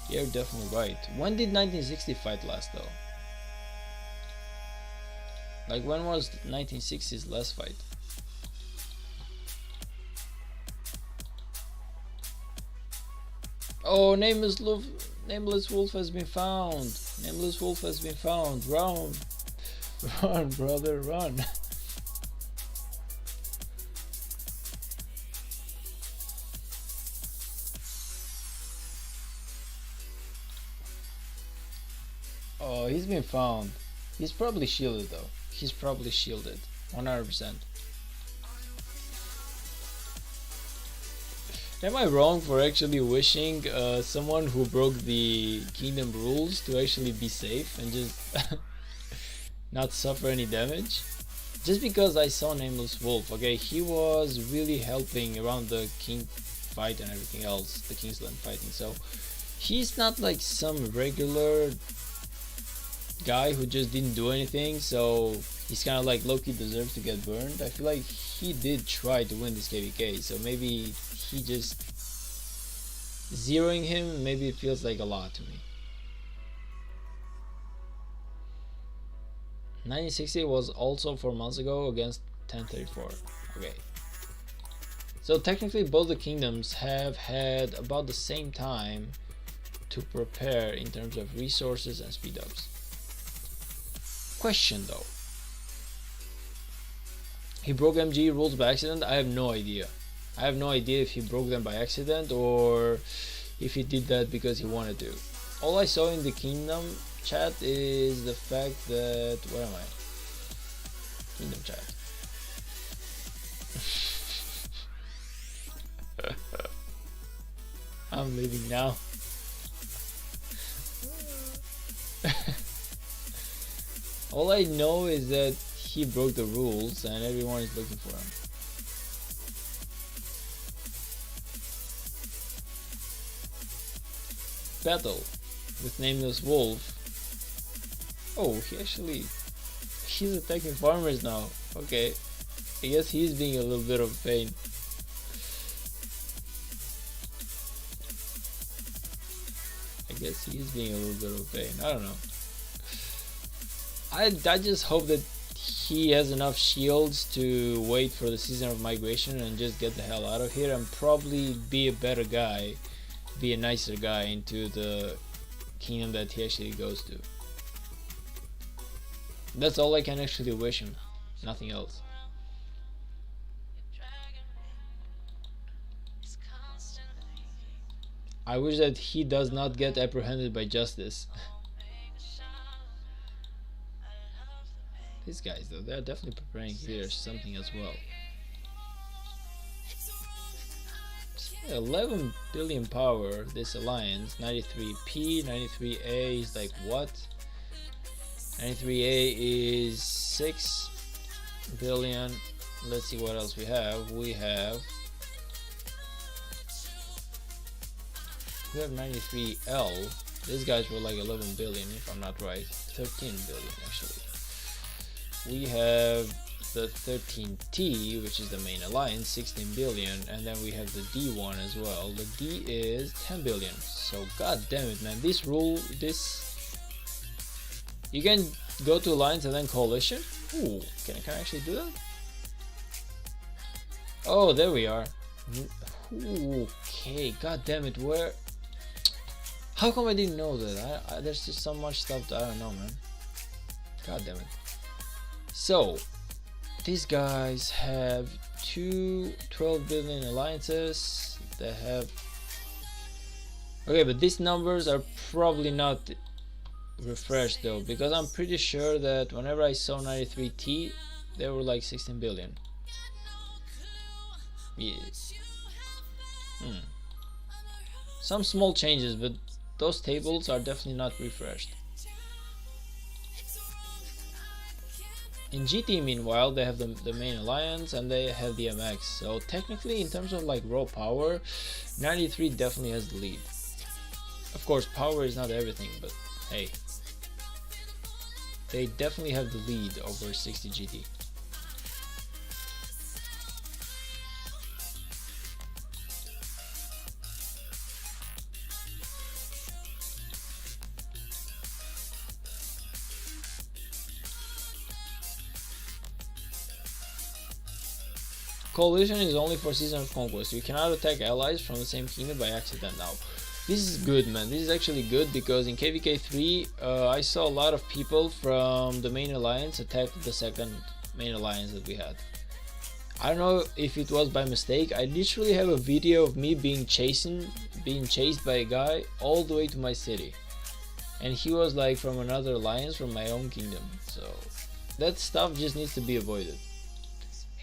You're definitely right. When did 1960 fight last though? Like when was 1960's last fight? Oh, Nameless Wolf has been found. Nameless Wolf has been found. Run. Run, brother, run. Oh, he's been found. He's probably shielded though. He's probably shielded. 100%. Am I wrong for actually wishing someone who broke the kingdom rules to actually be safe and just not suffer any damage? Just because I saw Nameless Wolf, okay, he was really helping around the king fight and everything else, the Kingsland fighting, so he's not like some regular guy who just didn't do anything, so he's kind of like low-key deserves to get burned. I feel like he did try to win this KVK, so maybe he just zeroing him, maybe it feels like a lot to me. 1960 was also 4 months ago against 1034. Okay. So technically both the kingdoms have had about the same time to prepare in terms of resources and speed ups. Question though. He broke MG rules by accident? I have no idea. I have no idea if he broke them by accident or if he did that because he wanted to. All I saw in the kingdom chat is the fact that, where am I? Kingdom chat. I'm leaving now. All I know is that he broke the rules and everyone is looking for him. Battle with Nameless Wolf. Oh, he's attacking farmers now. Okay, I guess he's being a little bit of a pain. I guess he's being a little bit of a pain. I don't know. I just hope that he has enough shields to wait for the season of migration and just get the hell out of here and probably be a better guy, be a nicer guy into the kingdom that he actually goes to. That's all I can actually wish him, nothing else. I wish that he does not get apprehended by justice. These guys though, they're definitely preparing here something as well. 11 billion power, this alliance. 93p, 93a is like what? 93a is 6 billion. Let's see what else we have. We have 93l. These guys were like 11 billion if I'm not right. 13 billion actually. We have the 13T, which is the main alliance, 16 billion, and then we have the D1 as well. The D is 10 billion. So god damn it, man, this rule, this, you can go to alliance and then coalition. Ooh, can I actually do that? Oh, there we are. Okay, god damn it, where, how come I didn't know that? There's just so much stuff that I don't know, man. God damn it. So these guys have two 12 billion alliances. They have, okay, but these numbers are probably not refreshed though, because I'm pretty sure that whenever I saw 93T they were like 16 billion. Yes. Some small changes, but those tables are definitely not refreshed. In GT meanwhile, they have the main alliance and they have the MX, so technically in terms of like raw power, 93 definitely has the lead. Of course power is not everything, but hey, they definitely have the lead over 60 GT. Coalition is only for Season of Conquest. You cannot attack allies from the same kingdom by accident now. This is good, man. This is actually good because in KVK 3 I saw a lot of people from the main alliance attack the second main alliance that we had. I don't know if it was by mistake. I literally have a video of me being chased by a guy all the way to my city. And he was like from another alliance from my own kingdom. So that stuff just needs to be avoided.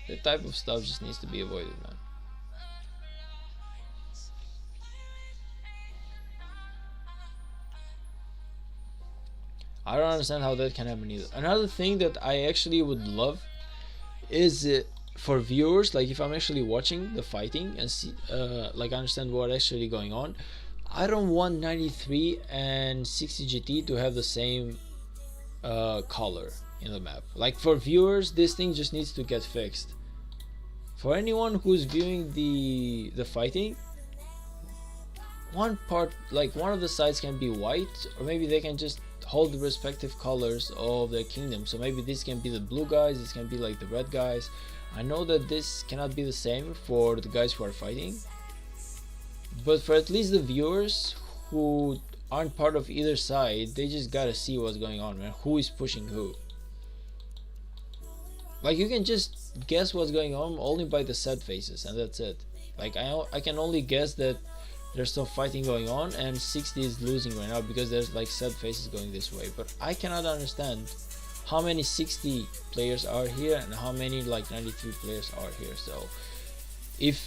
That type of stuff just needs to be avoided, man. I don't understand how that can happen either. Another thing that I actually would love is for viewers, like if I'm actually watching the fighting and see, like understand what's actually going on. I don't want 93 and 60 GT to have the same color in the map. Like for viewers, this thing just needs to get fixed. For anyone who's viewing the fighting, one part, like one of the sides can be white, or maybe they can just hold the respective colors of their kingdom. So maybe this can be the blue guys, this can be like the red guys. I know that this cannot be the same for the guys who are fighting, but for at least the viewers who aren't part of either side, they just gotta see what's going on, man. Who is pushing who? Like you can just guess what's going on only by the set faces, and that's it. Like I can only guess that there's some fighting going on and 60 is losing right now because there's like set faces going this way, but I cannot understand how many 60 players are here and how many like 93 players are here. So if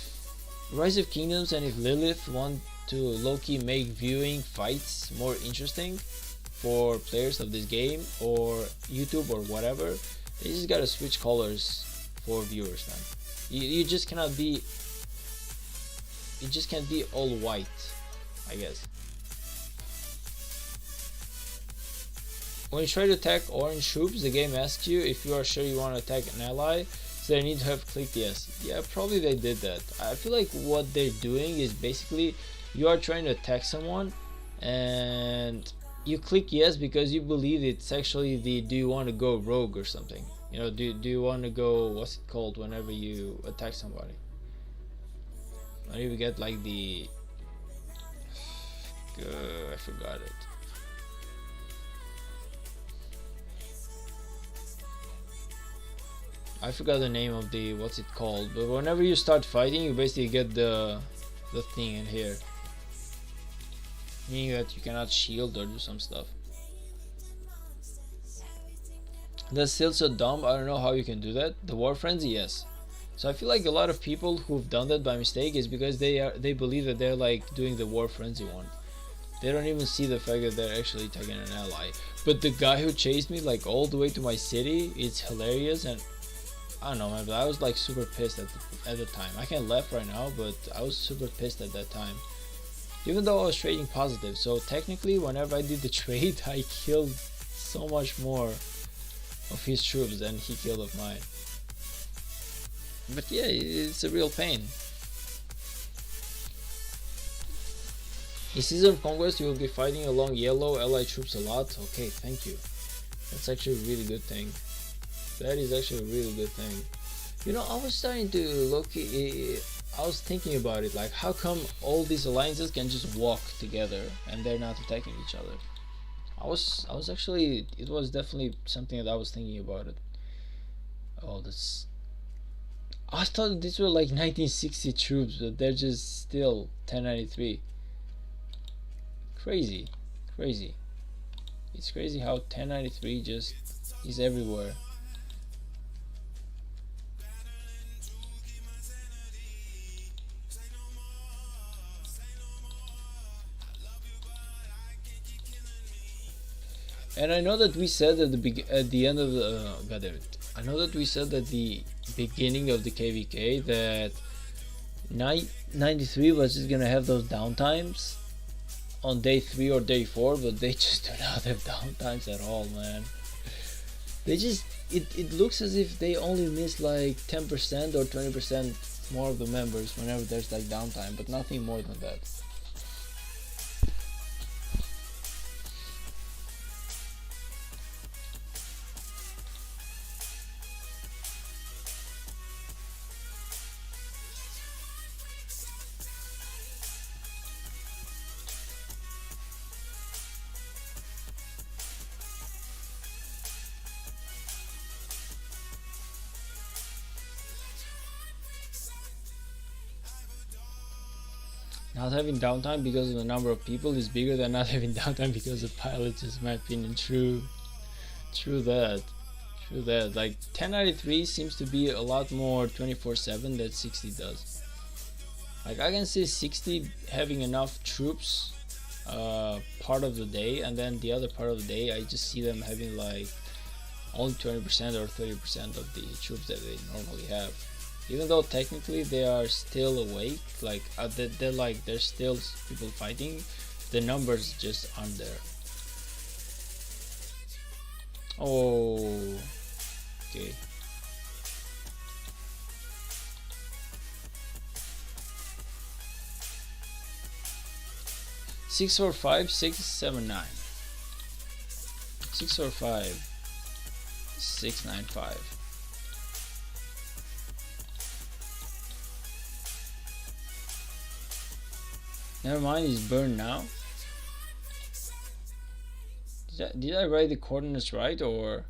Rise of Kingdoms and if Lilith want to low-key make viewing fights more interesting for players of this game or YouTube or whatever, they just gotta switch colors for viewers, man. You just cannot be, it just can't be all white, I guess. When you try to attack orange troops, the game asks you if you are sure you want to attack an ally, so they need to have clicked yes. Yeah, probably they did that. I feel like what they're doing is basically you are trying to attack someone and you click yes because you believe it's actually the do you want to go rogue or something. You know, do you want to go, what's it called whenever you attack somebody? Whenever you get like the I forgot it. I forgot the name of the, what's it called, but whenever you start fighting, you basically get the thing in here, meaning that you cannot shield or do some stuff. That's still so dumb. I don't know how you can do that. The war frenzy, yes. So I feel like a lot of people who've done that by mistake is because they believe that they're like doing the war frenzy one. They don't even see the fact that they're actually tagging an ally. But the guy who chased me like all the way to my city, it's hilarious. And I don't know, man, but I was like super pissed at the time. I can laugh right now, but I was super pissed at that time. Even though I was trading positive, so technically whenever I did the trade, I killed so much more of his troops than he killed of mine. But yeah, it's a real pain. In Season of Conquest, you will be fighting along yellow allied troops a lot. Okay, thank you. That's actually a really good thing. That is actually a really good thing. You know, I was starting to look. I was thinking about it, like how come all these alliances can just walk together and they're not attacking each other? I was actually, it was definitely something that I was thinking about it. Oh, this. I thought these were like 1960 troops, but they're just still 1093. Crazy, crazy. It's crazy how 1093 just is everywhere. And I know that we said at the end of the God damn it. I know that we said at the beginning of the KVK that 93 was just gonna have those downtimes on day 3 or day 4, but they just do not have downtimes at all, man. They just it looks as if they only miss like 10% or 20% more of the members whenever there's like downtime, but nothing more than that. Not having downtime because of the number of people is bigger than not having downtime because of pilots, is my opinion. True that. Like 1093 seems to be a lot more 24/7 than 60 does. Like I can see 60 having enough troops part of the day, and then the other part of the day I just see them having like only 20% or 30% of the troops that they normally have. Even though technically they are still awake, like there's still people fighting, the numbers just aren't there. Oh, okay. Six or 5, 6, 7, 9. 6 or 5, 6, 9, 5. Never mind, he's burned now. Did I write the coordinates right, or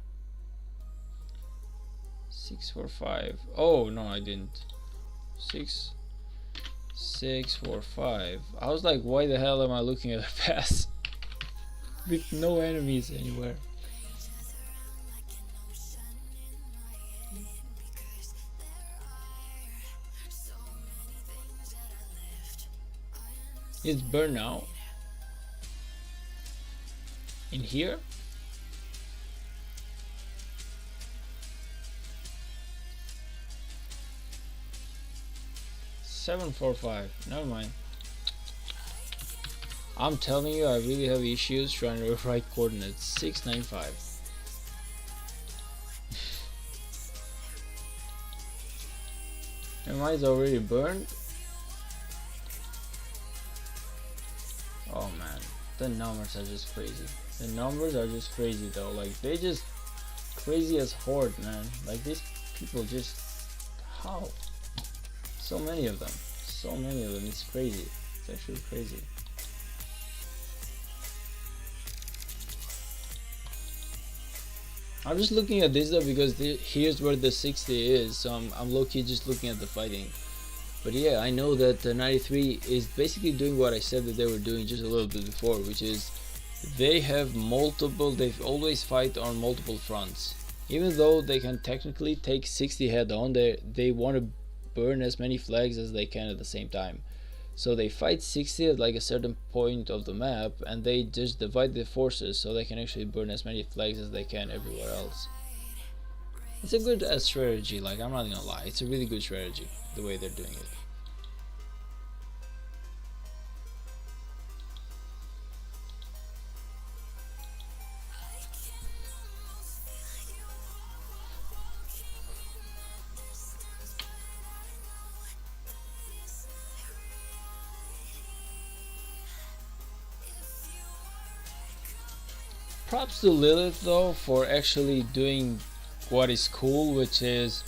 6, 4, 5? Oh no, I didn't. 6, 6, 4, 5. I was like, why the hell am I looking at a pass with no enemies anywhere? It's burned now. In here? Seven, 4, 5. Never mind. I'm telling you, I really have issues trying to write coordinates. 6, 9, 5. Never mind, it's already burned. Oh man, the numbers are just crazy. The numbers are just crazy though. Like they just crazy as horde, man. Like these people just, how? So many of them. So many of them. It's crazy. It's actually crazy. I'm just looking at this though because here's where the 60 is, so I'm low-key just looking at the fighting. But yeah, I know that 93 is basically doing what I said that they were doing just a little bit before, which is they've always fight on multiple fronts. Even though they can technically take 60 head on, they want to burn as many flags as they can at the same time. So they fight 60 at like a certain point of the map, and they just divide their forces so they can actually burn as many flags as they can everywhere else. It's a good strategy, like I'm not gonna lie, it's a really good strategy the way they're doing it. Props to Lilith though for actually doing what is cool, which is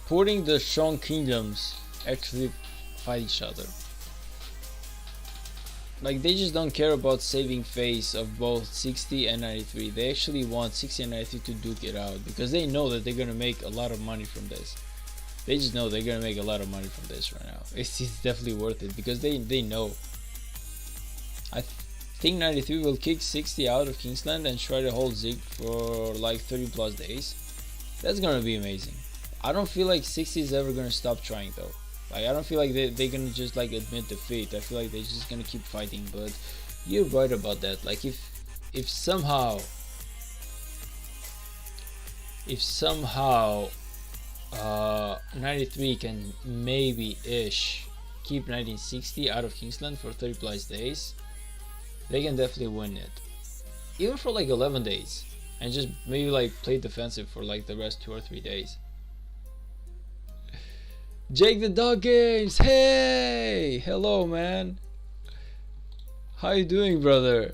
putting the strong kingdoms actually fight each other. Like they just don't care about saving face of both 60 and 93. They actually want 60 and 93 to duke it out because they know that they're gonna make a lot of money from this. They just know they're gonna make a lot of money from this right now. It's definitely worth it because they know. I think 93 will kick 60 out of Kingsland and try to hold Zig for like 30 plus days. That's gonna be amazing. I don't feel like 60 is ever gonna stop trying though. Like I don't feel like they're gonna just like admit defeat. I feel like they're just gonna keep fighting. But you're right about that. Like if somehow 93 can maybe ish keep 1960 out of Kingsland for 30 plus days, they can definitely win it, even for like 11 days, and just maybe like play defensive for like the rest 2 or 3 days. Jake the Dog Games, hey, hello man, how you doing, brother?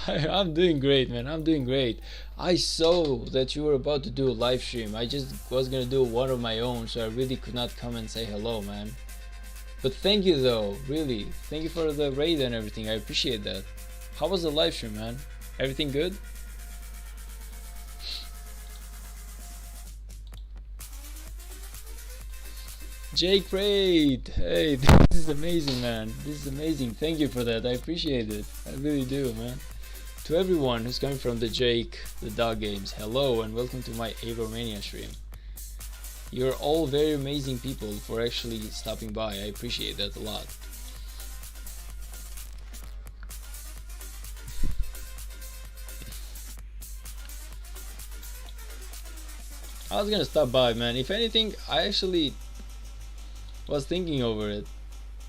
I'm doing great, man. I'm doing great. I saw that you were about to do a live stream. I just was gonna do one of my own, so I really could not come and say hello, man. But thank you though, really. Thank you for the raid and everything. I appreciate that. How was the live stream, man? Everything good? Jake Raid! Hey, this is amazing, man. This is amazing. Thank you for that. I appreciate it. I really do, man. To everyone who's coming from the Jake the Dog Games, hello and welcome to my Avermania stream. You're all very amazing people for actually stopping by. I appreciate that a lot. I was gonna stop by, man. If anything, I actually was thinking over it,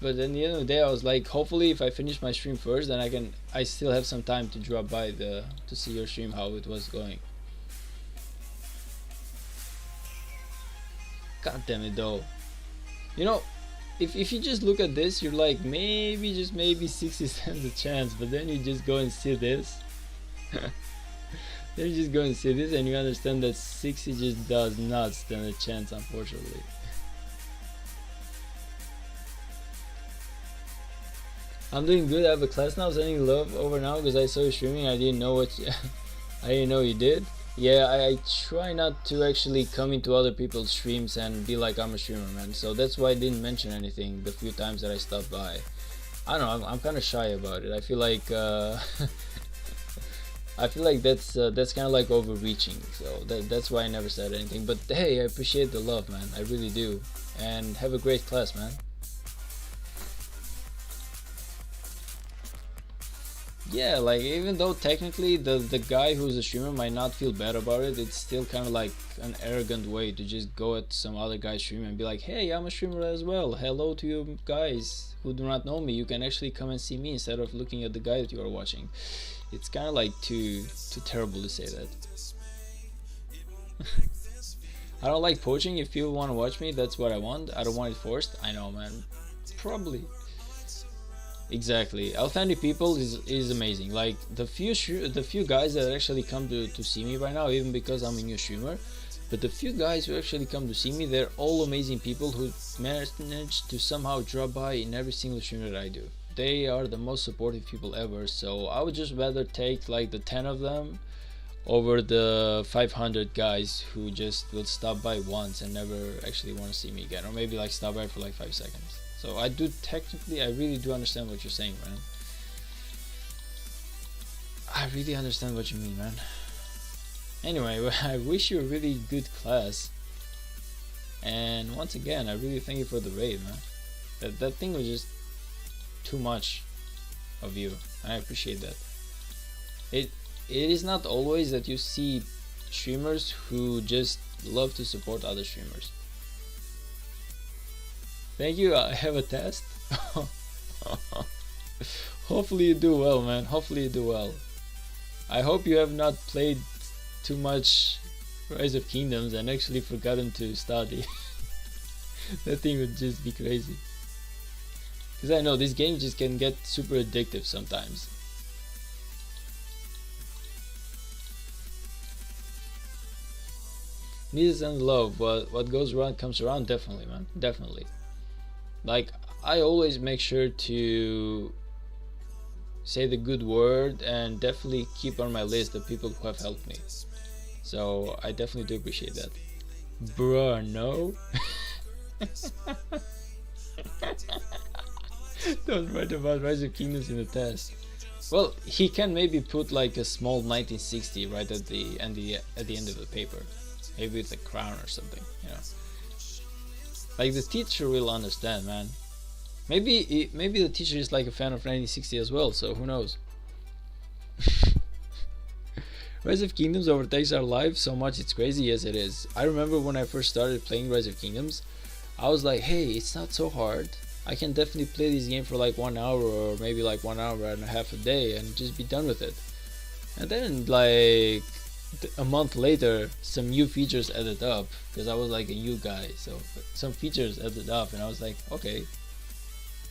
but at the end of the day I was like, hopefully if I finish my stream first, then I still have some time to drop by to see your stream, how it was going. God damn it though. You know, if you just look at this, you're like, maybe, just maybe 60 stands a chance, but then you just go and see this. Then you just go and see this and you understand that 60 just does not stand a chance, unfortunately. I'm doing good. I have a class now. Sending love over now because I saw you streaming. I didn't know what I didn't know you did. Yeah, I try not to actually come into other people's streams and be like I'm a streamer, man. So that's why I didn't mention anything the few times that I stopped by. I don't know. I'm kind of shy about it. I feel like that's kind of like overreaching. So that's why I never said anything. But hey, I appreciate the love, man. I really do. And have a great class, man. Yeah, like even though technically the guy who's a streamer might not feel bad about it, it's still kind of like an arrogant way to just go at some other guy's stream and be like, hey, I'm a streamer as well. Hello to you guys who do not know me. You can actually come and see me instead of looking at the guy that you are watching. It's kind of like too terrible to say that. I don't like poaching. If people want to watch me, that's what I want. I don't want it forced. I know, man. Probably. Exactly. Authentic people is amazing. Like the few guys that actually come to see me right now, even because I'm a new streamer, but the few guys who actually come to see me, they're all amazing people who managed to somehow drop by in every single stream that I do. they are the most supportive people ever, so I would just rather take like the 10 of them over the 500 guys who just will stop by once and never actually want to see me again, or maybe like stop by for like 5 seconds. So I really do understand what you're saying, man. I really understand what you mean, man. Anyway, I wish you a really good class, and once again I really thank you for the raid, man. That thing was just too much of you. I appreciate that. It is not always that you see streamers who just love to support other streamers. Thank you. I have a test. Hopefully you do well, man. Hopefully you do well. I hope you have not played too much Rise of Kingdoms and actually forgotten to study. That thing would just be crazy. Because I know this game just can get super addictive sometimes. Needs and love. What goes around comes around. Definitely, man. Definitely. Like, I always make sure to say the good word and definitely keep on my list the people who have helped me. So I definitely do appreciate that. Bruh, no. Don't write about Rise of Kingdoms in the test. Well, he can maybe put like a small 1960 right at the end of the paper. Maybe it's a crown or something, you know. Like, the teacher will understand, man. Maybe the teacher is like a fan of 1960 as well, so who knows. Rise of Kingdoms overtakes our life so much it's crazy. Yes, it is. I remember when I first started playing Rise of Kingdoms, I was like, hey, it's not so hard. I can definitely play this game for like 1 hour or maybe like 1 hour and a half a day and just be done with it. And then like a month later, some new features added up, because I was like a new guy, so some features added up and I was like, okay,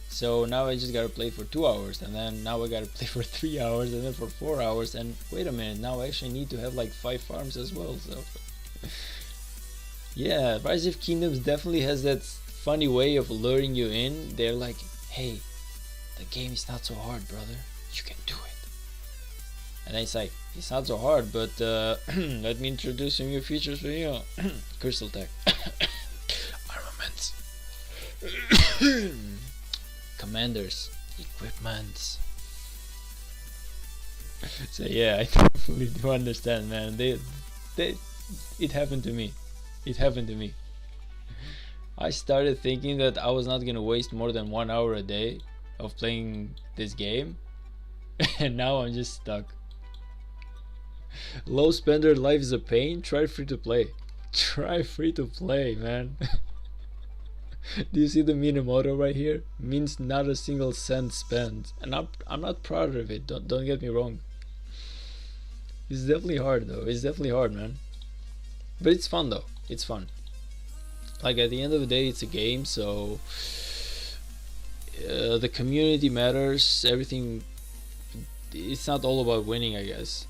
so now I just gotta play for 2 hours, and then now I gotta play for 3 hours, and then for 4 hours, and wait a minute, now I actually need to have like 5 farms as well. So yeah, Rise of Kingdoms definitely has that funny way of luring you in. They're like, hey, the game is not so hard, brother, you can do it. And then it's like, it's not so hard, but let me introduce some new features for you. Crystal Tech. Armaments. Commanders. Equipment. So yeah, I definitely do understand, man. It happened to me. It happened to me. I started thinking that I was not gonna waste more than 1 hour a day of playing this game. And now I'm just stuck. Low spender life is a pain. Try free to play. Try free to play, man. Do you see the Minamoto right here? Means not a single cent spent, and I'm not proud of it. Don't get me wrong. It's definitely hard though. It's definitely hard, man. But it's fun though. It's fun. Like, at the end of the day, it's a game, so the community matters. Everything. It's not all about winning, I guess.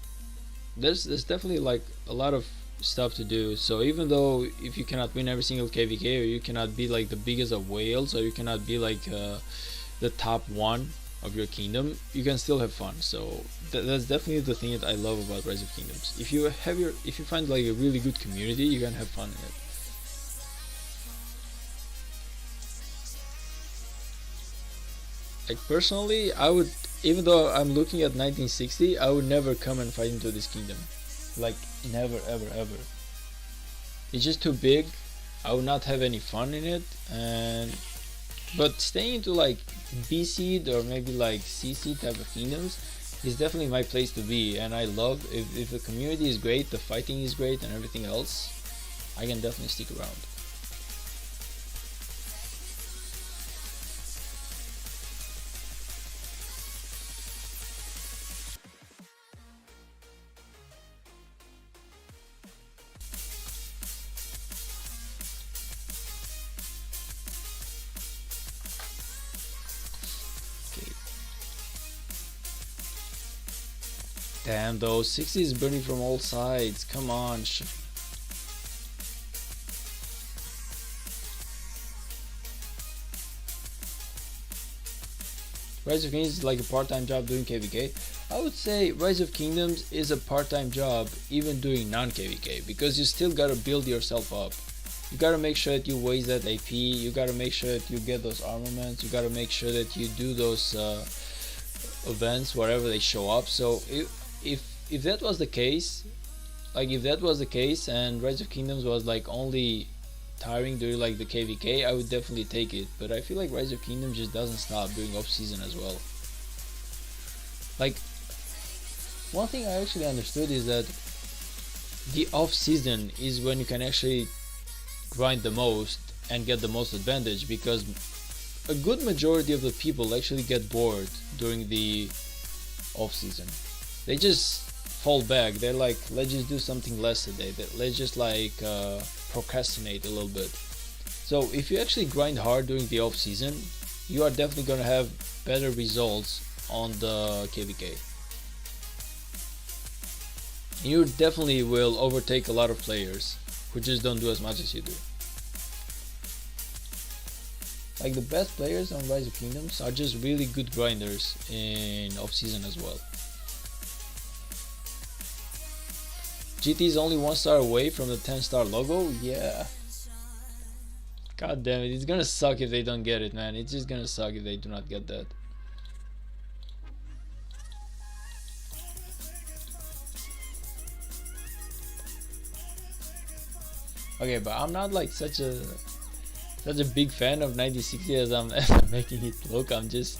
There's definitely like a lot of stuff to do. So even though if you cannot win every single KVK, or you cannot be like the biggest of whales, or you cannot be like the top one of your kingdom, you can still have fun. So that's definitely the thing that I love about Rise of Kingdoms. If you find like a really good community, you can have fun in it. Like, personally, I would, even though I'm looking at 1960, I would never come and fight into this kingdom. Like, never, ever, ever. It's just too big. I would not have any fun in it. But staying into like BC or maybe like CC type of kingdoms is definitely my place to be. And I love, if the community is great, the fighting is great, and everything else, I can definitely stick around. Damn, though, 60 is burning from all sides. Come on. Rise of Kingdoms is like a part-time job doing KVK. I would say Rise of Kingdoms is a part-time job even doing non-KVK, because you still gotta build yourself up. You gotta make sure that you waste that AP, you gotta make sure that you get those armaments, you gotta make sure that you do those events wherever they show up. So if that was the case, like if that was the case and Rise of Kingdoms was like only tiring during like the KVK, I would definitely take it. But I feel like Rise of Kingdoms just doesn't stop during off season as well. Like, one thing I actually understood is that the off season is when you can actually grind the most and get the most advantage, because a good majority of the people actually get bored during the off season. They just fall back. They're like, let's just do something less today, let's just like procrastinate a little bit. So if you actually grind hard during the off season, you are definitely going to have better results on the KVK. You definitely will overtake a lot of players who just don't do as much as you do. Like, the best players on Rise of Kingdoms are just really good grinders in off season as well. GT is only 1 star away from the 10-star logo. Yeah. God damn it, it's gonna suck if they don't get it, man. It's just gonna suck if they do not get that. Okay, but I'm not like such a big fan of 9060 as I'm making it look. I'm just,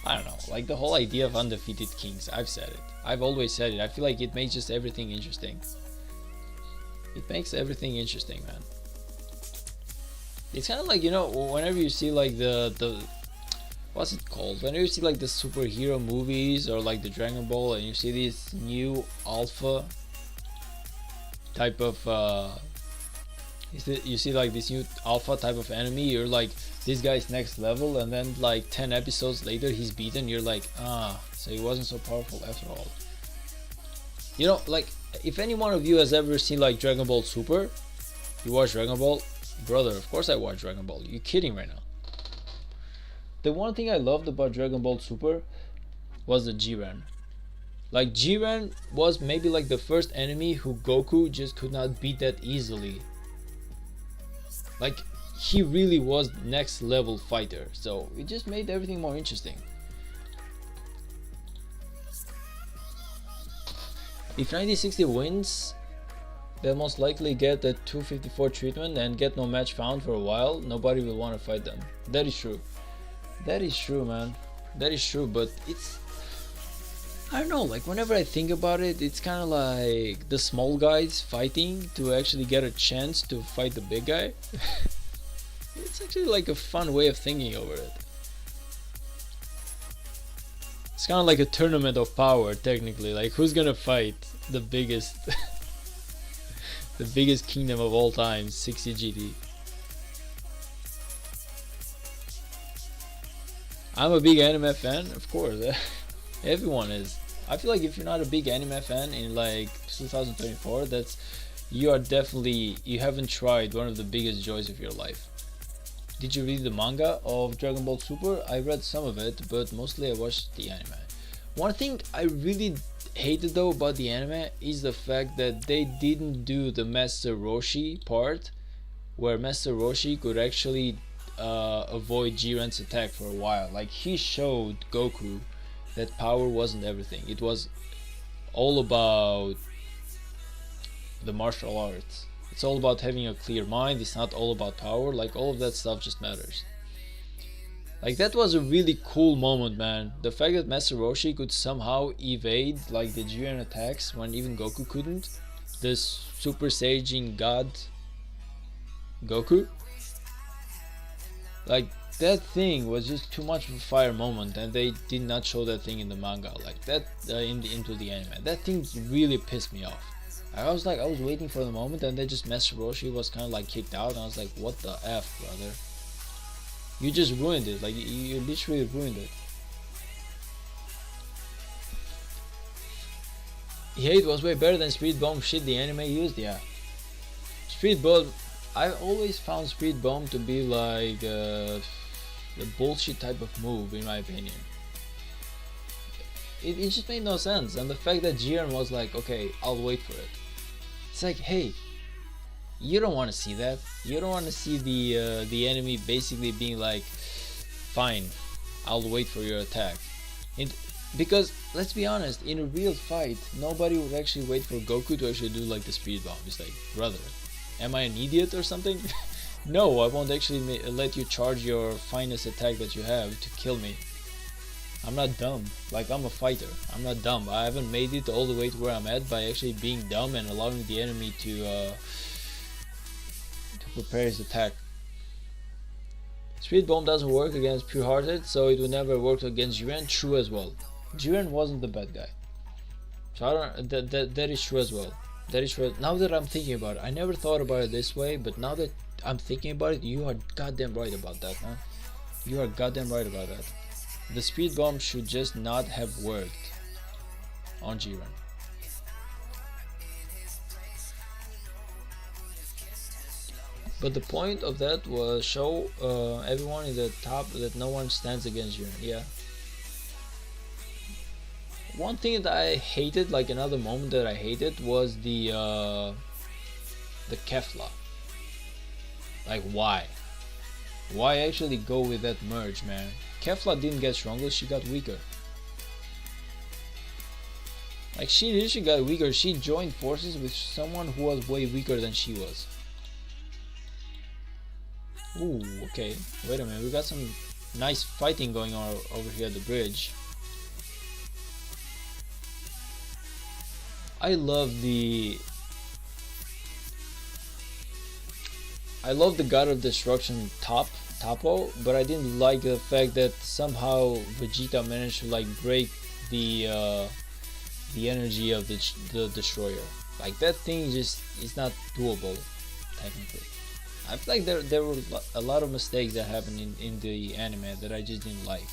I don't know, like the whole idea of undefeated kings. I've said it. I've always said it. I feel like it makes just everything interesting. It makes everything interesting, man. It's kind of like, you know, whenever you see like the what's it called? Whenever you see like the superhero movies or like the Dragon Ball, and you see this new alpha type of you see like this new alpha type of enemy, you're like, this guy's next level, and then like 10 episodes later he's beaten. You're like, so he wasn't so powerful after all. You know, like, if any one of you has ever seen like Dragon Ball Super, you watch Dragon Ball, brother, of course I watch Dragon Ball. You're kidding right now. The one thing I loved about Dragon Ball Super was the Jiren. Like, Jiren was maybe like the first enemy who Goku just could not beat that easily. Like, he really was next level fighter, so it just made everything more interesting. If 9060 wins, they'll most likely get the 254 treatment and get no match found for a while. Nobody will want to fight them. That is true. That is true, man. That is true, but it's, I don't know, like whenever I think about it, it's kind of like the small guys fighting to actually get a chance to fight the big guy. It's actually like a fun way of thinking over it. It's kind of like a tournament of power, technically. Like, who's gonna fight the biggest the biggest kingdom of all time, 60 GT. I'm a big anime fan, of course. Everyone is. I feel like if you're not a big anime fan in like 2024, that's, you are definitely, you haven't tried one of the biggest joys of your life. Did you read the manga of Dragon Ball Super? I read some of it, but mostly I watched the anime. One thing I really hated though about the anime is the fact that they didn't do the Master Roshi part, where Master Roshi could actually avoid Jiren's attack for a while. Like, he showed Goku that power wasn't everything. It was all about the martial arts. It's all about having a clear mind. It's not all about power. Like, all of that stuff just matters. Like, that was a really cool moment, man. The fact that Master Roshi could somehow evade like the Jiren attacks when even Goku couldn't. The Super Saiyan God Goku. Like, that thing was just too much of a fire moment, and they did not show that thing in the manga like that into the anime. That thing really pissed me off. I was waiting for the moment, and then just Master Roshi was kind of like kicked out, and I was like, what the F, brother? You just ruined it. Like, you literally ruined it. Yeah, it was way better than Speed Bomb shit the anime used. Yeah, Speed Bomb, I always found Speed Bomb to be like the bullshit type of move, in my opinion. It just made no sense. And the fact that Jiren was like, okay, I'll wait for it. It's like, hey, you don't want to see that. You don't want to see the enemy basically being like, fine, I'll wait for your attack. Because let's be honest, in a real fight, nobody would actually wait for Goku to actually do like the speed bomb. It's like, brother, am I an idiot or something? No, I won't actually let you charge your finest attack that you have to kill me. I'm not dumb. Like, I'm a fighter. I'm not dumb. I haven't made it all the way to where I'm at by actually being dumb and allowing the enemy to prepare his attack. Speed bomb doesn't work against Pure Hearted, so it would never work against Jiren. True as well. Jiren wasn't the bad guy, so I don't. That is true as well. That is true. Now that I'm thinking about it, I never thought about it this way, but now that I'm thinking about it, you are goddamn right about that, man. You are goddamn right about that. The speed bomb should just not have worked on Jiren. But the point of that was show everyone in the top that no one stands against Jiren. Yeah. One thing that I hated, like another moment that I hated, was the Kefla. Like, why? Why actually go with that merge, man? Kefla didn't get stronger, she got weaker. Like, she literally got weaker. She joined forces with someone who was way weaker than she was. Ooh, okay. Wait a minute, we got some nice fighting going on over here at the bridge. I love the God of Destruction Tapo, but I didn't like the fact that somehow Vegeta managed to like break the energy of the destroyer. Like, that thing just is not doable technically. I feel like there were a lot of mistakes that happened in the anime that I just didn't like.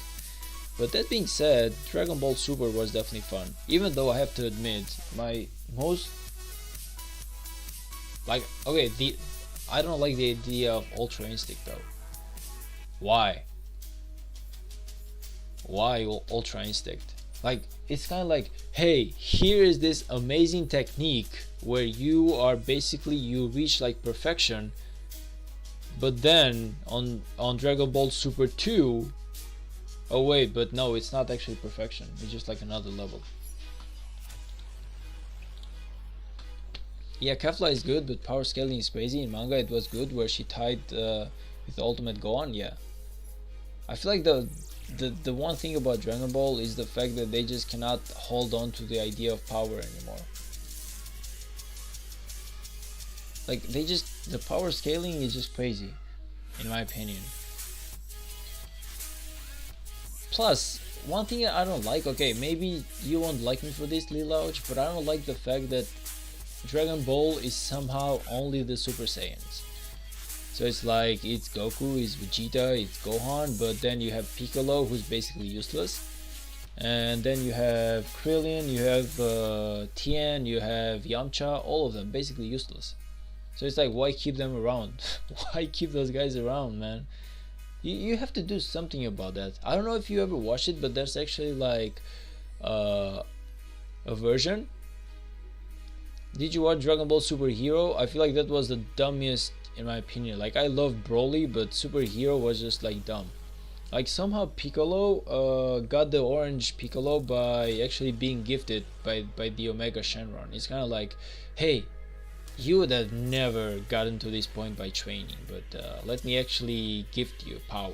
But that being said, Dragon Ball Super was definitely fun. Even though I have to admit, my most like, okay, I don't like the idea of Ultra Instinct though. Why? Why Ultra Instinct? Like, it's kind of like, hey, here is this amazing technique where you are basically, you reach like perfection, but then on Dragon Ball Super 2, oh wait, but no, it's not actually perfection, it's just like another level. Yeah, Kefla is good, but power scaling is crazy. In manga it was good where she tied with Ultimate Gohan. Yeah, I feel like the one thing about Dragon Ball is the fact that they just cannot hold on to the idea of power anymore. Like, the power scaling is just crazy, in my opinion. Plus, one thing I don't like, okay, maybe you won't like me for this, Lilouch, but I don't like the fact that Dragon Ball is somehow only the Super Saiyans. So it's like, it's Goku, it's Vegeta, it's Gohan, but then you have Piccolo, who's basically useless. And then you have Krillin, you have Tien, you have Yamcha, all of them basically useless. So it's like, why keep them around? Why keep those guys around, man? You have to do something about that. I don't know if you ever watched it, but there's actually like a version. Did you watch Dragon Ball Super Hero? I feel like that was the dumbest, in my opinion. Like, I love Broly, but Super Hero was just like dumb. Like, somehow Piccolo got the orange Piccolo by actually being gifted by the Omega Shenron. It's kind of like, hey, you would have never gotten to this point by training, but let me actually gift you power.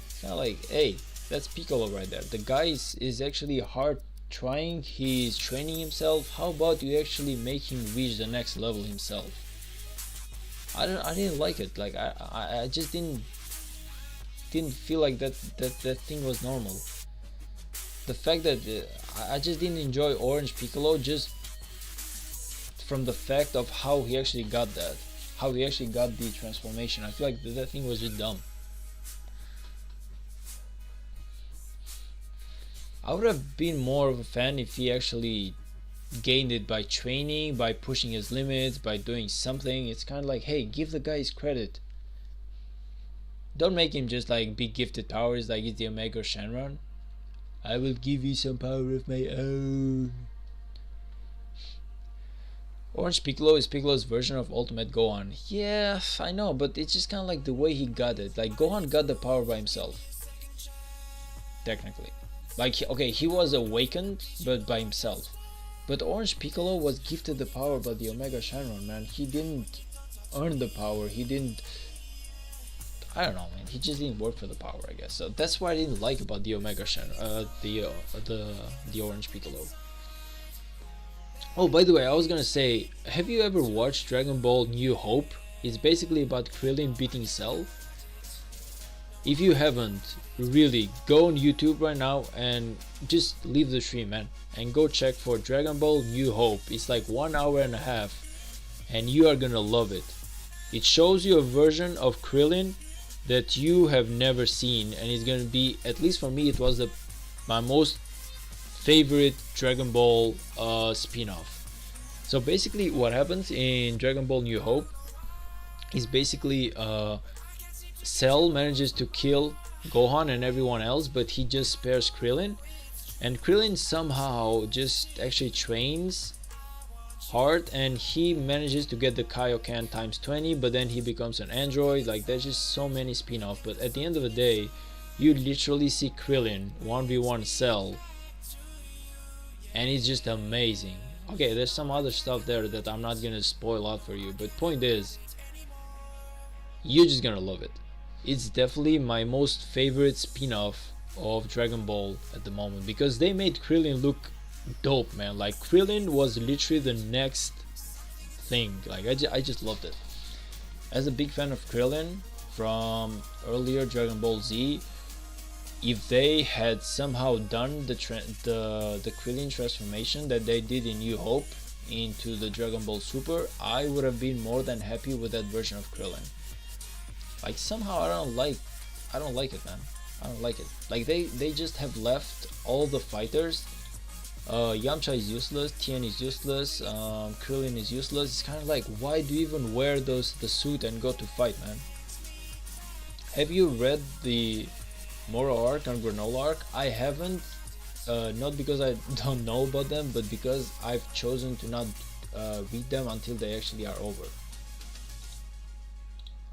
It's kind of like, hey, that's Piccolo right there. The guy is actually hard trying, he's training himself. How about you actually make him reach the next level himself? I didn't like it. Like, I just didn't feel like that thing was normal. The fact that I just didn't enjoy Orange Piccolo just from the fact of how he actually got that, how he actually got the transformation. I feel like that thing was just dumb. I would have been more of a fan if he actually gained it by training, by pushing his limits, by doing something. It's kind of like, hey, give the guy his credit. Don't make him just like be gifted powers like it's the Omega Shenron. I will give you some power of my own. Orange Piccolo is Piccolo's version of Ultimate Gohan. Yeah, I know, but it's just kind of like the way he got it. Like, Gohan got the power by himself. Technically. Like, okay, he was awakened, but by himself. But Orange Piccolo was gifted the power by the Omega Shenron, man. He didn't earn the power. He didn't... I don't know, man. He just didn't work for the power, I guess. So that's what I didn't like about the Omega Shenron, the Orange Piccolo. Oh, by the way, I was gonna say, have you ever watched Dragon Ball New Hope? It's basically about Krillin beating Cell. If you haven't, really, go on YouTube right now and just leave the stream, man, and go check for Dragon Ball New Hope. It's like 1 hour and a half, and you are gonna love it. It shows you a version of Krillin that you have never seen, and it's gonna be, at least for me, it was my most favorite Dragon Ball spin-off. So basically what happens in Dragon Ball New Hope is basically Cell manages to kill Gohan and everyone else, but he just spares Krillin, and Krillin somehow just actually trains hard and he manages to get the Kaioken times 20, but then he becomes an android. Like, there's just so many spin-offs, but at the end of the day you literally see Krillin 1v1 Cell, and it's just amazing. Okay, there's some other stuff there that I'm not gonna spoil out for you, but point is, you're just gonna love it. It's definitely my most favorite spin-off of Dragon Ball at the moment, because they made Krillin look dope, man. Like, Krillin was literally the next thing. Like, I just loved it. As a big fan of Krillin from earlier Dragon Ball Z, if they had somehow done the Krillin transformation that they did in New Hope into the Dragon Ball Super, I would have been more than happy with that version of Krillin. Like, somehow I don't like it, man. I don't like it. Like, they just have left all the fighters. Yamcha is useless, Tien is useless, Krillin is useless. It's kind of like, why do you even wear the suit and go to fight, man? Have you read the Moro arc and Granola arc? I haven't, not because I don't know about them, but because I've chosen to not read them until they actually are over.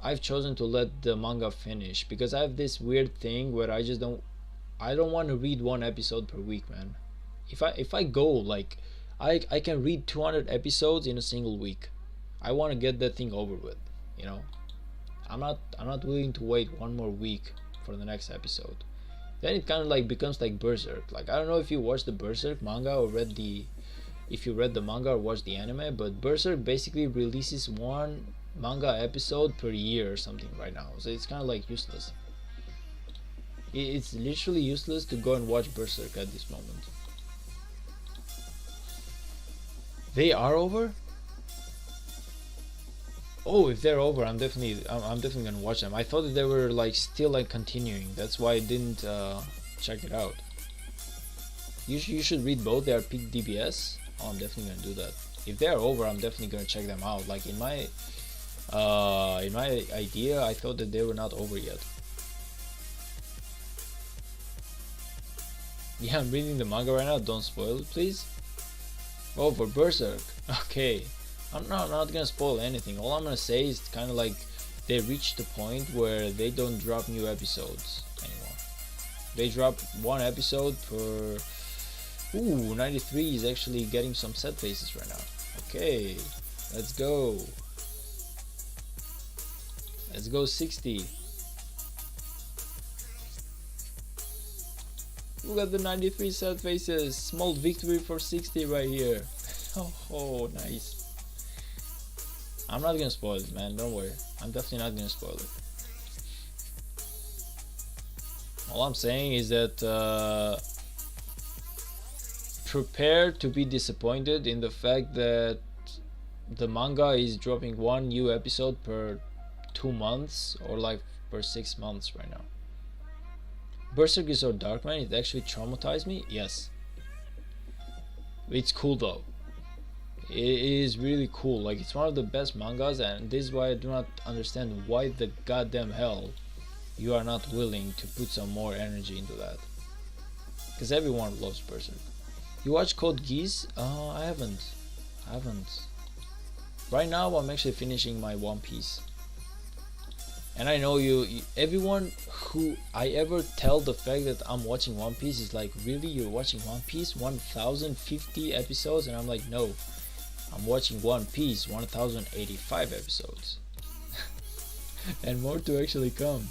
I've chosen to let the manga finish because I have this weird thing where I don't want to read one episode per week, man. If I go, like, I can read 200 episodes in a single week. I want to get that thing over with, you know. I'm not willing to wait one more week for the next episode. Then it kind of like becomes like Berserk. Like, I don't know if you watched the Berserk manga or if you read the manga or watched the anime, but Berserk basically releases one manga episode per year or something right now, so it's kind of like useless. It's literally useless to go and watch Berserk at this moment. They are over? Oh, if they're over, I'm definitely gonna watch them. I thought that they were like still like continuing. That's why I didn't check it out. You should read both. They are peak DBS. Oh, I'm definitely gonna do that. If they're over, I'm definitely gonna check them out. Like, in my idea, I thought that they were not over yet. Yeah, I'm reading the manga right now. Don't spoil it, please. Oh, for Berserk. Okay. I'm not gonna spoil anything. All I'm gonna say is kind of like they reached the point where they don't drop new episodes anymore. They drop one episode per... Ooh, 93 is actually getting some set faces right now. Okay, let's go. Let's go 60. Look at the 93 set faces. Small victory for 60 right here. Oh, nice. I'm not gonna spoil it, man. Don't worry. I'm definitely not gonna spoil it. All I'm saying is that prepare to be disappointed in the fact that the manga is dropping one new episode per 2 months or like per 6 months right now. Berserk is so dark, man. It actually traumatized me. Yes. It's cool though. It is really cool. Like, it's one of the best mangas, and this is why I do not understand why the goddamn hell you are not willing to put some more energy into that, because everyone loves Berserk. You watch Code Geass? I haven't. Right now I'm actually finishing my One Piece, and I know everyone who I ever tell the fact that I'm watching One Piece is like, really, you're watching One Piece 1050 episodes? And I'm like, no, I'm watching One Piece 1085 episodes and more to actually come.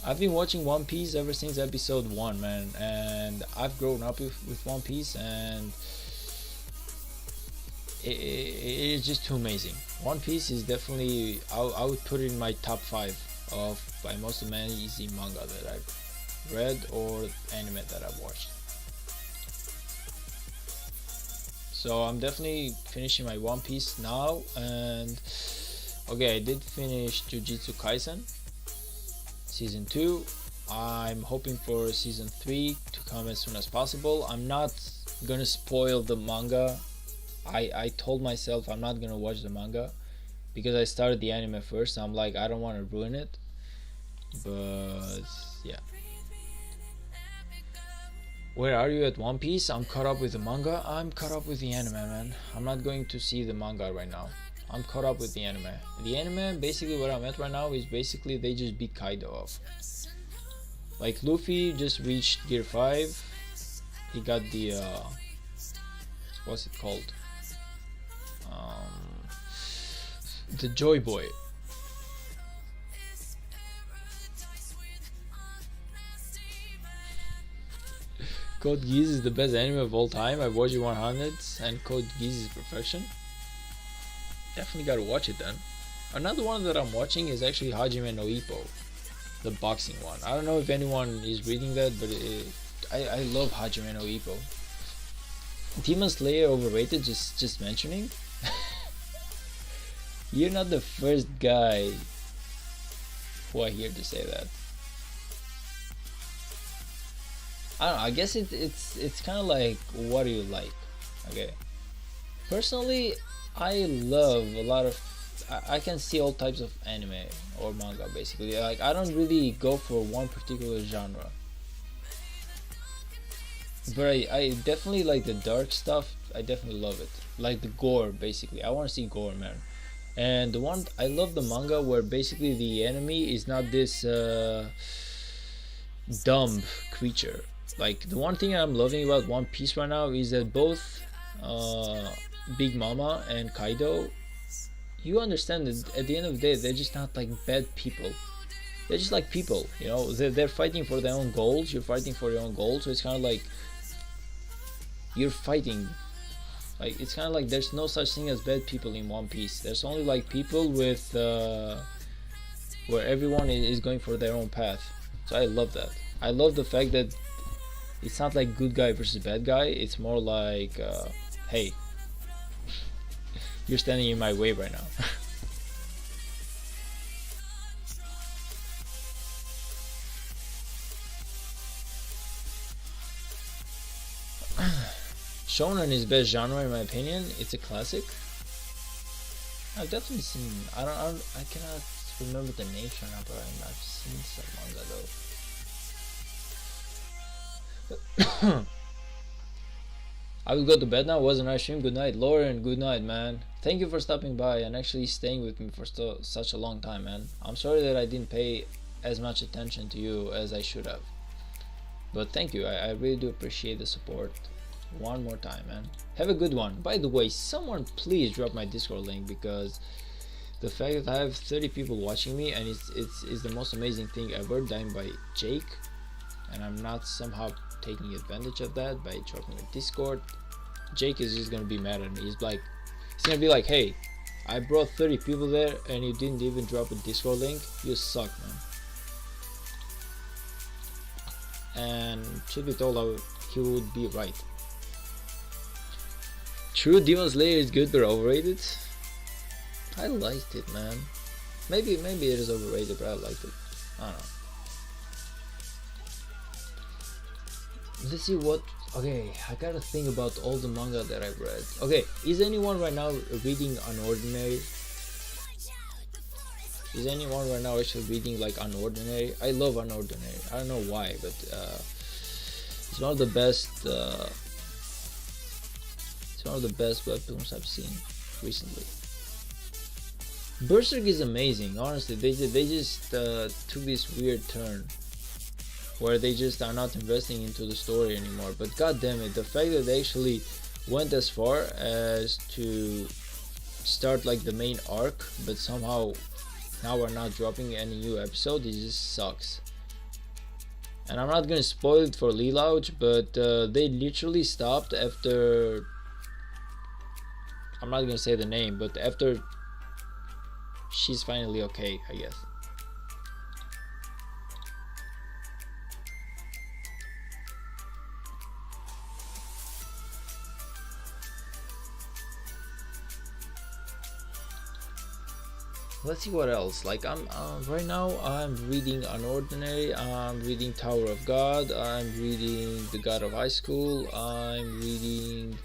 I've been watching One Piece ever since episode 1, man, and I've grown up with One Piece, and it is just too amazing. One Piece is definitely, I would put it in my top 5 of by most amazing manga that I've read or anime that I've watched. So I'm definitely finishing my One Piece now, and okay, I did finish Jujutsu Kaisen season 2. I'm hoping for season 3 to come as soon as possible. I'm not gonna spoil the manga. I told myself I'm not gonna watch the manga because I started the anime first. I'm like, I don't want to ruin it, but yeah. Where are you at One Piece? I'm caught up with the manga. I'm caught up with the anime, man. I'm not going to see the manga right now. I'm caught up with the anime. The anime, basically where I'm at right now is basically they just beat Kaido up. Like Luffy just reached Gear 5. He got the what's it called? The Joy Boy. Code Geass is the best anime of all time. I've watched it 100, and Code Geass is perfection. Definitely gotta watch it then. Another one that I'm watching is actually Hajime no Ippo, the boxing one. I don't know if anyone is reading that, but I love Hajime no Ippo. Demon Slayer overrated, just mentioning. You're not the first guy who I hear to say that. I don't know, I guess it's kind of like, what do you like? Okay, personally I love a lot of, I can see all types of anime or manga basically. Like, I don't really go for one particular genre, but I definitely like the dark stuff. I definitely love it, like the gore. Basically I want to see gore, man. And the one I love, the manga where basically the enemy is not this dumb creature. Like, the one thing I'm loving about One Piece right now is that both Big Mama and Kaido, you understand that at the end of the day they're just not like bad people. They're just like people, you know. They're fighting for their own goals. You're fighting for your own goals. So it's kind of like you're fighting. Like, it's kind of like there's no such thing as bad people in One Piece. There's only like people with where everyone is going for their own path. So I love that. I love the fact that it's not like good guy versus bad guy. It's more like, hey, you're standing in my way right now. Shonen is best genre in my opinion. It's a classic. I've definitely seen. I cannot remember the names right now, but I've seen some manga though. I will go to bed now. Was a nice stream. Good night, Lauren. Good night, man. Thank you for stopping by and actually staying with me for such a long time, man. I'm sorry that I didn't pay as much attention to you as I should have, but thank you. I really do appreciate the support. One more time, man. Have a good one. By the way, someone please drop my Discord link, because the fact that I have 30 people watching me, and it's the most amazing thing ever, done by Jake, and I'm not somehow taking advantage of that by dropping a Discord. Jake is just gonna be mad at me. He's gonna be like, hey, I brought 30 people there and you didn't even drop a Discord link. You suck, man. And truth be told, he would be right. True, Demon Slayer is good but overrated. I liked it, man. Maybe it is overrated, but I liked it. I don't know. Let's see what. Okay, I gotta think about all the manga that I've read. Okay, is anyone right now reading Unordinary? Is anyone right now actually reading like Unordinary? I love Unordinary. I don't know why, but it's one of the best. It's one of the best webtoons I've seen recently. Berserk is amazing. Honestly, they just took this weird turn where they just are not investing into the story anymore. But god damn it, the fact that they actually went as far as to start like the main arc, but somehow now we're not dropping any new episode, it just sucks. And I'm not gonna spoil it for Lelouch, but they literally stopped after, I'm not gonna say the name, but after she's finally okay, I guess. Let's see what else. Like I'm right now I'm reading Unordinary, I'm reading Tower of God, I'm reading The God of High School, I'm reading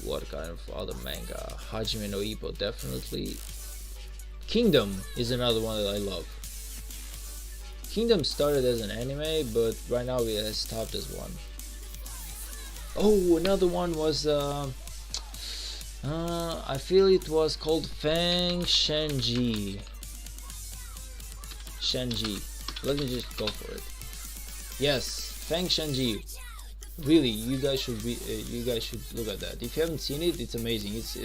what kind of other manga? Hajime no Ippo, definitely. Kingdom is another one that I love. Kingdom started as an anime, but right now it has stopped as one. Oh, another one was I feel it was called Feng Shenji. Let me just go for it. Yes, Feng Shenji. Really, you guys should look at that. If you haven't seen it, it's amazing. It's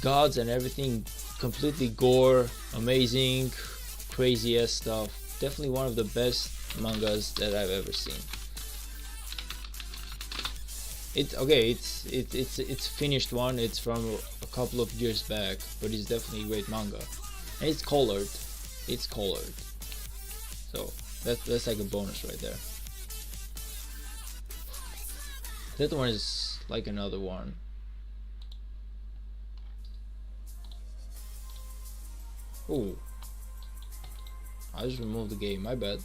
gods and everything, completely gore, amazing, crazy ass stuff. Definitely one of the best mangas that I've ever seen. It's finished one. It's from a couple of years back, but it's definitely a great manga, and it's colored. So that's like a bonus right there. That one is like another one. Oh, I just removed the game. My bad.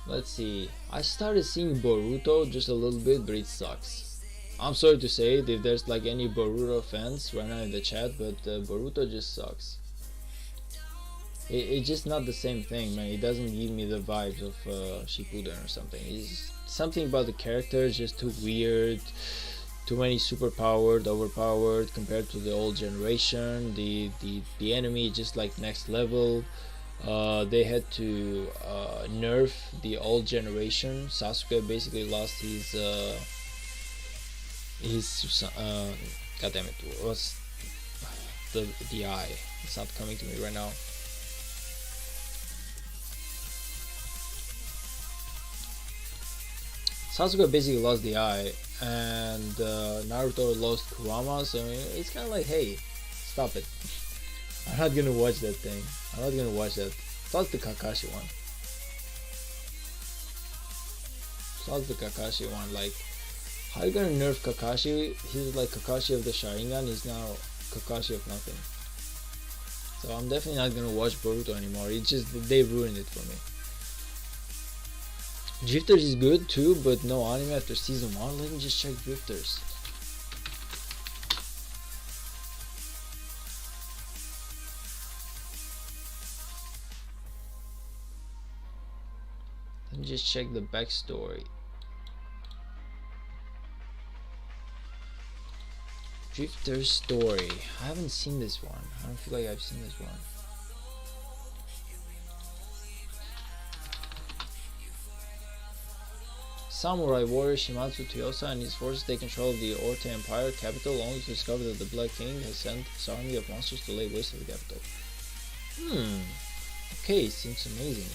Let's see. I started seeing Boruto just a little bit, but it sucks. I'm sorry to say it if there's like any Boruto fans right now in the chat, but Boruto just sucks. It's just not the same thing, man. It doesn't give me the vibes of Shippuden or something. It's something about the characters just too weird, too many overpowered compared to the old generation. The enemy just like next level. They had to nerf the old generation. Sasuke basically lost his god damn it, what's the eye? It's not coming to me right now. Sasuke basically lost the eye, and Naruto lost Kurama, so it's kind of like, hey, stop it. I'm not gonna watch that thing. I'm not gonna watch that. Plus the Kakashi one. Like, how you gonna nerf Kakashi? He's like Kakashi of the Sharingan, he's now Kakashi of nothing. So I'm definitely not gonna watch Boruto anymore. It's just, they ruined it for me. Drifters is good too, but no anime after season 1. Let me just check Drifters. Let me just check the backstory. Drifter's story. I haven't seen this one. I don't feel like I've seen this one. Samurai warrior Shimatsu Toyosa and his forces take control of the Orte Empire capital, only to discover that the Black King has sent his army of monsters to lay waste to the capital. Okay, seems amazing.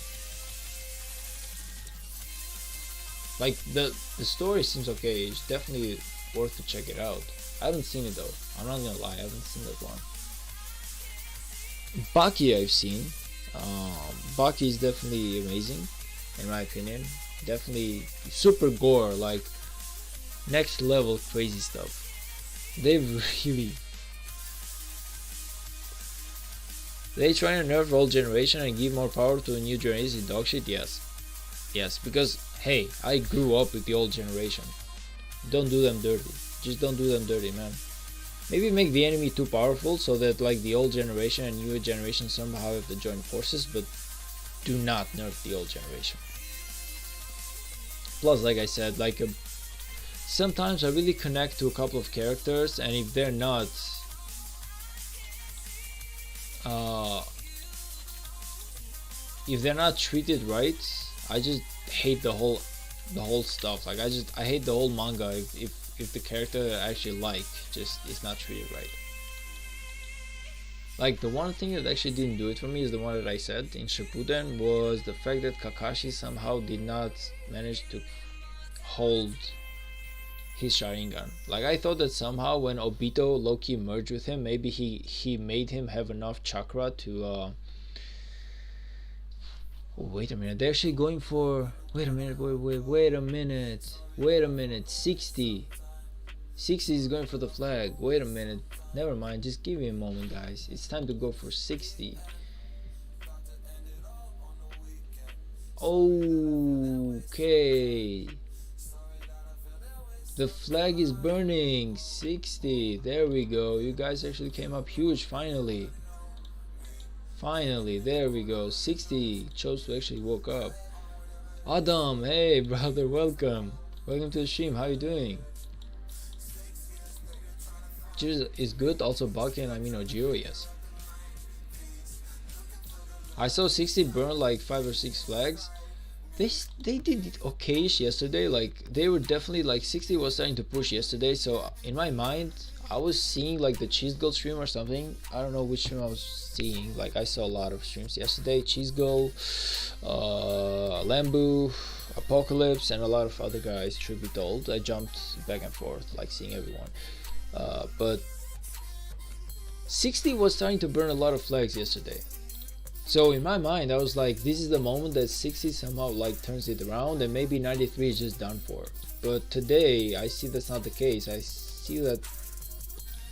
Like, the story seems okay. It's definitely worth to check it out. I haven't seen it though. I'm not gonna lie, I haven't seen that one. Baki I've seen. Baki is definitely amazing, in my opinion. Definitely super gore, like next level crazy stuff. They trying to nerf old generation and give more power to the new generation. Dog shit. Yes, because hey, I grew up with the old generation. Don't do them dirty. Just don't do them dirty, man. Maybe make the enemy too powerful so that like the old generation and new generation somehow have to join forces, but do not nerf the old generation. Plus, like I said, like sometimes I really connect to a couple of characters, and if they're not treated right, I just hate the whole stuff. Like I hate the whole manga if the character that I actually like just is not treated right. Like the one thing that actually didn't do it for me is the one that I said in Shippuden, was the fact that Kakashi somehow did not manage to hold his Sharingan. Like I thought that somehow when Obito low-key merged with him, maybe he made him have enough chakra to oh, wait a minute, they're actually going for, wait a minute, 60 is going for the flag. Wait a minute, never mind, just give me a moment, guys. It's time to go for 60. Okay, the flag is burning. 60, there we go. You guys actually came up huge. Finally, there we go. 60 chose to actually woke up. Adam, hey brother, welcome to the stream. How you doing? Cheers is good. Also Baki and Amino Jiro, yes. I saw 60 burn like 5 or 6 flags. They did it okayish yesterday. Like they were definitely like 60 was starting to push yesterday. So in my mind, I was seeing like the Cheese Girl stream or something. I don't know which stream I was seeing. Like I saw a lot of streams yesterday. Cheese Girl, Lambu, Apocalypse, and a lot of other guys. Truth be told, I jumped back and forth, like seeing everyone. But 60 was starting to burn a lot of flags yesterday. So in my mind, I was like, this is the moment that 60 somehow like turns it around, and maybe 93 is just done for. But today, I see that's not the case. I see that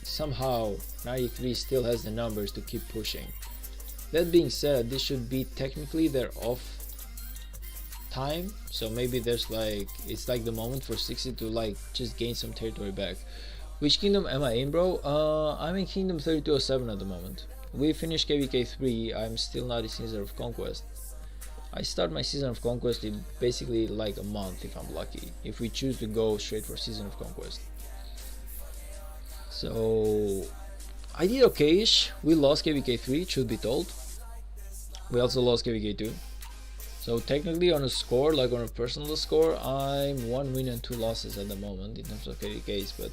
somehow 93 still has the numbers to keep pushing. That being said, this should be technically their off time, so maybe there's like, it's like the moment for 60 to like just gain some territory back. Which kingdom am I in, bro? I'm in kingdom 3207 at the moment. We finished KVK 3. I'm still not in Season of Conquest. I start my Season of Conquest in basically like a month if I'm lucky, if we choose to go straight for Season of Conquest. So I did okayish. We lost KVK 3, should be told. We also lost KVK 2. So technically on a score, like on a personal score, I'm 1 win and 2 losses at the moment in terms of KVKs, but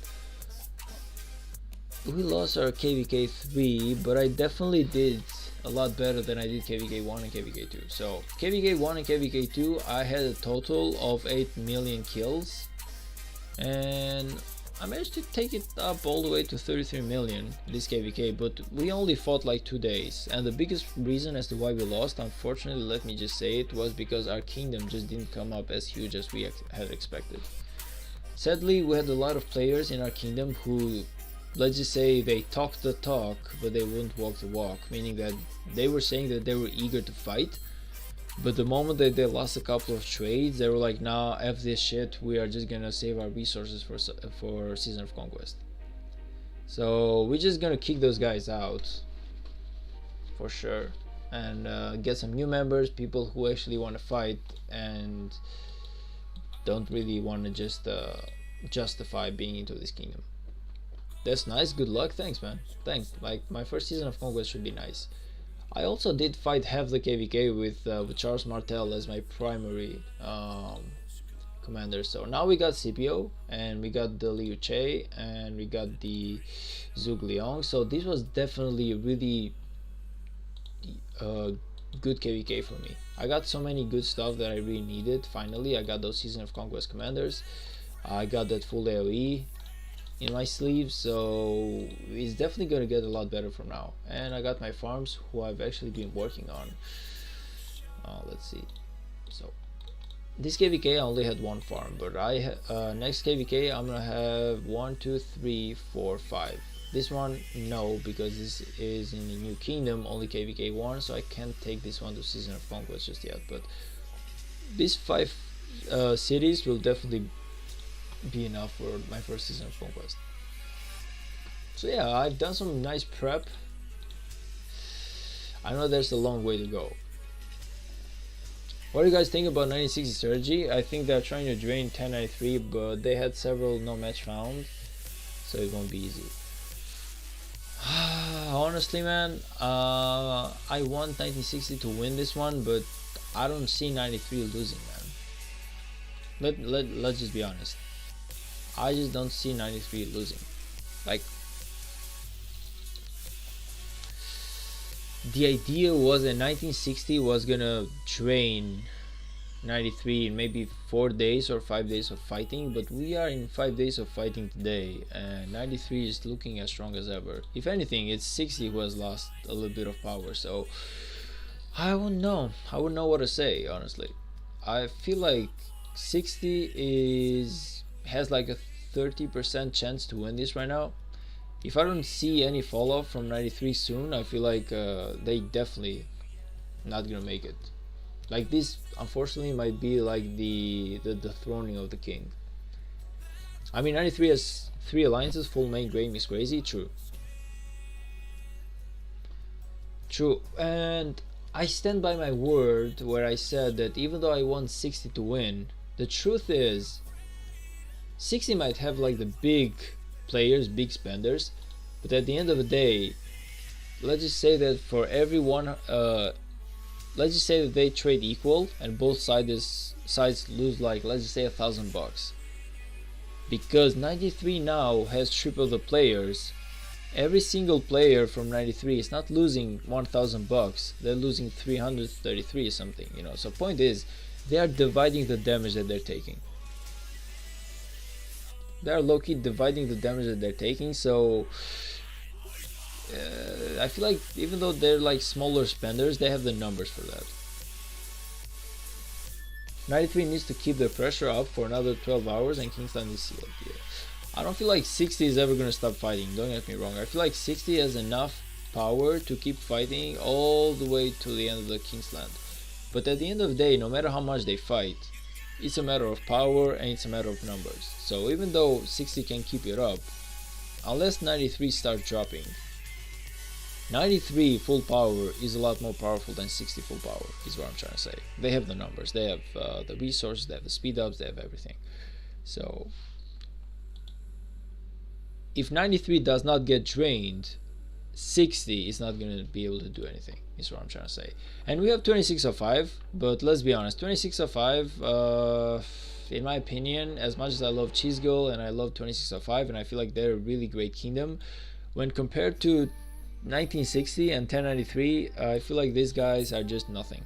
we lost our KVK 3, but I definitely did a lot better than I did KVK 1 and KVK 2. So KVK 1 and KVK 2, I had a total of 8 million kills, and I managed to take it up all the way to 33 million this KVK, but we only fought like 2 days, and the biggest reason as to why we lost, unfortunately, let me just say it, was because our kingdom just didn't come up as huge as we had expected. Sadly, we had a lot of players in our kingdom who, let's just say, they talked the talk but they wouldn't walk the walk, meaning that they were saying that they were eager to fight, but the moment that they lost a couple of trades, they were like, nah, F this shit, we are just gonna save our resources for Season of Conquest. So we're just gonna kick those guys out for sure, and get some new members, people who actually want to fight and don't really want to just justify being into this kingdom. That's nice, good luck, thanks man, thanks. Like my first Season of Conquest should be nice. I also did fight half the KVK with Charles Martel as my primary commander. So now we got Scipio, and we got the Liu Che, and we got the Zhuge Liang. So this was definitely a really good KVK for me. I got so many good stuff that I really needed. Finally, I got those Season of Conquest commanders. I got that full AoE in my sleeve, so it's definitely gonna get a lot better from now. And I got my farms, who I've actually been working on. Let's see. So this KVK I only had 1 farm, but I next KVK I'm gonna have 1, 2, 3, 4, 5. This one no, because this is in the new kingdom, only KVK 1, so I can't take this one to Season of Conquest just yet. But these 5 cities will definitely be enough for my first season of Conquest. So yeah, I've done some nice prep. I know there's a long way to go. What do you guys think about 1960 strategy? I think they're trying to drain 1093, but they had several no match found, so it won't be easy. Honestly, man, I want 1960 to win this one, but I don't see 93 losing, man. Let's just be honest. I just don't see 93 losing. Like, the idea was that 1960 was gonna drain 93 in maybe 4 days or 5 days of fighting, but we are in 5 days of fighting today, and 93 is looking as strong as ever. If anything, it's 60 who has lost a little bit of power, so I wouldn't know what to say, honestly. I feel like 60 has like a 30% chance to win this right now. If I don't see any fall off from 93 soon, I feel like they definitely not gonna make it. Like, this unfortunately might be like the dethroning of the king. I mean, 93 has 3 alliances, full main game is crazy, true, and I stand by my word where I said that even though I want 60 to win, the truth is 60 might have like the big players, big spenders, but at the end of the day, let's just say that for everyone, let's just say that they trade equal and both sides lose like, let's just say $1,000, because 93 now has triple the players. Every single player from 93 is not losing $1,000, they're losing 333 or something, you know. So point is, they are dividing the damage that they're taking. They are low-key dividing the damage that they're taking, so I feel like even though they're like smaller spenders, they have the numbers for that. 93 needs to keep the pressure up for another 12 hours and Kingsland is sealed. Yeah. I don't feel like 60 is ever gonna stop fighting, don't get me wrong. I feel like 60 has enough power to keep fighting all the way to the end of the Kingsland. But at the end of the day, no matter how much they fight, it's a matter of power and it's a matter of numbers. So even though 60 can keep it up, unless 93 start dropping, 93 full power is a lot more powerful than 60 full power, is what I'm trying to say. They have the numbers, they have the resources, they have the speed ups, they have everything. So if 93 does not get drained, 60 is not going to be able to do anything, is what I'm trying to say. And we have 2605, but let's be honest, 2605, in my opinion, as much as I love Cheese Girl and I love 2605 and I feel like they're a really great kingdom, when compared to 1960 and 1093, I feel like these guys are just nothing.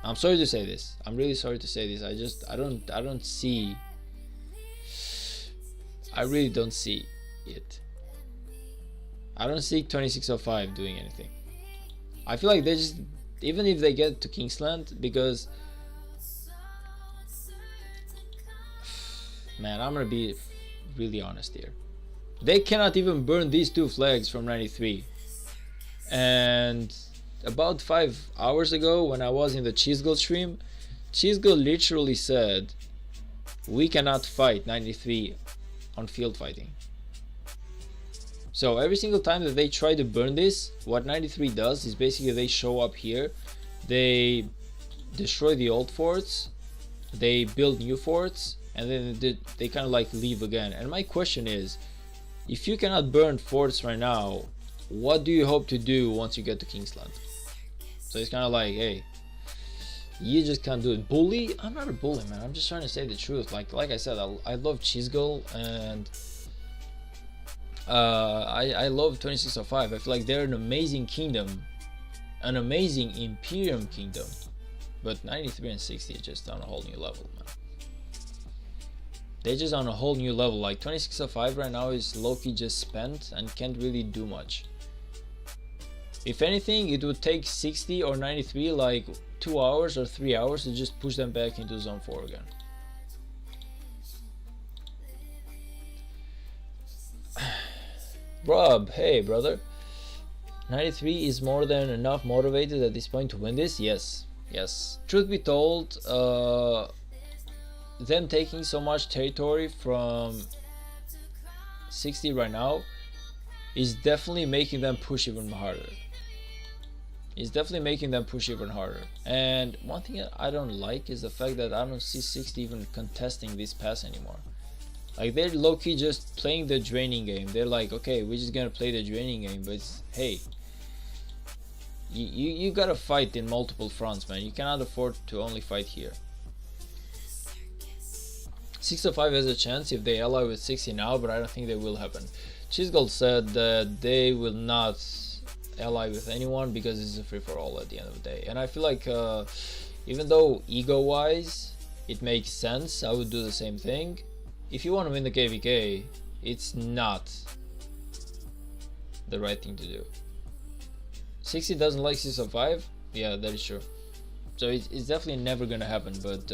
I'm sorry to say this, I'm really sorry to say this, I really don't see it. I don't see 2605 doing anything. I feel like they just, even if they get to Kingsland, because man, I'm gonna be really honest here, they cannot even burn these 2 flags from 93. And about 5 hours ago, when I was in the Cheese Girl stream, Cheese Girl literally said we cannot fight 93 on field fighting. So every single time that they try to burn this, what 93 does is basically they show up here, they destroy the old forts, they build new forts, and then they kind of like leave again. And my question is, if you cannot burn forts right now, what do you hope to do once you get to Kingsland? So it's kind of like, hey, you just can't do it. Bully? I'm not a bully, man. I'm just trying to say the truth. Like I said, I love Cheese Girl and I love 2605. I feel like they're an amazing kingdom, an amazing Imperium kingdom, but 93 and 60 is just on a whole new level, man. They're just on a whole new level. Like 2605 right now is low-key just spent and can't really do much. If anything, it would take 60 or 93 like 2 hours or 3 hours to just push them back into zone 4 again. Rob, hey brother, 93 is more than enough motivated at this point to win this. Yes, truth be told, them taking so much territory from 60 right now is definitely making them push even harder. It's definitely making them push even harder. And one thing I don't like is the fact that I don't see 60 even contesting this pass anymore. Like, they're low-key just playing the draining game. They're like, okay, we're just gonna play the draining game, but it's, hey, you gotta fight in multiple fronts, man. You cannot afford to only fight here. 605 has a chance if they ally with 60 now, but I don't think that will happen. Cheesegold said that they will not ally with anyone because it's a free-for-all at the end of the day. And I feel like even though ego-wise it makes sense, I would do the same thing. If you want to win the KVK, it's not the right thing to do. 60 doesn't like 605? Yeah, that is true. So it's definitely never gonna happen, but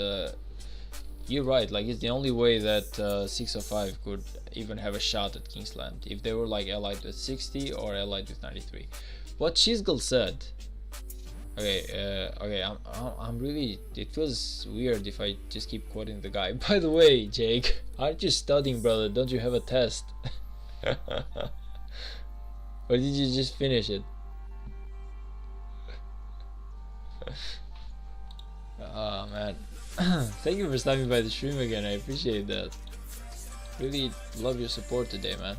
you're right, like it's the only way that 605 could even have a shot at Kingsland, if they were like allied with 60 or allied with 93. What Cheesegold said, okay, I'm really, it feels weird if I just keep quoting the guy. By the way, Jake, aren't you studying, brother? Don't you have a test? Or did you just finish it? Oh man. Thank you for stopping by the stream again. I appreciate that. Really love your support today, man.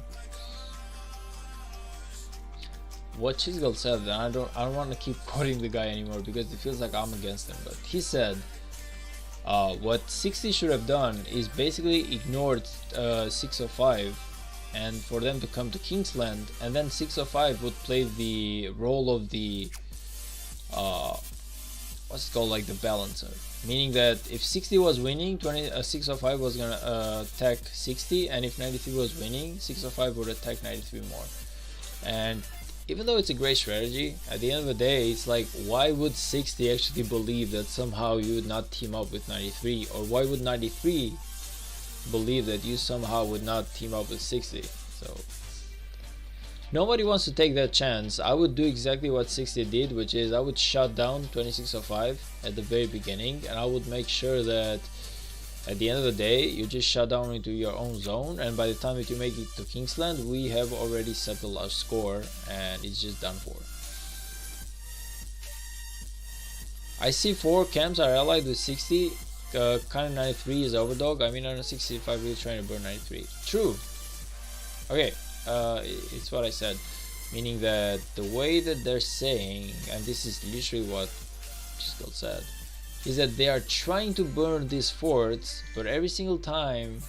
What Cheesegold said, and I don't want to keep quoting the guy anymore because it feels like I'm against him, but he said what 60 should have done is basically ignored 605 and for them to come to Kingsland, and then 605 would play the role of the what's it called, like the balancer, meaning that if 60 was winning, 605 was gonna attack 60, and if 93 was winning, 605 would attack 93 more. And even though it's a great strategy, at the end of the day, it's like, why would 60 actually believe that somehow you would not team up with 93, or why would 93 believe that you somehow would not team up with 60? So nobody wants to take that chance. I would do exactly what 60 did, which is I would shut down 2605 at the very beginning, and I would make sure that at the end of the day you just shut down into your own zone, and by the time that you make it to Kingsland, we have already settled our score and it's just done for. I see 4 camps are allied with 60. Kind of 93 is overdog. I mean, on a 65 really trying to burn 93. True. Okay, it's what I said, meaning that the way that they're saying, and this is literally what Chisgold said, is that they are trying to burn these forts, but every single time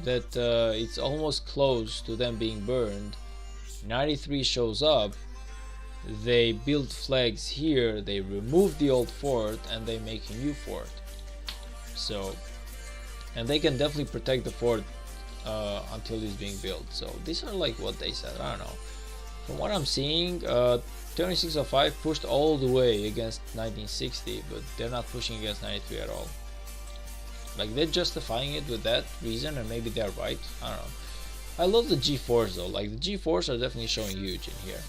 that it's almost close to them being burned, 93 shows up, they build flags here, they remove the old fort, and they make a new fort. So, and they can definitely protect the fort until it's being built. So these are like what they said. I don't know. From what I'm seeing, 2605 pushed all the way against 1960, but they're not pushing against 93 at all. Like, they're justifying it with that reason, and maybe they're right. I don't know. I love the G4s though. Like, the G4s are definitely showing huge in here.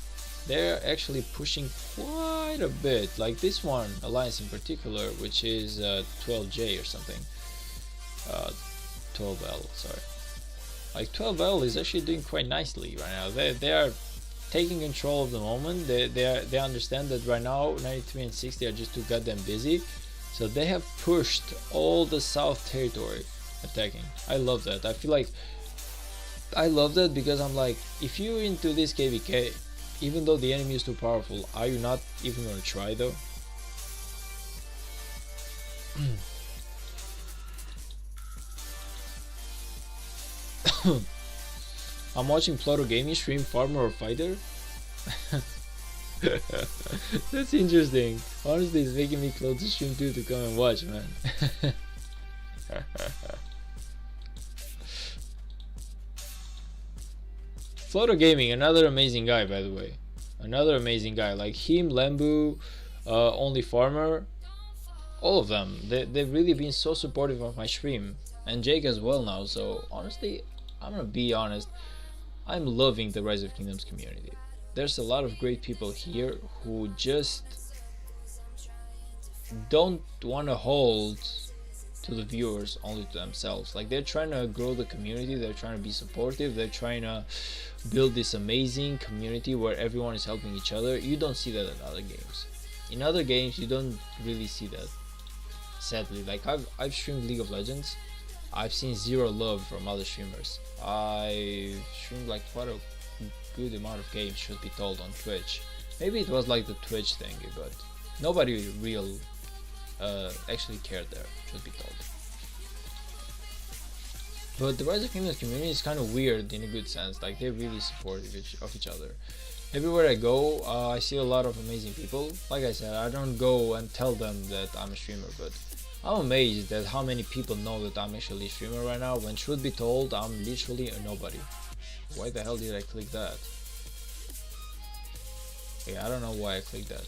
They're actually pushing quite a bit. Like this one, Alliance in particular, which is 12J or something. 12L, sorry. Like 12L is actually doing quite nicely right now. They are taking control of the moment. They understand that right now 93 and 60 are just too goddamn busy, so they have pushed all the south territory attacking. I love that. I feel like I love that because I'm like, if you're into this KVK, even though the enemy is too powerful, are you not even gonna try though? I'm watching Pluto Gaming stream Farmer or Fighter. That's interesting. Honestly, it's making me close the stream too to come and watch, man. Pluto Gaming, another amazing guy, by the way. Another amazing guy. Like him, Lembu, Only Farmer, all of them. They've really been so supportive of my stream. And Jake as well now. So honestly, I'm gonna be honest, I'm loving the Rise of Kingdoms community. There's a lot of great people here who just don't want to hold to the viewers, only to themselves. Like, they're trying to grow the community, they're trying to be supportive, they're trying to build this amazing community where everyone is helping each other. You don't see that in other games. In other games you don't really see that, sadly. Like, I've streamed League of Legends, I've seen zero love from other streamers. I streamed like quite a good amount of games, should be told, on Twitch. Maybe it was like the Twitch thingy, but nobody real actually cared there, should be told. But the Rise of Kingdoms community is kind of weird in a good sense. Like, they're really supportive of each other. Everywhere I go, I see a lot of amazing people. Like I said, I don't go and tell them that I'm a streamer, but I'm amazed at how many people know that I'm actually a streamer right now, when should be told I'm literally a nobody. Why the hell did I click that? Yeah, I don't know why I clicked that.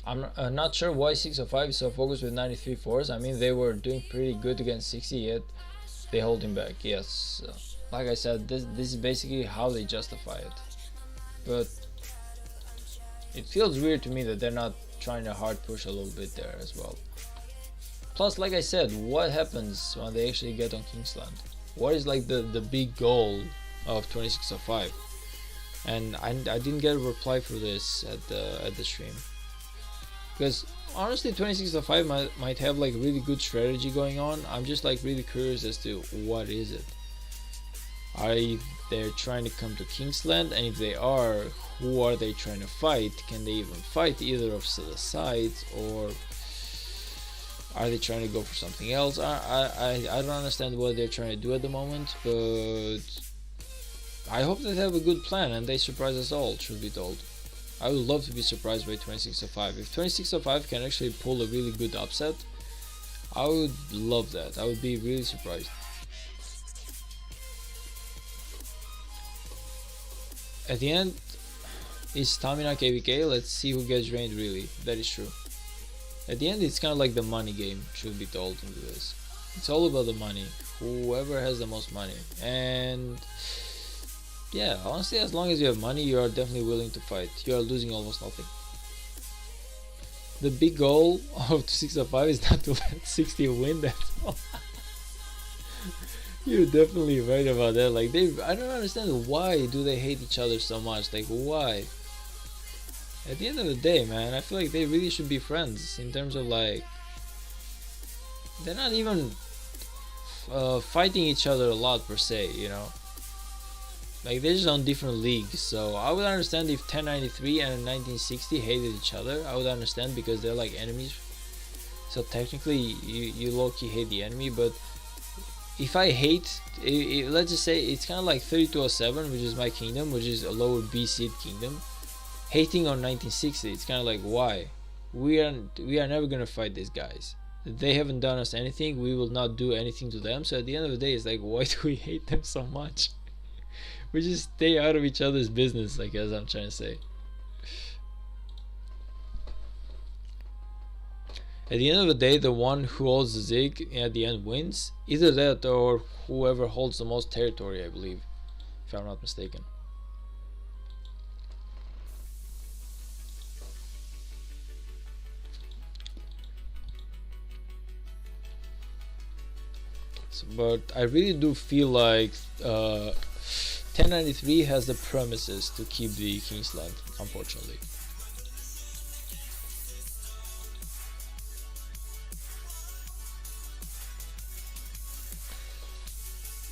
I'm not sure why 605 is so focused with 93 force. I mean, they were doing pretty good against 60, yet they hold him back. Yes, like I said, this is basically how they justify it. But it feels weird to me that they're not trying to hard push a little bit there as well. Plus, like I said, what happens when they actually get on Kingsland? What is like the big goal of 2605? And I didn't get a reply for this at the stream, because honestly 2605 might have like really good strategy going on. I'm just like really curious as to what is it. Are they trying to come to Kingsland, and if they are, who are they trying to fight? Can they even fight either of the sides, or are they trying to go for something else? I don't understand what they're trying to do at the moment, but I hope they have a good plan and they surprise us all, should be told. I would love to be surprised by 2605. If 2605 can actually pull a really good upset, I would love that. I would be really surprised. At the end is stamina KVK. Let's see who gets drained really. That is true. At the end it's kind of like the money game, should be told, into this. It's all about the money. Whoever has the most money. And yeah, honestly, as long as you have money, you are definitely willing to fight. You are losing almost nothing. The big goal of 605 is not to let 60 win, that's all. You're definitely right about that. Like, I don't understand, why do they hate each other so much? Like, why? At the end of the day, man, I feel like they really should be friends, in terms of like, they're not even fighting each other a lot per se, you know. Like, they're just on different leagues. So I would understand if 1093 and 1960 hated each other. I would understand, because they're like enemies. So technically you low-key hate the enemy. But if I hate, let's just say it's kind of like 3207, which is my kingdom, which is a lower B seed kingdom, hating on 1960. It's kind of like, why? We are never gonna fight these guys. They haven't done us anything. We will not do anything to them. So at the end of the day, it's like, why do we hate them so much? We just stay out of each other's business, I guess I'm trying to say. At the end of the day, the one who holds the zig at the end wins. Either that or whoever holds the most territory, I believe, if I'm not mistaken. So, but I really do feel like 1093 has the premises to keep the Kingsland, unfortunately.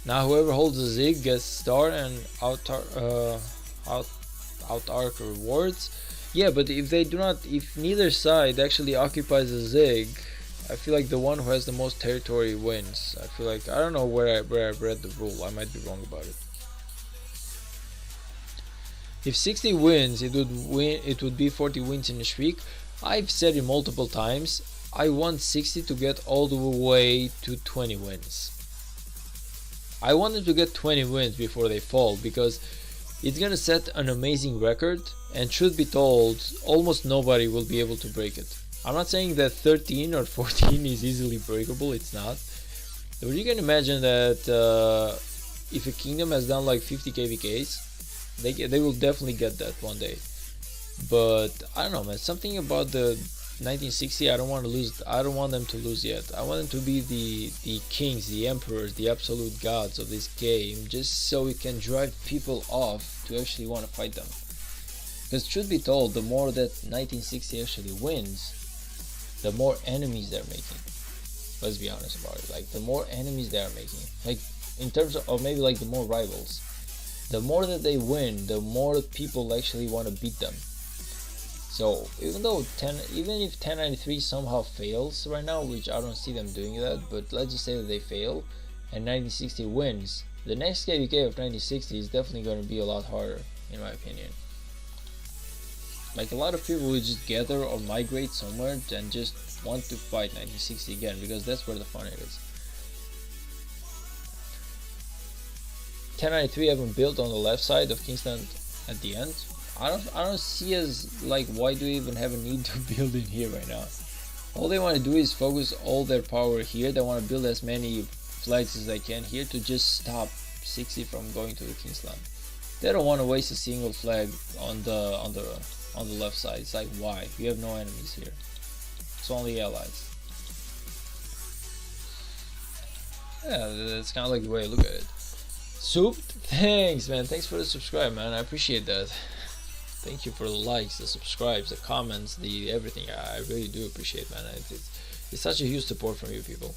Now whoever holds the zig gets star and out arc rewards. Yeah, but if they do not, if neither side actually occupies the zig, I feel like the one who has the most territory wins. I feel like, I don't know where I've read the rule, I might be wrong about it. If 60 wins, it would be 40 wins in a streak. I've said it multiple times, I want 60 to get all the way to 20 wins. I want them to get 20 wins before they fall, because it's gonna set an amazing record, and truth be told, almost nobody will be able to break it. I'm not saying that 13 or 14 is easily breakable, it's not. But you can imagine that if a kingdom has done like 50 KVKs, they will definitely get that one day. But I don't know, man, something about the 1960, I don't want them to lose yet. I want them to be the kings, the emperors, the absolute gods of this game, just so it can drive people off to actually want to fight them. Because truth be told, the more that 1960 actually wins, the more enemies they're making. Let's be honest about it. Like, the more enemies they are making, like in terms of, or maybe like the more rivals, the more that they win, the more people actually want to beat them. So even if 1093 somehow fails right now, which I don't see them doing that, but let's just say that they fail and 1960 wins, the next KVK of 1960 is definitely going to be a lot harder, in my opinion. Like, a lot of people will just gather or migrate somewhere and just want to fight 1960 again, because that's where the fun is. 1093 haven't built on the left side of Kingsland at the end. I don't see as, like, why do we even have a need to build in here right now? All they want to do is focus all their power here. They want to build as many flags as they can here to just stop 60 from going to the Kingsland. They don't want to waste a single flag on the left side. It's like, why? We have no enemies here. It's only allies. Yeah, that's kind of like the way I look at it. Soup, thanks, man. Thanks for the subscribe, man. I appreciate that. Thank you for the likes, the subscribes, the comments, the everything. I really do appreciate, man. It's such a huge support from you people.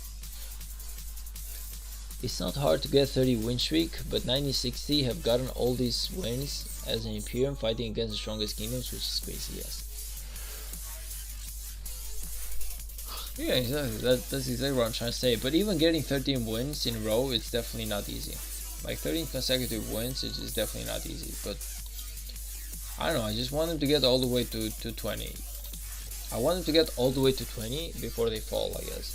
It's not hard to get 30 win streak, but 1960 have gotten all these wins as an Imperium fighting against the strongest kingdoms, which is crazy, yes. Yeah, exactly. That's exactly what I'm trying to say. But even getting 13 wins in a row, it's definitely not easy. Like 13 consecutive wins, it's just definitely not easy. But I don't know, I just want them to get all the way to 20. I want them to get all the way to 20 before they fall, I guess.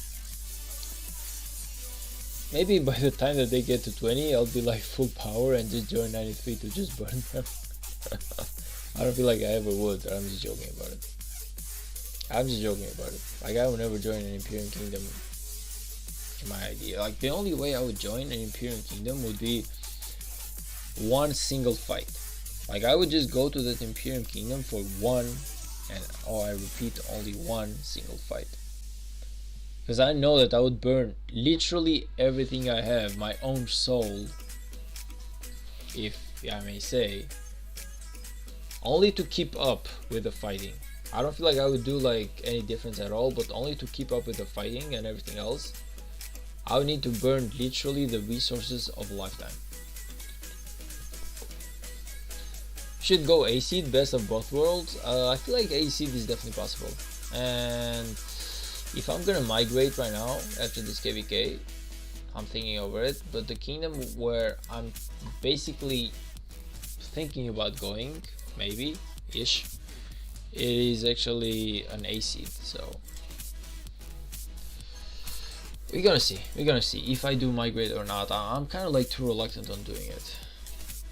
Maybe by the time that they get to 20, I'll be like full power and just join 93 to just burn them. I don't feel like I ever would, I'm just joking about it. I'm just joking about it. Like, I would never join an Imperium Kingdom in my idea. Like, the only way I would join an Imperium Kingdom would be one single fight. Like, I would just go to that Imperium Kingdom for one, and I repeat, only one single fight. Because I know that I would burn literally everything I have, my own soul, if I may say, only to keep up with the fighting. I don't feel like I would do like any difference at all, but only to keep up with the fighting and everything else, I would need to burn literally the resources of a lifetime. Should go AC, best of both worlds. I feel like AC is definitely possible. And if I'm gonna migrate right now after this KVK, I'm thinking over it. But the kingdom where I'm basically thinking about going, maybe ish, it is actually an AC. So we're gonna see if I do migrate or not. I'm kind of like too reluctant on doing it.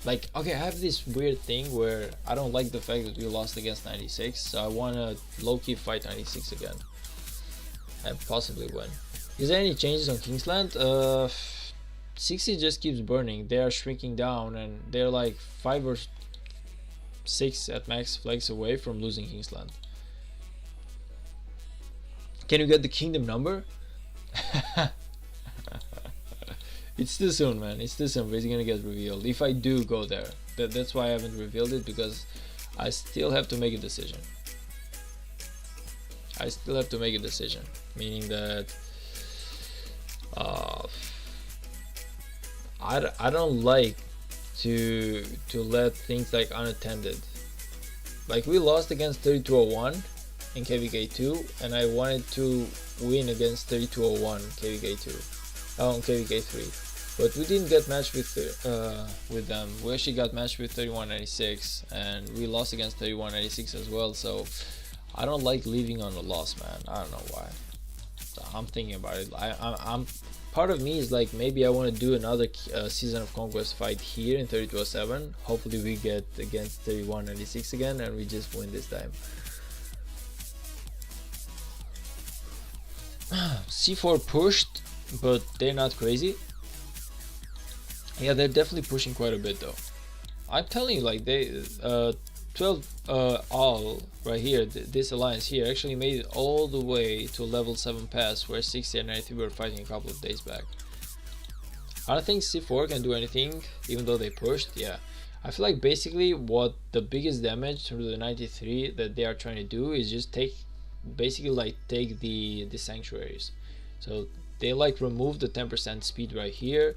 Like, okay, I have this weird thing where I don't like the fact that we lost against 96, so I want to low-key fight 96 again and possibly win. Is there any changes on Kingsland? 60 just keeps burning. They are shrinking down and they're like 5 or 6 at max flags away from losing Kingsland. Can you get the kingdom number? It's too soon, man. It's too soon, but it's gonna get revealed if I do go there. That's why I haven't revealed it, because I still have to make a decision. Meaning that I don't like to let things like unattended. Like, we lost against 3201 in KVK2, and I wanted to win against 3201 KVK2 on KVK3. But we didn't get matched with them. We actually got matched with 3196, and we lost against 3196 as well. So I don't like leaving on a loss, man. I don't know why. So I'm thinking about it. I'm part of me is like, maybe I want to do another Season of Conquest fight here in 3207. Hopefully we get against 3196 again, and we just win this time. C4 pushed, but they're not crazy. Yeah, they're definitely pushing quite a bit though. I'm telling you, like they 12 all right here, this alliance here actually made it all the way to level 7 pass, where 60 and 93 were fighting a couple of days back. I don't think C4 can do anything, even though they pushed. Yeah, I feel like basically what the biggest damage through the 93 that they are trying to do is just take, basically like take the sanctuaries. So they like remove the 10% speed right here.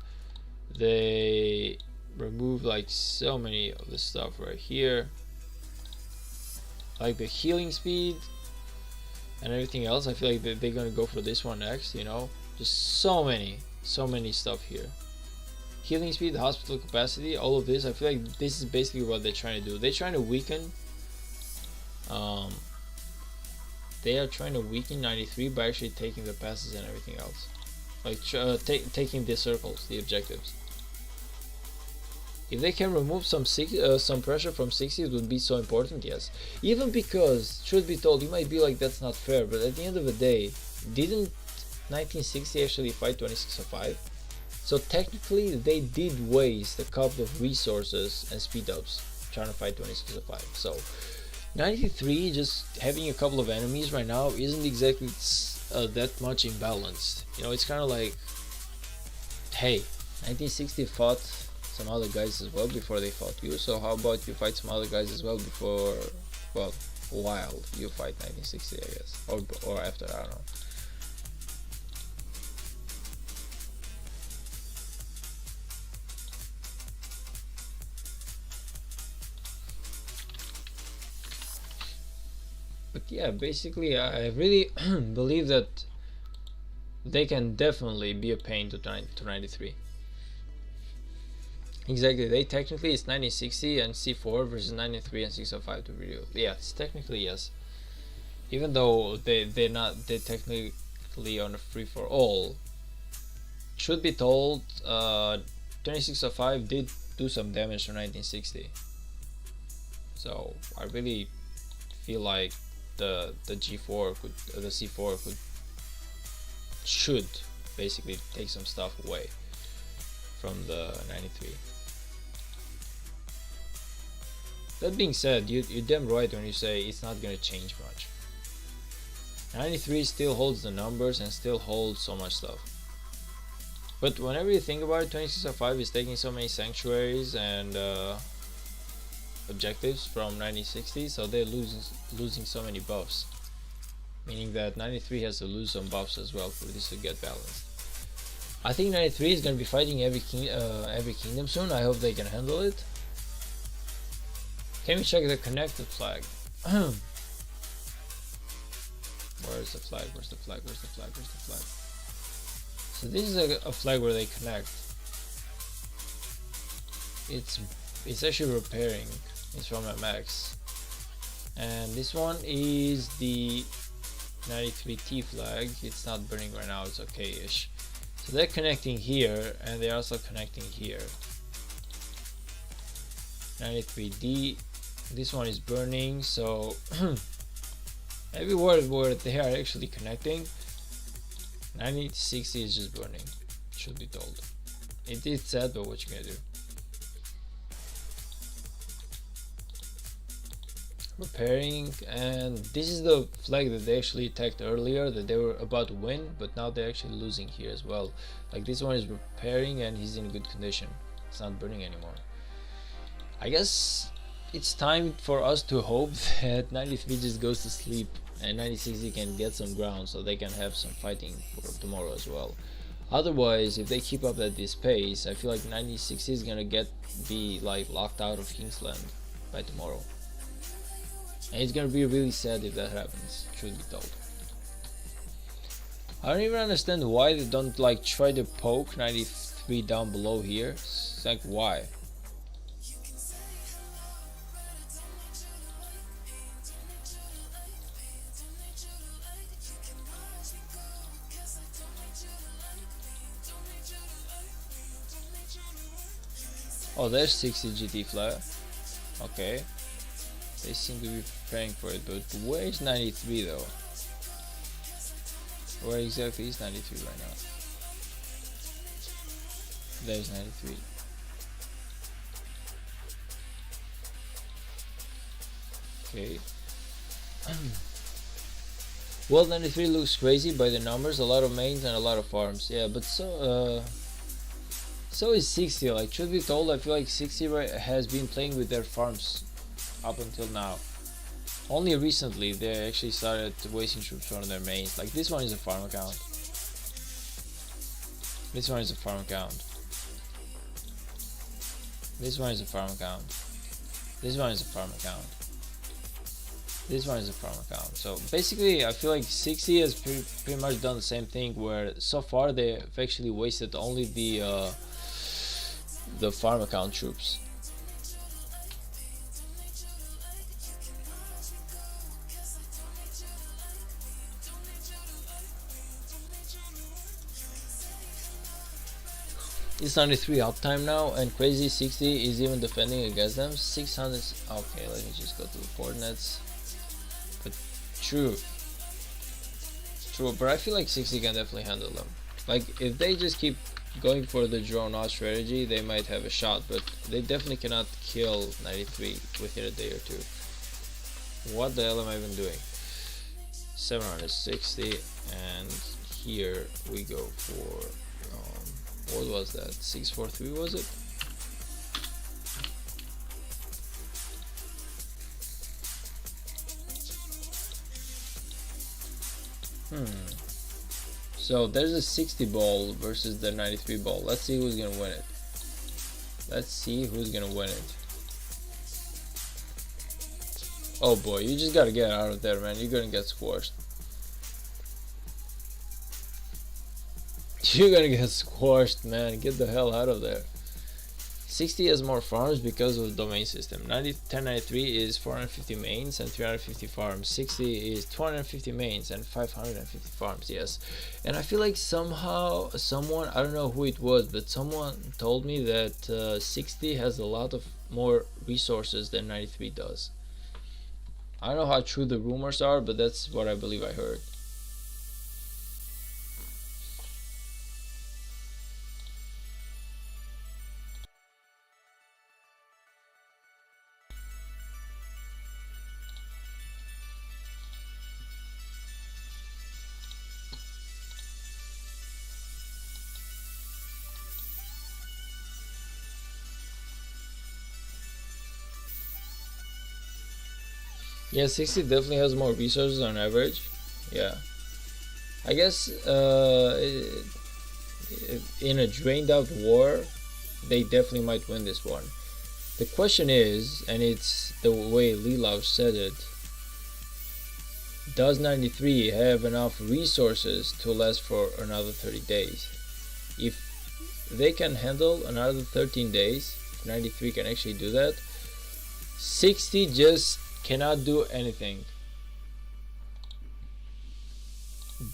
They remove like so many of the stuff right here, like the healing speed and everything else. I feel like they're gonna go for this one next, you know, just so many stuff here. Healing speed, hospital capacity, all of this. I feel like this is basically what they're trying to do. They're trying to weaken they are trying to weaken 93 by actually taking the passes and everything else, like taking the circles, the objectives. If they can remove some pressure from 60, it would be so important. Yes, even because, truth be told, you might be like, that's not fair, but at the end of the day, didn't 1960 actually fight 2605? So technically they did waste a couple of resources and speed ups trying to fight 2605. So 93 just having a couple of enemies right now isn't exactly that much imbalanced. You know, it's kind of like, hey, 1960 fought some other guys as well before they fought you, so how about you fight some other guys as well before, well, while you fight 1960, I guess, or after, I don't know. But yeah, basically I really believe that they can definitely be a pain to 93. Exactly, they technically, it's 1960 and C4 versus 93 and 605 to review. Yeah, it's technically yes. Even though they're technically on a free for all. Should be told, 2605 did do some damage to 1960. So I really feel like the G4 could, the C4 should basically take some stuff away from the 93. That being said, you're damn right when you say it's not gonna change much. 93 still holds the numbers and still holds so much stuff. But whenever you think about it, 2605 is taking so many sanctuaries and objectives from 1960, so they're losing so many buffs. Meaning that 93 has to lose some buffs as well for this to get balanced. I think 93 is gonna be fighting every kingdom soon. I hope they can handle it. Can we check the connected flag? Where's the flag? Where's the flag? Where's the flag? Where's the flag? So this is a flag where they connect. It's actually repairing. It's from MX. And this one is the 93T flag. It's not burning right now, it's okay-ish. So they're connecting here, and they're also connecting here. 93D, this one is burning, so everywhere where they are actually connecting, 9060 is just burning, should be told. It's sad, but what you gonna do? Repairing, and this is the flag that they actually attacked earlier, that they were about to win, but now they're actually losing here as well. Like this one is repairing and he's in good condition, it's not burning anymore. I guess it's time for us to hope that 93 just goes to sleep and 9060 can get some ground so they can have some fighting for tomorrow as well. Otherwise, if they keep up at this pace, I feel like 9060 is gonna be like locked out of Kingsland by tomorrow. And it's gonna be really sad if that happens, truth be told. I don't even understand why they don't like try to poke 93 down below here. It's like, why? Oh, there's 60 GT flag. Okay. They seem to be preparing for it, but where is 93 though? Where exactly is 93 right now? There's 93. Okay. Well, 93 looks crazy by the numbers, a lot of mains and a lot of farms. Yeah, but so is 60. Like, truth be told, I feel like 60 has been playing with their farms up until now. Only recently they actually started wasting troops on their mains. Like, this one is a farm account. This one is a farm account. This one is a farm account. This one is a farm account. This one is a farm account. So basically, I feel like 60 has pretty much done the same thing, where so far they've actually wasted only the farm account troops. It's 93 uptime now, and crazy 60 is even defending against them. 600. Okay, let me just go to the coordinates. But true, but I feel like 60 can definitely handle them. Like, if they just keep going for the drone out strategy, they might have a shot, but they definitely cannot kill 93 within a day or two. What the hell am I even doing? 760, and here we go for what was that? 643 was it? So there's a 60 ball versus the 93 ball. Let's see who's gonna win it. Let's see who's gonna win it. Oh boy, you just gotta get out of there, man. You're gonna get squashed. You're gonna get squashed, man. Get the hell out of there. 60 has more farms because of the domain system. 1093 is 450 mains and 350 farms. 60 is 250 mains and 550 farms, yes. And I feel like somehow, someone, I don't know who it was, but someone told me that 60 has a lot of more resources than 93 does. I don't know how true the rumors are, but that's what I believe I heard. Yeah, 60 definitely has more resources on average. Yeah, I guess in a drained out war, they definitely might win this one. The question is, and it's the way Lilav said it, does 93 have enough resources to last for another 30 days? If they can handle another 13 days, if 93 can actually do that, 60 just cannot do anything.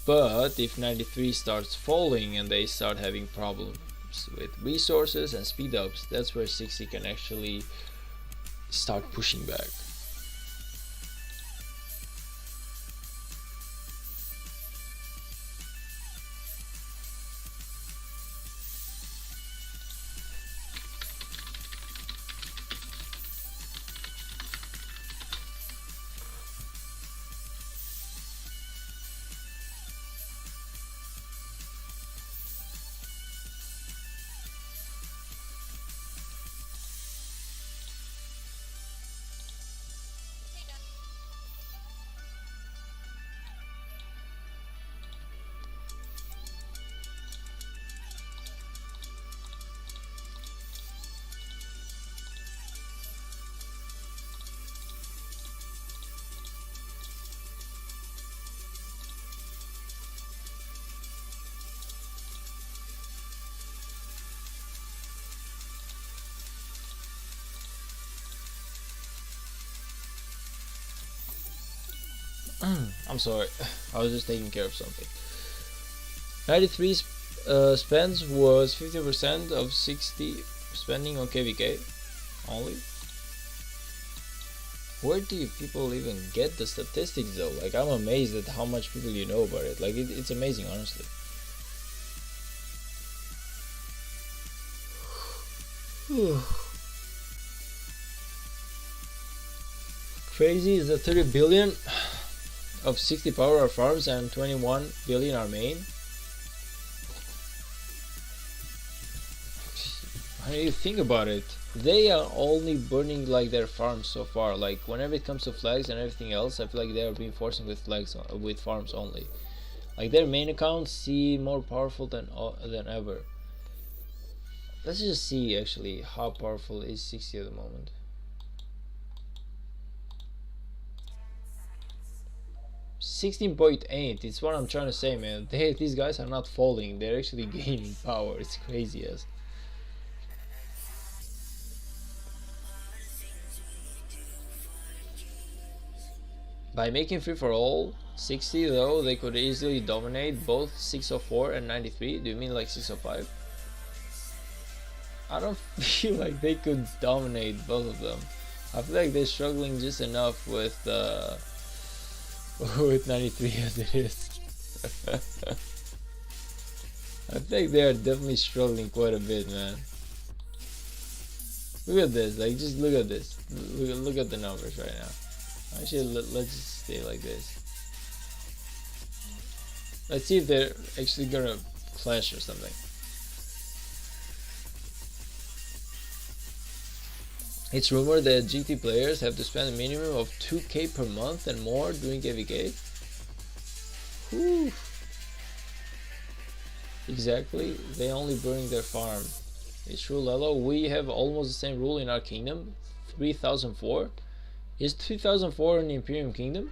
But if 93 starts falling and they start having problems with resources and speed ups, that's where 60 can actually start pushing back. I'm sorry, I was just taking care of something. 93 spends was 50% of 60 spending on KVK only. Where do you people even get the statistics though? Like, I'm amazed at how much people you know about it. Like, it's amazing, honestly. crazy is that 30 billion of 60 power are farms and 21 billion are main. When you think about it, they are only burning like their farms so far. Like whenever it comes to flags and everything else, I feel like they are reinforcing with flags with farms only. Like their main accounts seem more powerful than ever. Let's just see actually how powerful is 60 at the moment. $16.8. It's what I'm trying to say, man. These guys are not falling. They're actually gaining power. It's crazy as. By making free for all 60 though, they could easily dominate both 604 and 93. Do you mean like 605? I don't feel like they could dominate both of them. I feel like they're struggling just enough with 93 as it is. I think they are definitely struggling quite a bit, man. Look at this, like just look at this. Look at the numbers right now. Actually, let's just stay like this. Let's see if they're actually gonna clash or something. It's rumored that GT players have to spend a minimum of 2k per month and more doing AVK. Whew. Exactly, they only burning their farm. It's true, Lelo. We have almost the same rule in our kingdom. 3004. Is 3004 in the Imperium Kingdom?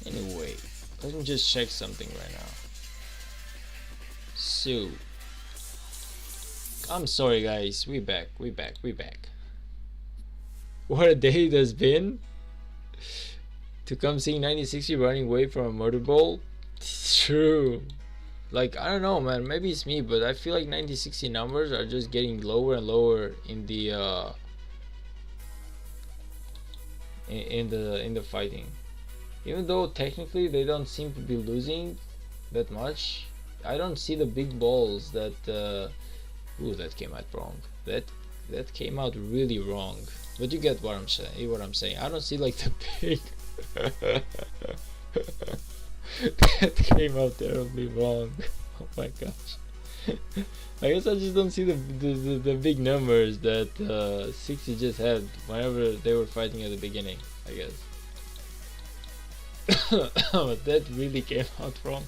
Anyway, let me just check something right now. So, I'm sorry guys, we back. What a day it has been to come seeing 1960 running away from a murder bowl. It's true. Like, I don't know, man, maybe it's me, but I feel like 1960 numbers are just getting lower and lower in the in the fighting. Even though technically they don't seem to be losing that much, I don't see the big balls that ooh, that came out wrong. That came out really wrong. But you get what I'm saying. I don't see like the big that came out terribly wrong. Oh my gosh. I guess I just don't see the big numbers that 60 just had whenever they were fighting at the beginning, I guess. But that really came out wrong.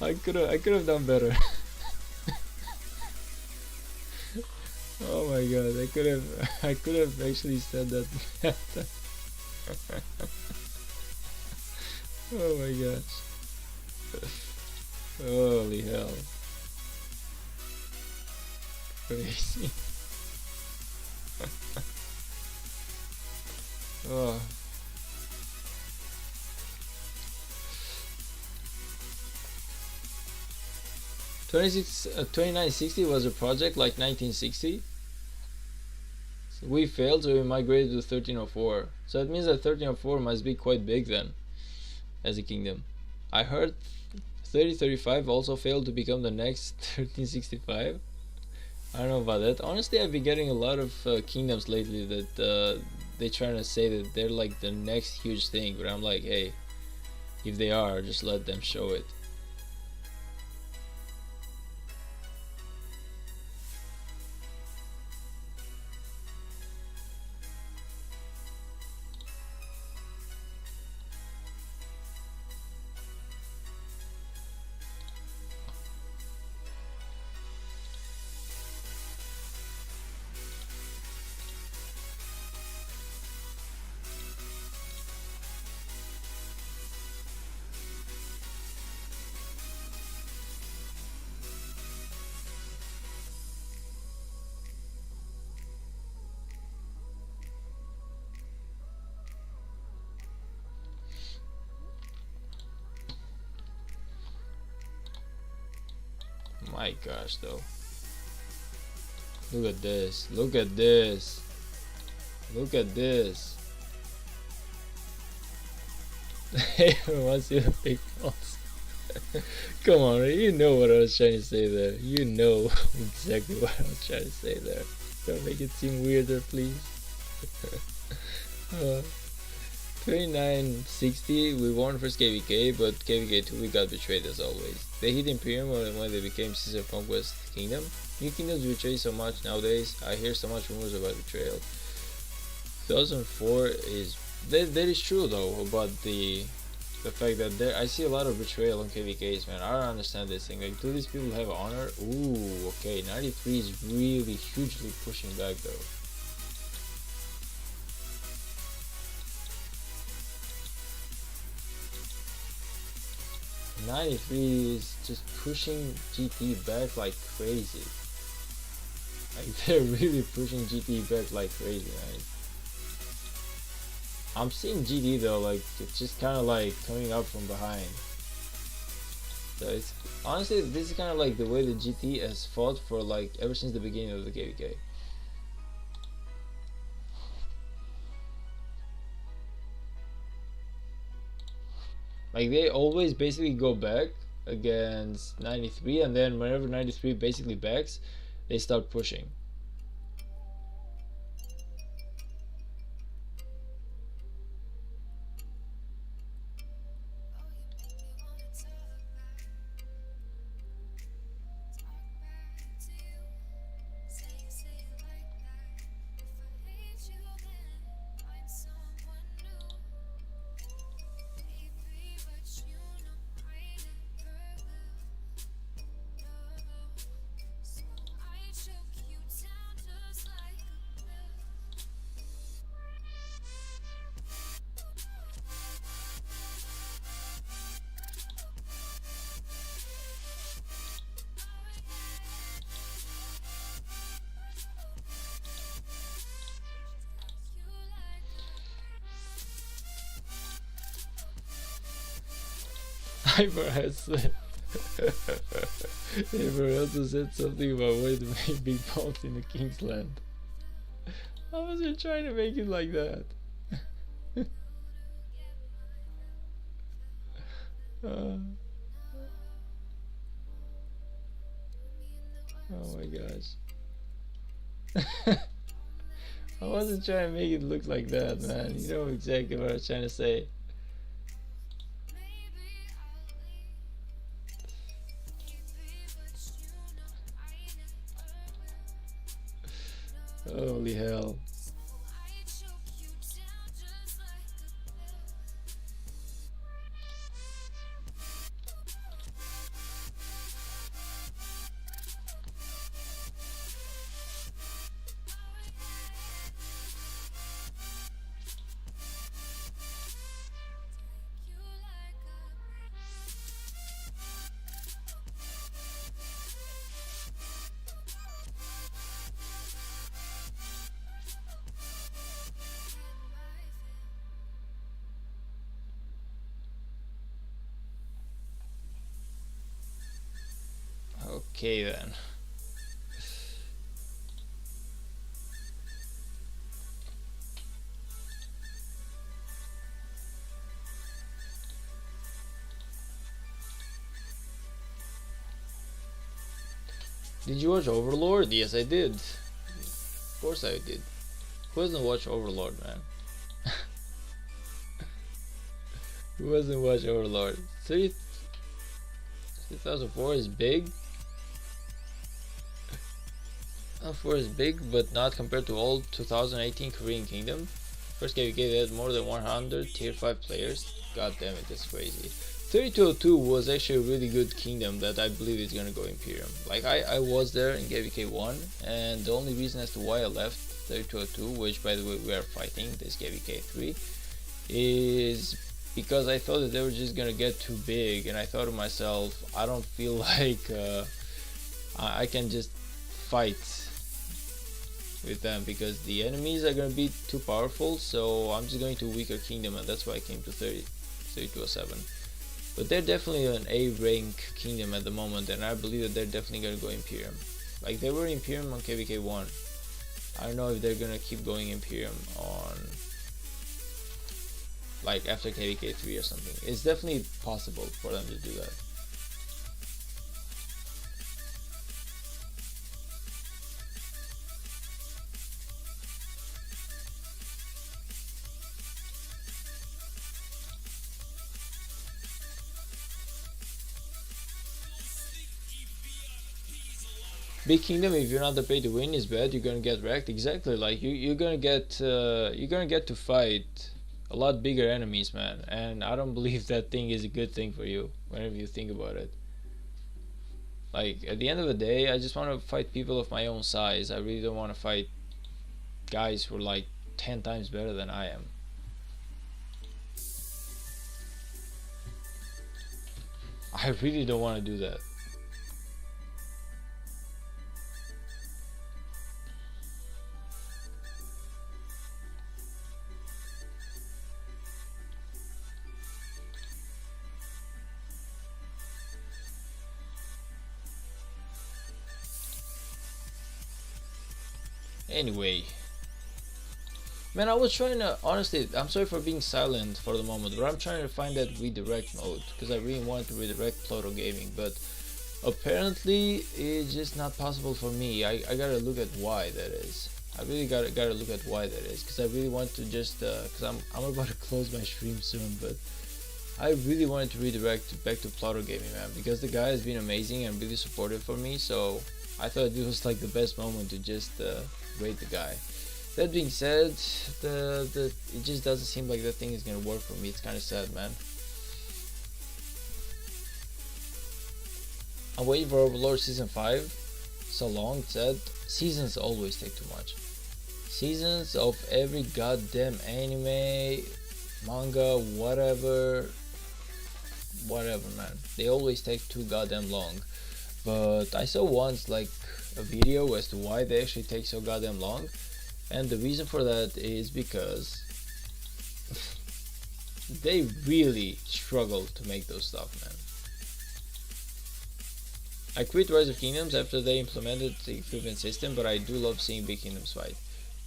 I could have done better. Oh my god, I could have actually said that. Oh my gosh. Holy hell. Crazy. Oh. 2960 was a project like 1960. We failed, so we migrated to 1304. So it means that 1304 must be quite big then, as a kingdom. I heard 3035 also failed to become the next 1365. I don't know about that. Honestly, I've been getting a lot of kingdoms lately that they're trying to say that they're like the next huge thing, but I'm like, hey, if they are, just let them show it. My gosh, though. Look at this. Look at this. Look at this. Everyone wants you to pick false. Come on, you know what I was trying to say there. You know exactly what I was trying to say there. Don't make it seem weirder, please. 2960, we won first KVK, but KVK 2 we got betrayed as always. They hit Imperium when they became Caesar Conquest Kingdom. New kingdoms betray so much nowadays. I hear so much rumors about betrayal. 2004 is that is true though about the fact that I see a lot of betrayal on KVKs, man. I don't understand this thing. Like, do these people have honor? Ooh, okay. 93 is really hugely pushing back though. '93 is just pushing GT back like crazy. Like, they're really pushing GT back like crazy, man. I'm seeing GD though, like, it's just kind of like coming up from behind. So it's honestly, this is kind of like the way the GT has fought for like ever since the beginning of the KVK. Like, they always basically go back against 93, and then whenever 93 basically backs, they start pushing. Hyper also said something about where to make big balls in the King's Land. I wasn't trying to make it like that. Oh my gosh. I wasn't trying to make it look like that, man. You know exactly what I was trying to say. Holy hell. Okay then. Did you watch Overlord? Yes, I did. Of course I did. Who doesn't watch Overlord, man? Who doesn't watch Overlord? 2004 is big. 2004 is big, but not compared to all 2018 Korean Kingdom. First KVK, they had more than 100 tier 5 players. God damn it, that's crazy. 3202 was actually a really good kingdom that I believe is gonna go Imperium. Like, I was there in KVK 1, and the only reason as to why I left 3202, which by the way we are fighting this KVK 3, is because I thought that they were just gonna get too big, and I thought to myself, I don't feel like I can just fight with them because the enemies are gonna be too powerful, so I'm just going to weaker kingdom, and that's why I came to 3207. But they're definitely an A rank kingdom at the moment, and I believe that they're definitely gonna go Imperium. Like they were Imperium on KVK 1. I don't know if they're gonna keep going Imperium on like after KVK 3 or something. It's definitely possible for them to do that. Big Kingdom, if you're not the pay to win, is bad. You're gonna get wrecked. Exactly. Like you're gonna get to fight a lot bigger enemies, man. And I don't believe that thing is a good thing for you. Whenever you think about it, like at the end of the day, I just want to fight people of my own size. I really don't want to fight guys who are like 10 times better than I am. I really don't want to do that. Anyway, man, I was trying to, honestly, I'm sorry for being silent for the moment, but I'm trying to find that redirect mode because I really wanted to redirect Pluto Gaming, but apparently it's just not possible for me. I gotta look at why that is. I really gotta look at why that is, because I really want to just because I'm about to close my stream soon, but I really wanted to redirect back to Pluto Gaming, man, because the guy has been amazing and really supportive for me. So I thought it was like the best moment to just rate the guy. That being said, it just doesn't seem like that thing is gonna work for me. It's kind of sad, man. I'm waiting for Overlord Season 5 so long. It said seasons always take too much. Seasons of every goddamn anime, manga, whatever, man, they always take too goddamn long. But I saw once like a video as to why they actually take so goddamn long, and the reason for that is because they really struggle to make those stuff, man. I quit Rise of Kingdoms after they implemented the equipment system, but I do love seeing Big Kingdoms fight.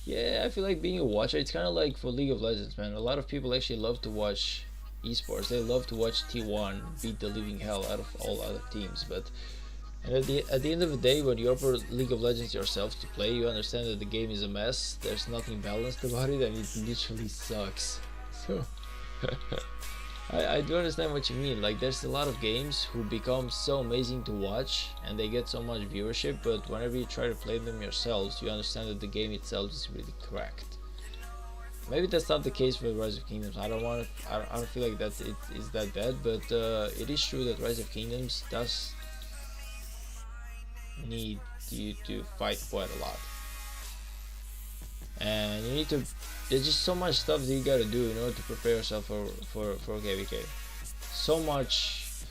Yeah, I feel like being a watcher, it's kind of like for League of Legends, man. A lot of people actually love to watch esports. They love to watch T1 beat the living hell out of all other teams, but at the end of the day, when you offer League of Legends yourself to play, you understand that the game is a mess, there's nothing balanced about it, and it literally sucks. So I do understand what you mean. Like, there's a lot of games who become so amazing to watch and they get so much viewership, but whenever you try to play them yourselves, you understand that the game itself is really cracked. Maybe that's not the case for Rise of Kingdoms. I don't feel like that it is that bad, but it is true that Rise of Kingdoms does need you to fight quite a lot, and you need to, there's just so much stuff that you gotta do in order to prepare yourself for KVK. So much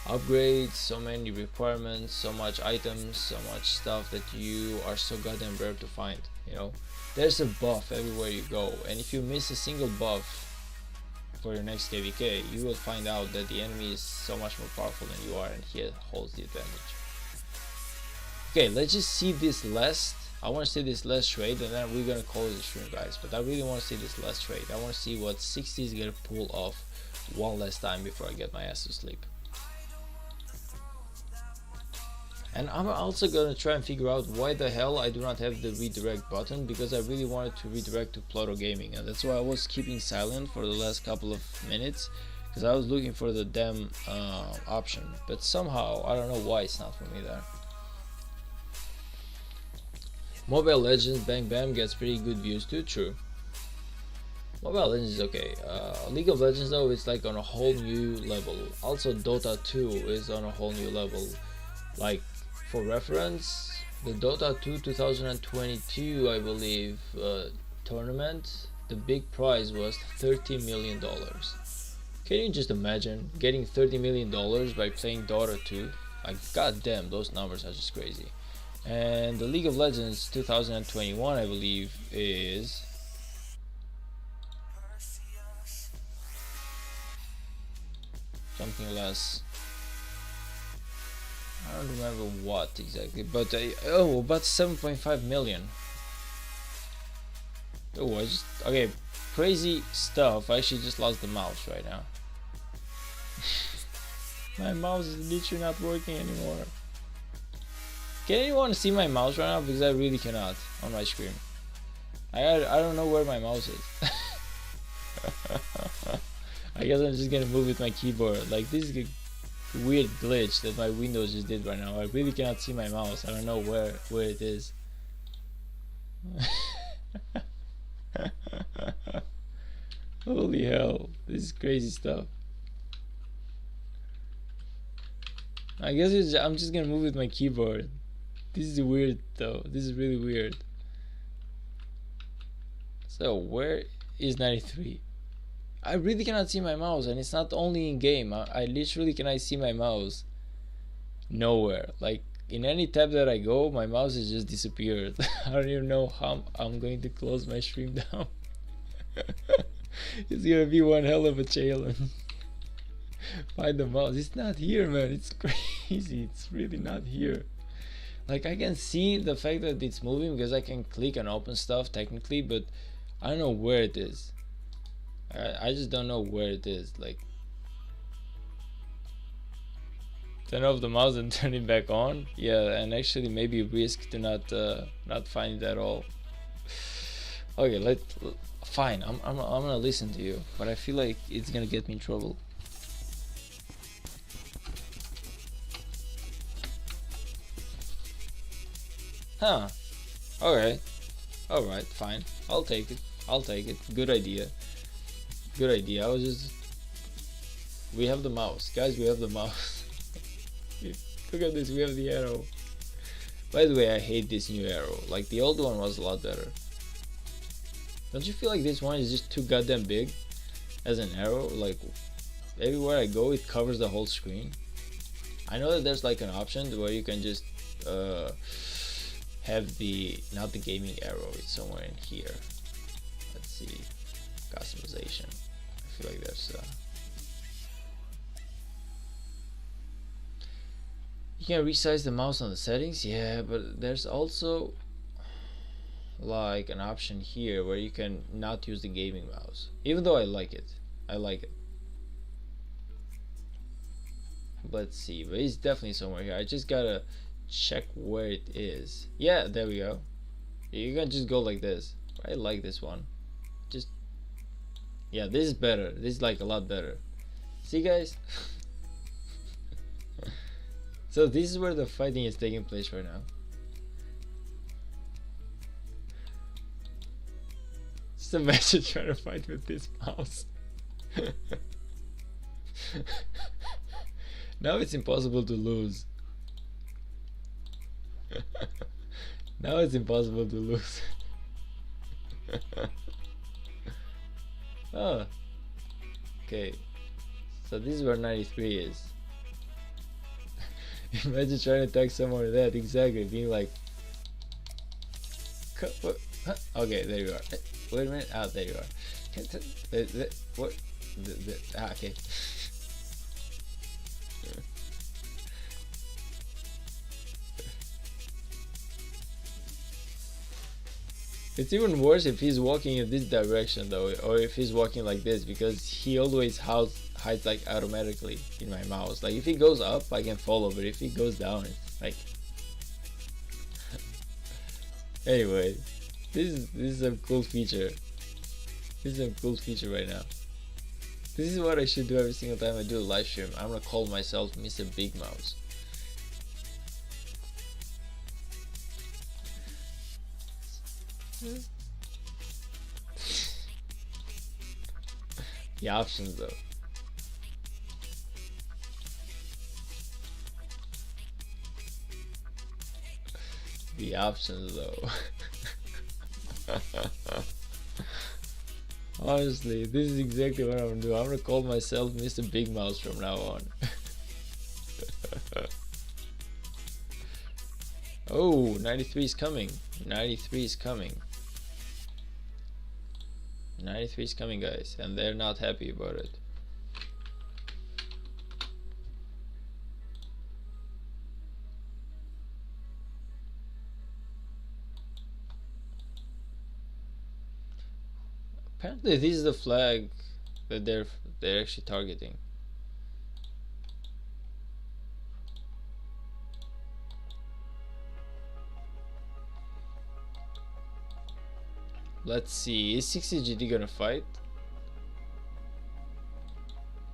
upgrades, so many requirements, so much items, so much stuff that you are so goddamn rare to find. You know, there's a buff everywhere you go, and if you miss a single buff for your next KVK, you will find out that the enemy is so much more powerful than you are, and he holds the advantage. Okay, let's just see this last. I want to see this last trade, and then we're gonna close the stream, guys. But I really want to see this last trade. I want to see what 60 is gonna pull off one last time before I get my ass to sleep. And I'm also gonna try and figure out why the hell I do not have the redirect button, because I really wanted to redirect to Pluto Gaming, and that's why I was keeping silent for the last couple of minutes, because I was looking for the damn option. But somehow I don't know why it's not for me there. Mobile Legends Bang Bam gets pretty good views too, true. Mobile Legends is okay. League of Legends though, it's like on a whole new level. Also Dota 2 is on a whole new level. Like, for reference, the Dota 2 2022, I believe, tournament, the big prize was $30 million. Can you just imagine getting $30 million by playing Dota 2? Like, goddamn, those numbers are just crazy. And the League of Legends 2021, I believe, is something less. I don't remember what exactly, but oh, about 7.5 million. Oh, I just okay, crazy stuff. I actually just lost the mouse right now. My mouse is literally not working anymore. Can anyone see my mouse right now? Because I really cannot on my screen. I don't know where my mouse is. I guess I'm just gonna move with my keyboard. Like, this is a weird glitch that my Windows just did right now. I really cannot see my mouse. I don't know where it is. Holy hell, this is crazy stuff. I guess I'm just gonna move with my keyboard. This is weird though. This is really weird. So where is 93? I really cannot see my mouse, and it's not only in game. I literally cannot see my mouse nowhere. Like, in any tab that I go, my mouse has just disappeared. I don't even know how I'm going to close my stream down. It's gonna be one hell of a challenge. Find the mouse. It's not here, man. It's crazy. It's really not here. Like, I can see the fact that it's moving because I can click and open stuff technically, but I don't know where it is. I just don't know where it is. Like, turn off the mouse and turn it back on. Yeah, and actually maybe risk to not find it at all. Okay, fine. I'm gonna listen to you, but I feel like it's gonna get me in trouble. Huh. Okay. Alright, fine. I'll take it. I'll take it. Good idea. Good idea. I was just... We have the mouse. Guys, we have the mouse. Look at this. We have the arrow. By the way, I hate this new arrow. Like, the old one was a lot better. Don't you feel like this one is just too goddamn big as an arrow? Like, everywhere I go, it covers the whole screen. I know that there's like an option where you can just have the, not the gaming arrow, it's somewhere in here. Let's see, customization. I feel like there's you can resize the mouse on the settings, yeah, but there's also like an option here where you can not use the gaming mouse, even though I like it. Let's see, but it's definitely somewhere here. I just gotta check where it is. Yeah, there we go. You can just go like this. I like this one. Just, yeah, this is better. This is like a lot better. See, guys? So this is where the fighting is taking place right now. Just imagine trying to fight with this mouse. Now it's impossible to lose. Now it's impossible to lose. Oh, okay. So this is where 93 is. Imagine trying to attack someone with that. Exactly, being like, what? Huh? Okay, there you are. Wait a minute. Ah, there you are. What? Okay. It's even worse if he's walking in this direction though, or if he's walking like this, because he always hides like automatically in my mouse. Like, if he goes up, I can follow, but if he goes down, it's like... Anyway, this is a cool feature. This is a cool feature right now. This is what I should do every single time I do a live stream. I'm gonna call myself Mr. Big Mouse. The options though. The options though. Honestly, this is exactly what I'm gonna do. I'm gonna call myself Mr. Big Mouse from now on. Oh, 93 is coming. 93 is coming. 93 is coming, guys, and they're not happy about it. Apparently this is the flag that they're actually targeting. Let's see, is 60GT gonna fight?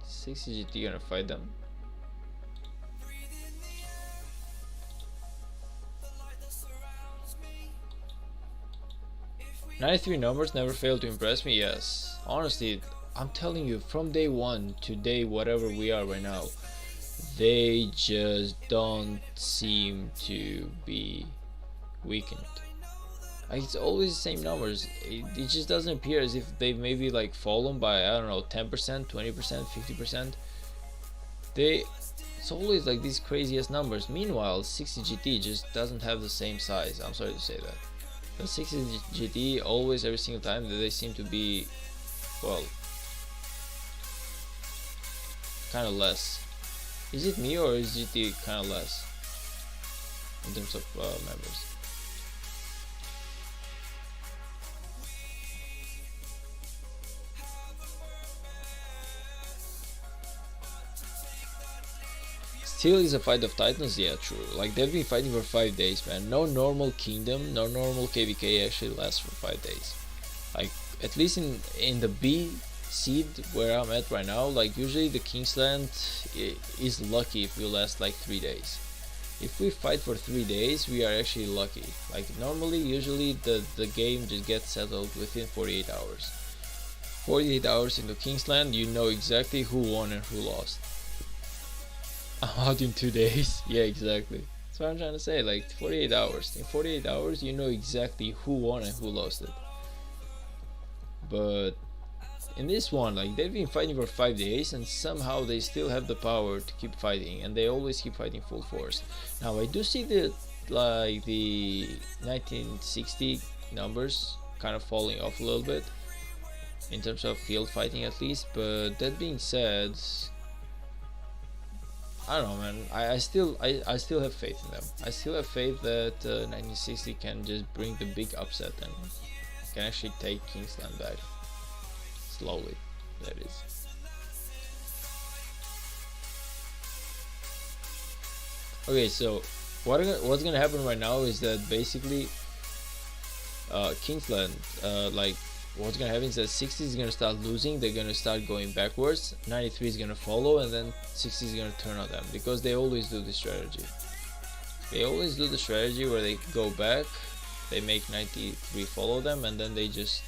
60GT gonna fight them? "93 numbers never fail to impress me." Yes, honestly, I'm telling you, from day one to day whatever we are right now, they just don't seem to be weakened. Like, it's always the same numbers. It just doesn't appear as if they've maybe like fallen by, I don't know, 10%, 20%, 50%. It's always like these craziest numbers. Meanwhile, 60GT just doesn't have the same size. I'm sorry to say that. The 60GT always, every single time, that they seem to be, well, kind of less. Is it me, or is GT kind of less in terms of members? Still is a fight of titans? Yeah, true. Like, they've been fighting for 5 days, man. No normal kingdom, no normal KVK actually lasts for 5 days. Like, at least in the B seed where I'm at right now, like, usually the Kingsland is lucky if we last like 3 days. If we fight for 3 days, we are actually lucky. Like, normally, usually the game just gets settled within 48 hours. 48 hours into Kingsland, you know exactly who won and who lost. I'm out in 2 days. Yeah, exactly. That's what I'm trying to say. Like, 48 hours. In 48 hours, you know exactly who won and who lost it. But in this one, like, they've been fighting for 5 days, and somehow they still have the power to keep fighting, and they always keep fighting full force. Now, I do see the 1960 numbers kind of falling off a little bit in terms of field fighting, at least. But that being said, I don't know, man. I still have faith in them. I still have faith that 1960 can just bring the big upset and can actually take Kingsland back slowly. That is. Okay, so what's gonna happen right now is that basically Kingsland, like, what's gonna happen is that 60 is gonna start losing, they're gonna start going backwards, 93 is gonna follow, and then 60 is gonna turn on them, because they always do this strategy. They always do the strategy where they go back, they make 93 follow them, and then they just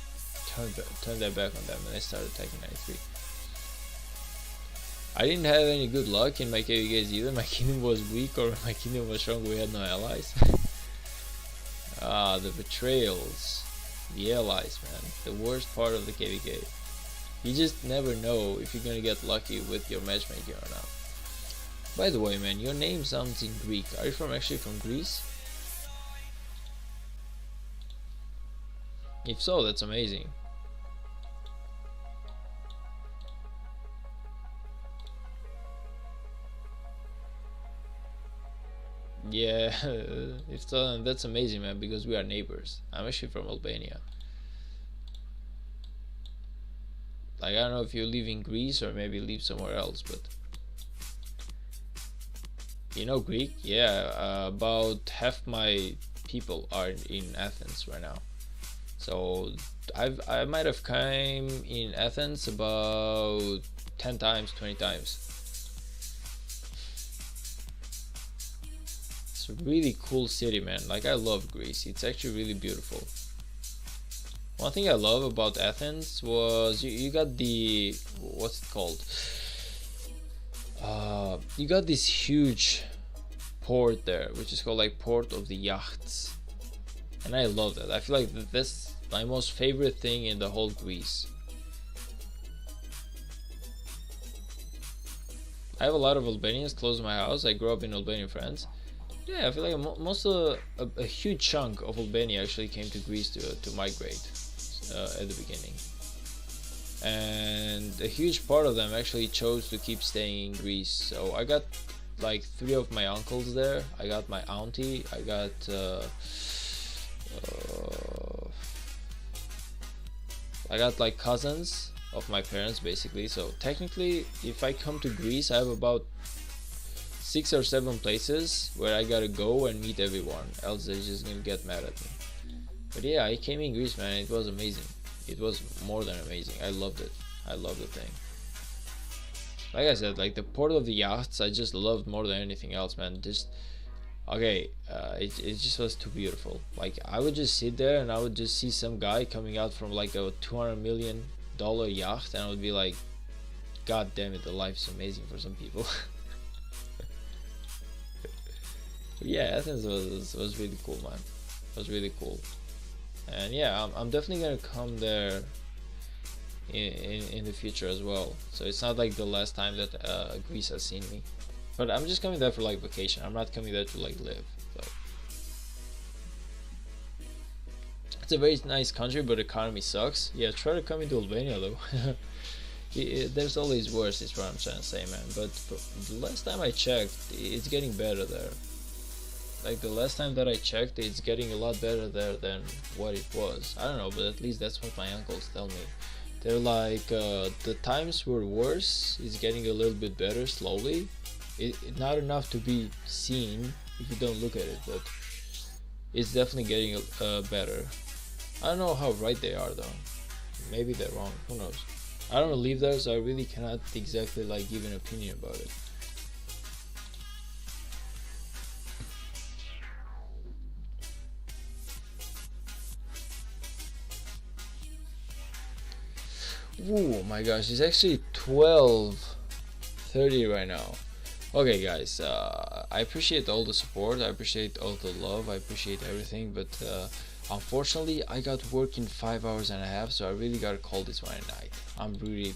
turn their back on them and they start attacking 93. I didn't have any good luck in my KVKs either. My kingdom was weak, or my kingdom was strong, we had no allies. The betrayals. The allies, man, the worst part of the KVK. You just never know if you're gonna get lucky with your matchmaking or not. By the way, man, your name sounds in Greek. Are you actually from Greece? If so, that's amazing. Yeah, if so, that's amazing, man, because we are neighbors. I'm actually from Albania. Like, I don't know if you live in Greece or maybe live somewhere else, but you know Greek? Yeah, about half my people are in Athens right now. So I might have came in Athens about 10 times, 20 times. It's a really cool city, man. Like, I love Greece. It's actually really beautiful. One thing I love about Athens was you got the, what's it called? You got this huge port there, which is called like Port of the Yachts, and I love that. I feel like that's my most favorite thing in the whole Greece. I have a lot of Albanians close to my house. I grew up in Albanian friends. Yeah, I feel like most of a huge chunk of Albania actually came to Greece to migrate at the beginning, and a huge part of them actually chose to keep staying in Greece. So I got like 3 of my uncles there. I got my auntie. I got I got like cousins of my parents basically, so technically if I come to Greece I have about 6 or 7 places where I gotta go and meet everyone, else they're just gonna get mad at me. But yeah, I came in Greece, man. It was amazing. It was more than amazing. I loved it. I loved the thing. Like I said, like the port of the yachts, I just loved more than anything else, man. Just okay, it just was too beautiful. Like I would just sit there and I would just see some guy coming out from like a $200 million yacht, and I would be like, God damn it, the life's amazing for some people. Yeah, Athens was really cool, man. It was really cool. And yeah, I'm definitely gonna come there in the future as well. So it's not like the last time that Greece has seen me, but I'm just coming there for like vacation. I'm not coming there to like live. So it's a very nice country, but the economy sucks. Yeah, try to come into Albania though. There's always worse, is what I'm trying to say, man. But the last time I checked, it's getting better there. Like the last time that I checked, it's getting a lot better there than what it was. I don't know, but at least that's what my uncles tell me. They're like, the times were worse, it's getting a little bit better slowly. Not enough to be seen if you don't look at it, but it's definitely getting better. I don't know how right they are though. Maybe they're wrong, who knows. I don't live there, so I really cannot exactly like give an opinion about it. Oh my gosh, it's actually 12:30 right now. Okay guys, I appreciate all the support, I appreciate all the love, I appreciate everything, but unfortunately I got work in 5 hours and a half, so I really gotta call this one a night. I'm really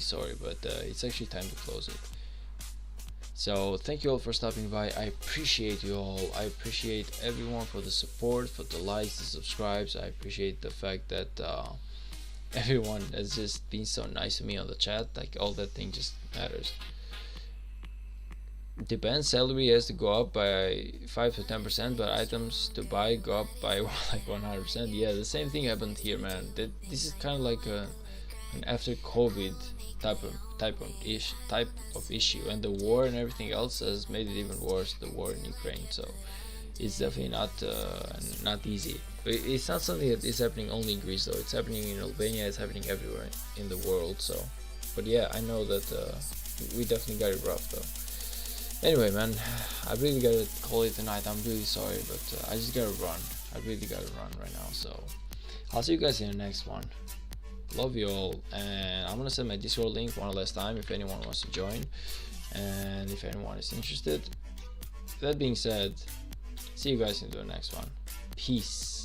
sorry, but it's actually time to close it. So thank you all for stopping by. I appreciate you all. I appreciate everyone for the support, for the likes, the subscribes. I appreciate the fact that everyone has just been so nice to me on the chat. Like all that thing just matters. Depends, salary has to go up by 5 to 10%, but items to buy go up by like 100%. Yeah, the same thing happened here, man. This is kind of like an after COVID type of issue, and the war and everything else has made it even worse. The war in Ukraine, so it's definitely not easy. But it's not something that is happening only in Greece though. It's happening in Albania. It's happening everywhere in the world. So, but yeah, I know that we definitely got it rough though. Anyway, man, I really gotta call it a night. I'm really sorry, but I just gotta run. I really gotta run right now. So I'll see you guys in the next one. Love you all, and I'm gonna send my Discord link one last time if anyone wants to join, and if anyone is interested. That being said, see you guys in the next one. Peace.